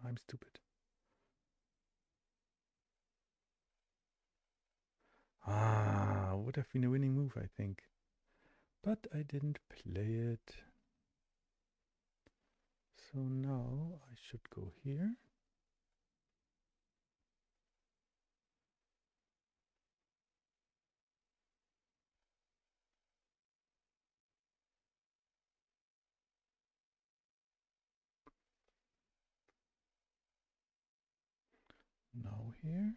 I'm stupid. Ah, would have been a winning move, I think. But I didn't play it. So now I should go here. Now here.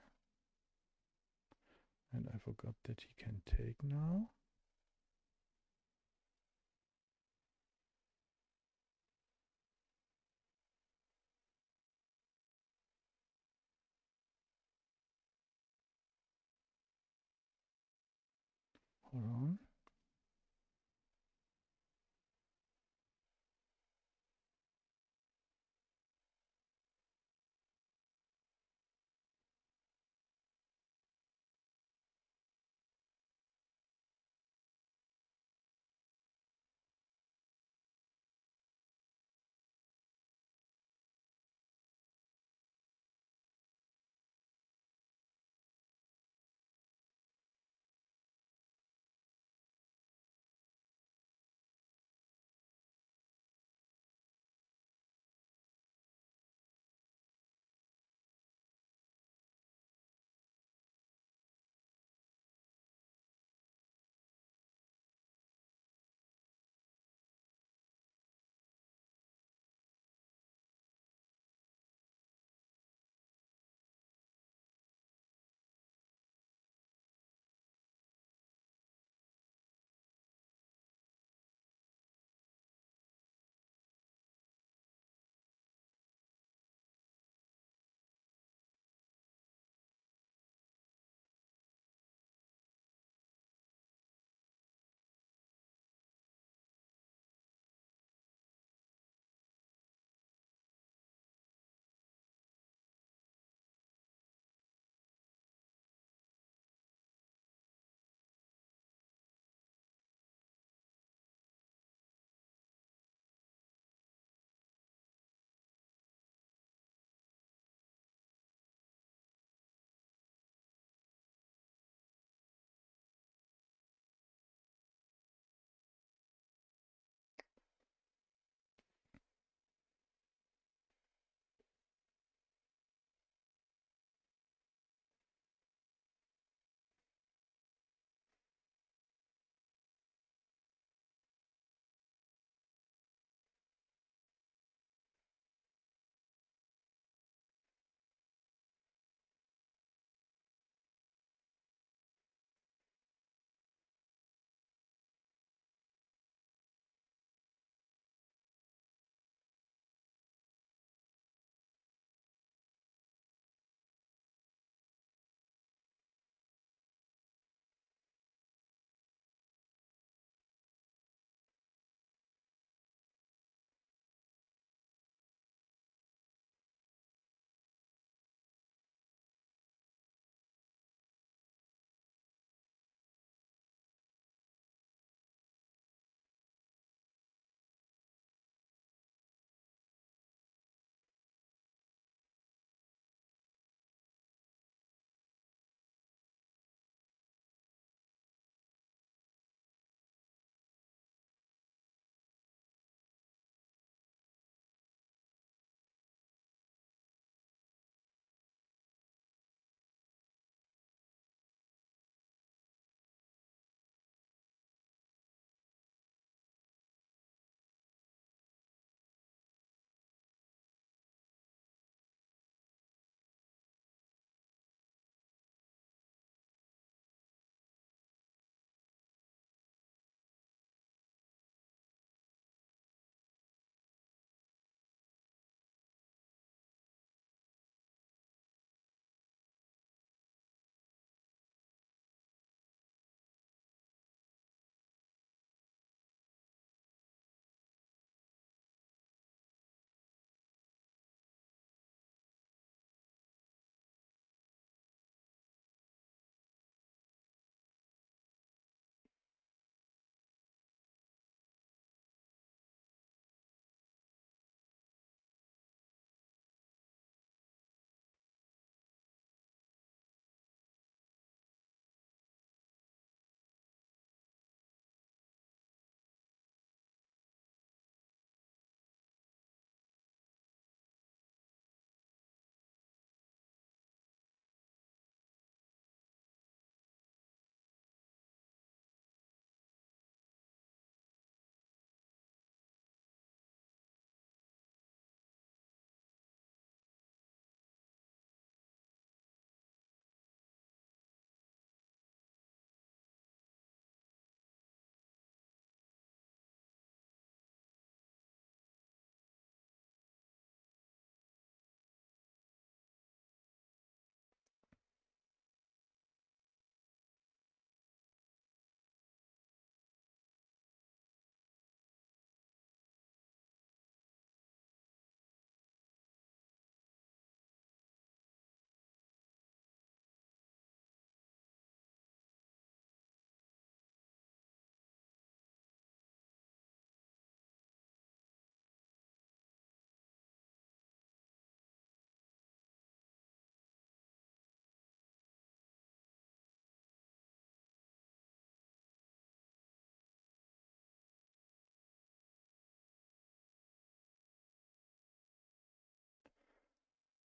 And I forgot that he can take now. Hold on.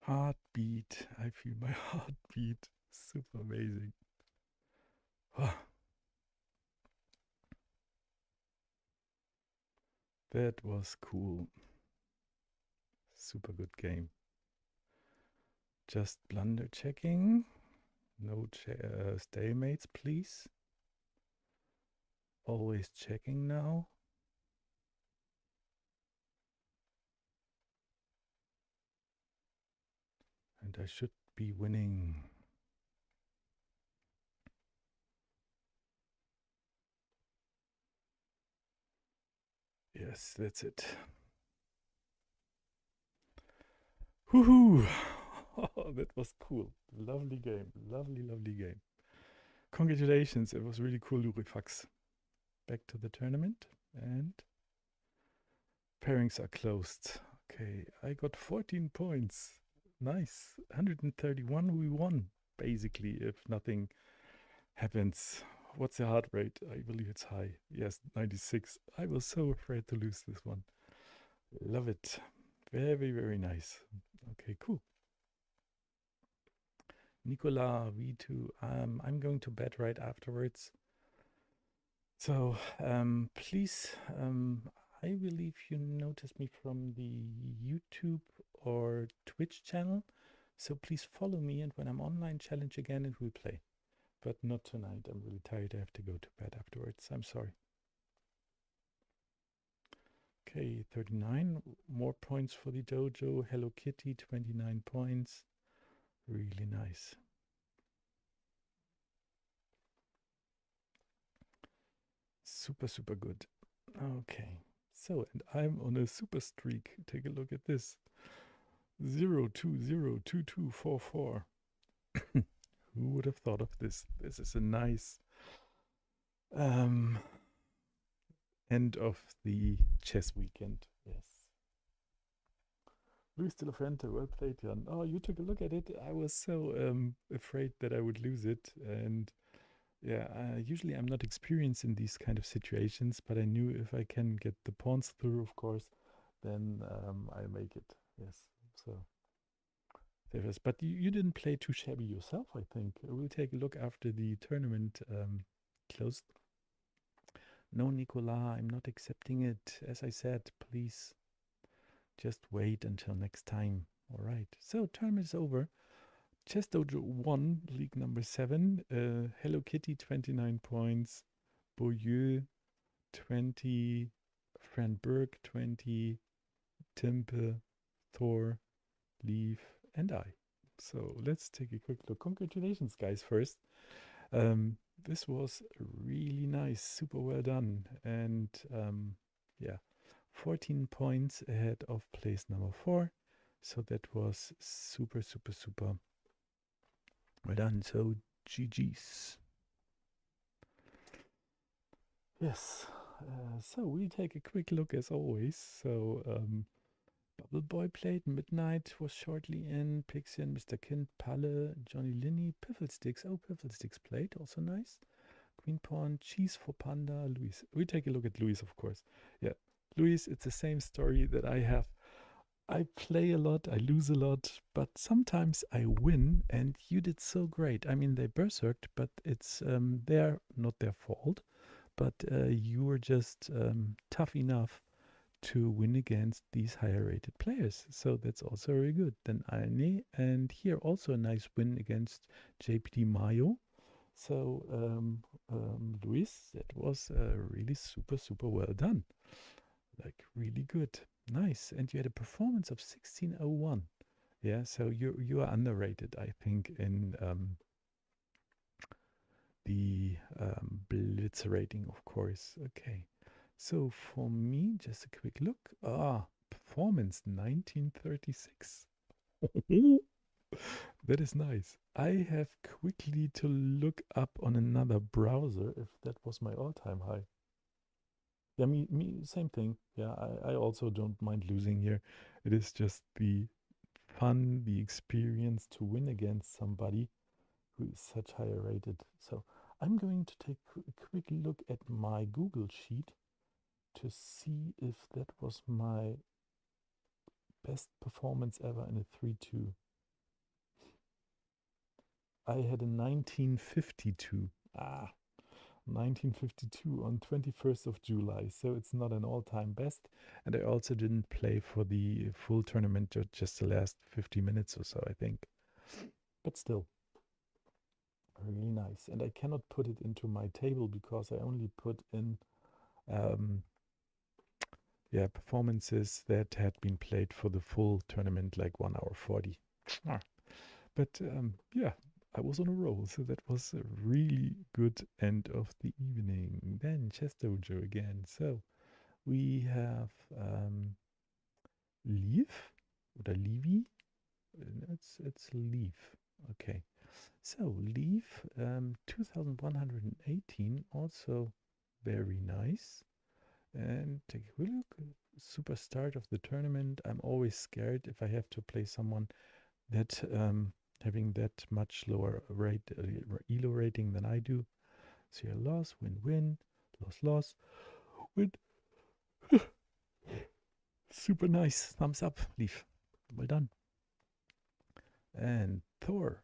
Heartbeat. I feel my heartbeat. Super amazing. Ah, that was cool. Super good game. Just blunder checking. No stalemates, please. Always checking now. And I should be winning. Yes, that's it. Woohoo! Oh, that was cool. Lovely game. Lovely, lovely game. Congratulations. It was really cool, Lurifax. Back to the tournament. And pairings are closed. Okay, I got 14 points. Nice. 131 we won, basically, if nothing happens. What's the heart rate? I believe it's high. Yes, 96. I was so afraid to lose this one. Love it. Very, very nice. Okay, cool. Nicola, V2. I'm going to bed right afterwards. So please, I believe you noticed me from the YouTube or Twitch channel. So please follow me, and when I'm online, challenge again and we'll play. But not tonight. I'm really tired. I have to go to bed afterwards. I'm sorry. Okay, 39. More points for the dojo. Hello Kitty, 29 points. Really nice. Super, super good. Okay. So, and I'm on a super streak. Take a look at this. 0202244. Who would have thought of this? This is a nice um, end of the chess weekend. Yes. Luis de la Fuente, well played, Jan. Oh, you took a look at it. I was so afraid that I would lose it. And yeah, usually I'm not experienced in these kind of situations, but I knew if I can get the pawns through, of course, then I make it. Yes. So there is. But you didn't play too shabby yourself, I think. We'll take a look after the tournament closed. No, Nicola, I'm not accepting it. As I said, please just wait until next time. All right. So tournament is over. Chess Dojo 1, League number 7. Hello Kitty, 29 points. Beaulieu, 20. Fran Berg, 20. Timpe, Thor, Leaf, and I. So let's take a quick look. Congratulations, guys, first. This was really nice, super well done. And yeah, 14 points ahead of place number 4. So that was super, super, super well done. So GG's. Yes. So we'll take a quick look as always. So Bubble Boy played, Midnight was shortly in, Pixian, Mr. Kind, Palle, Johnny Linney, Pifflesticks. Oh, Pifflesticks played, also nice. Queen Pawn, Cheese for Panda, Luis. We take a look at Luis, of course. Yeah, Luis, it's the same story that I have. I play a lot, I lose a lot, but sometimes I win, and you did so great. I mean, they berserked, but it's not their fault. But you were just tough enough to win against these higher rated players. So that's also very good. Then Alne, and here also a nice win against JPD Mayo. So, Luis, that was really super, super well done. Like, really good. Nice. And you had a performance of 1601. Yeah, so you are underrated, I think, in the Blitz rating, of course. Okay. So for me, just a quick look. Performance 1936. That is nice. I have quickly to look up on another browser if that was my all-time high. Yeah, me, same thing. Yeah, I also don't mind losing here. It is just the fun, the experience to win against somebody who is such higher rated. So I'm going to take a quick look at my Google sheet to see if that was my best performance ever in a 3-2. I had a 1952. 1952 on 21st of July, so it's not an all-time best. And I also didn't play for the full tournament, just the last 50 minutes or so, I think. But still, really nice. And I cannot put it into my table because I only put in um, performances that had been played for the full tournament, like 1 hour 40. But yeah, I was on a roll, so that was a really good end of the evening. Then Chess Dojo again. So we have Leaf oder Levi. It's Leaf. Okay. So Leaf 2118, also very nice. And take a look. Super start of the tournament. I'm always scared if I have to play someone that having that much lower rate elo rating than I do. So your loss, win, win, loss, loss, win. Super nice. Thumbs up, Leaf. Well done. And Thor.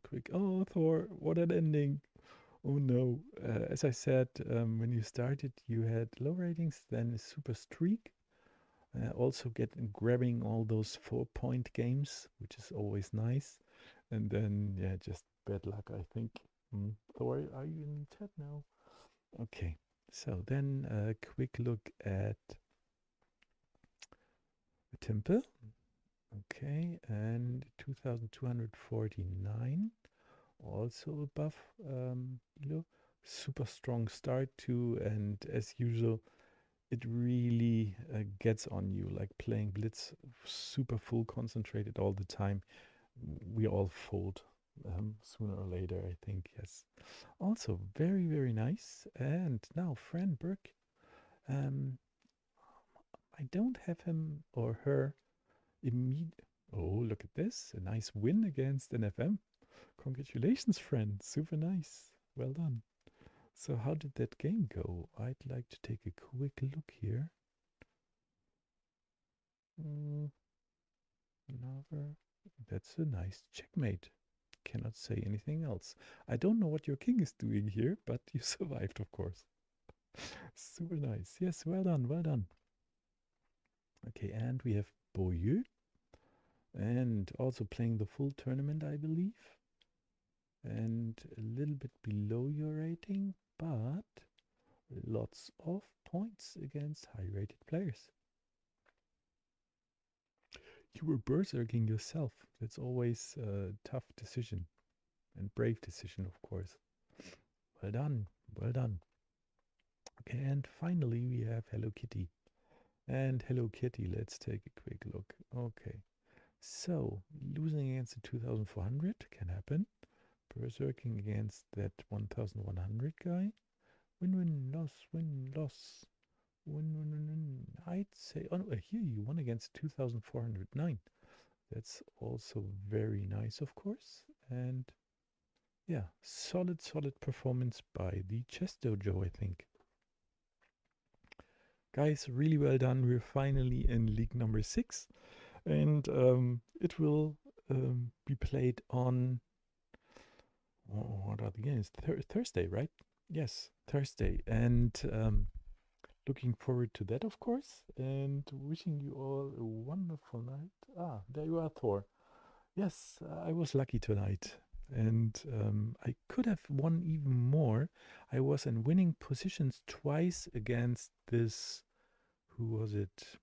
Quick. Oh, Thor, what an ending. Oh no. As I said, when you started, you had low ratings, then a super streak. Also grabbing all those 4-point games, which is always nice. And then, yeah, just bad luck, I think. Thor, are you in the chat now? Okay. So then a quick look at the temple. Okay, and 2249, also above Elo. Super strong start too, and as usual, it really gets on you, like playing Blitz, super full concentrated all the time. We all fold sooner or later, I think, yes. Also, very, very nice. And now, Fran Burke. Um, I don't have him or her immediate. Oh, look at this. A nice win against NFM. Congratulations, Fran. Super nice. Well done. So, how did that game go? I'd like to take a quick look here. Another. That's a nice checkmate. Cannot say anything else. I don't know what your king is doing here, but you survived, of course. Super nice. Yes, well done, well done. Okay, and we have Boyu. And also playing the full tournament, I believe. And a little bit below your rating, but lots of points against high-rated players. You were berserking yourself. That's always a tough decision. And brave decision, of course. Well done, well done. Okay, and finally we have Hello Kitty. And Hello Kitty, let's take a quick look. Okay, so losing against the 2400 can happen. Berserking against that 1100 guy. Win, win, loss, win, loss. Win, win, win, win. I'd say, oh no, here you won against 2409. That's also very nice, of course. And yeah, solid, solid performance by the Chess Dojo, I think. Guys, really well done. We're finally in League number 6. And it will be played on, what are the games? Thursday, right? Yes, Thursday. And looking forward to that, of course. And wishing you all a wonderful night. Ah, there you are, Thor. Yes, I was lucky tonight. And I could have won even more. I was in winning positions twice against this. Who was it?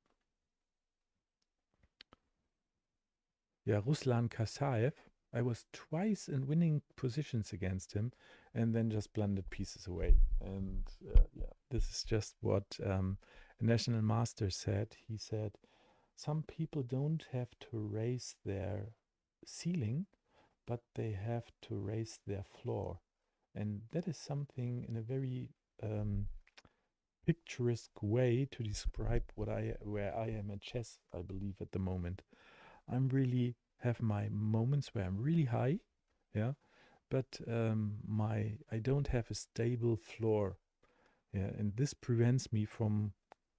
Yeah, Ruslan Kasaev. I was twice in winning positions against him and then just blundered pieces away. And yeah, this is just what a national master said. He said, some people don't have to raise their ceiling, but they have to raise their floor. And that is something in a very picturesque way to describe where I am at chess, I believe, at the moment. I'm really have my moments where I'm really high, yeah, but I don't have a stable floor, yeah, and this prevents me from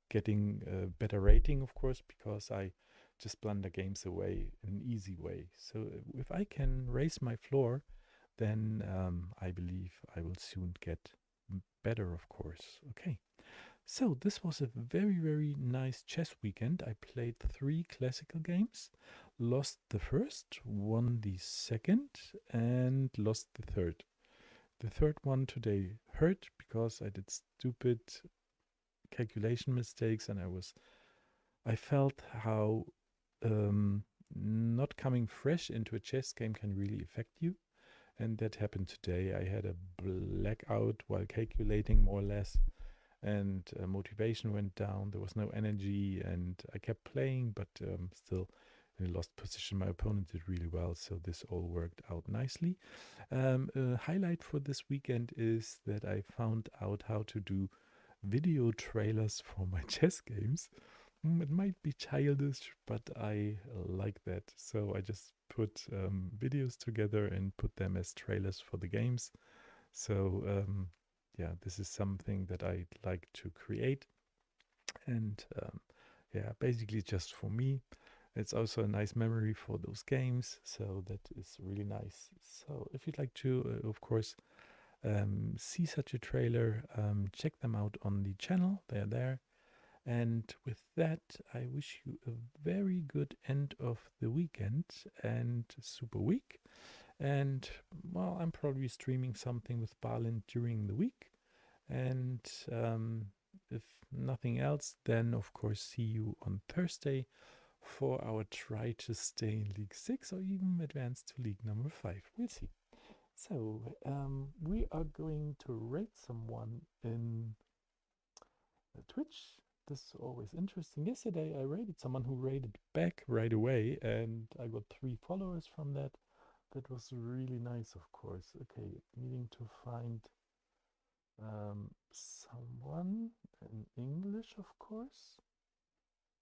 getting a better rating, of course, because I just blunder games away in an easy way. So if I can raise my floor, then I believe I will soon get better, of course. Okay. So this was a very, very nice chess weekend. I played 3 classical games, lost the first, won the second, and lost the third. The third one today hurt because I did stupid calculation mistakes, and I felt how not coming fresh into a chess game can really affect you. And that happened today. I had a blackout while calculating, more or less, and motivation went down. There was no energy, and I kept playing, but still in a lost position. My opponent did really well, so this all worked out nicely. A highlight for this weekend is that I found out how to do video trailers for my chess games. It might be childish, but I like that. So I just put videos together and put them as trailers for the games. So yeah, this is something that I like to create. And yeah, basically just for me. It's also a nice memory for those games. So that is really nice. So if you'd like to, of course, see such a trailer, check them out on the channel. They're there. And with that, I wish you a very good end of the weekend and super week. And well, I'm probably streaming something with Balin during the week. And if nothing else, then of course, see you on Thursday for our try to stay in League 6 or even advance to League number 5. We'll see. So, we are going to rate someone in Twitch. This is always interesting. Yesterday, I rated someone who rated back right away, and I got 3 followers from that. That was really nice, of course. Okay, needing to find someone in English, of course.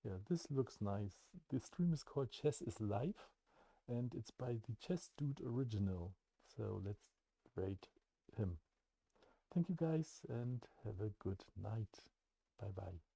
Yeah, this looks nice. The stream is called Chess is Live, and it's by the Chess Dude Original. So let's rate him. Thank you guys, and have a good night. Bye bye.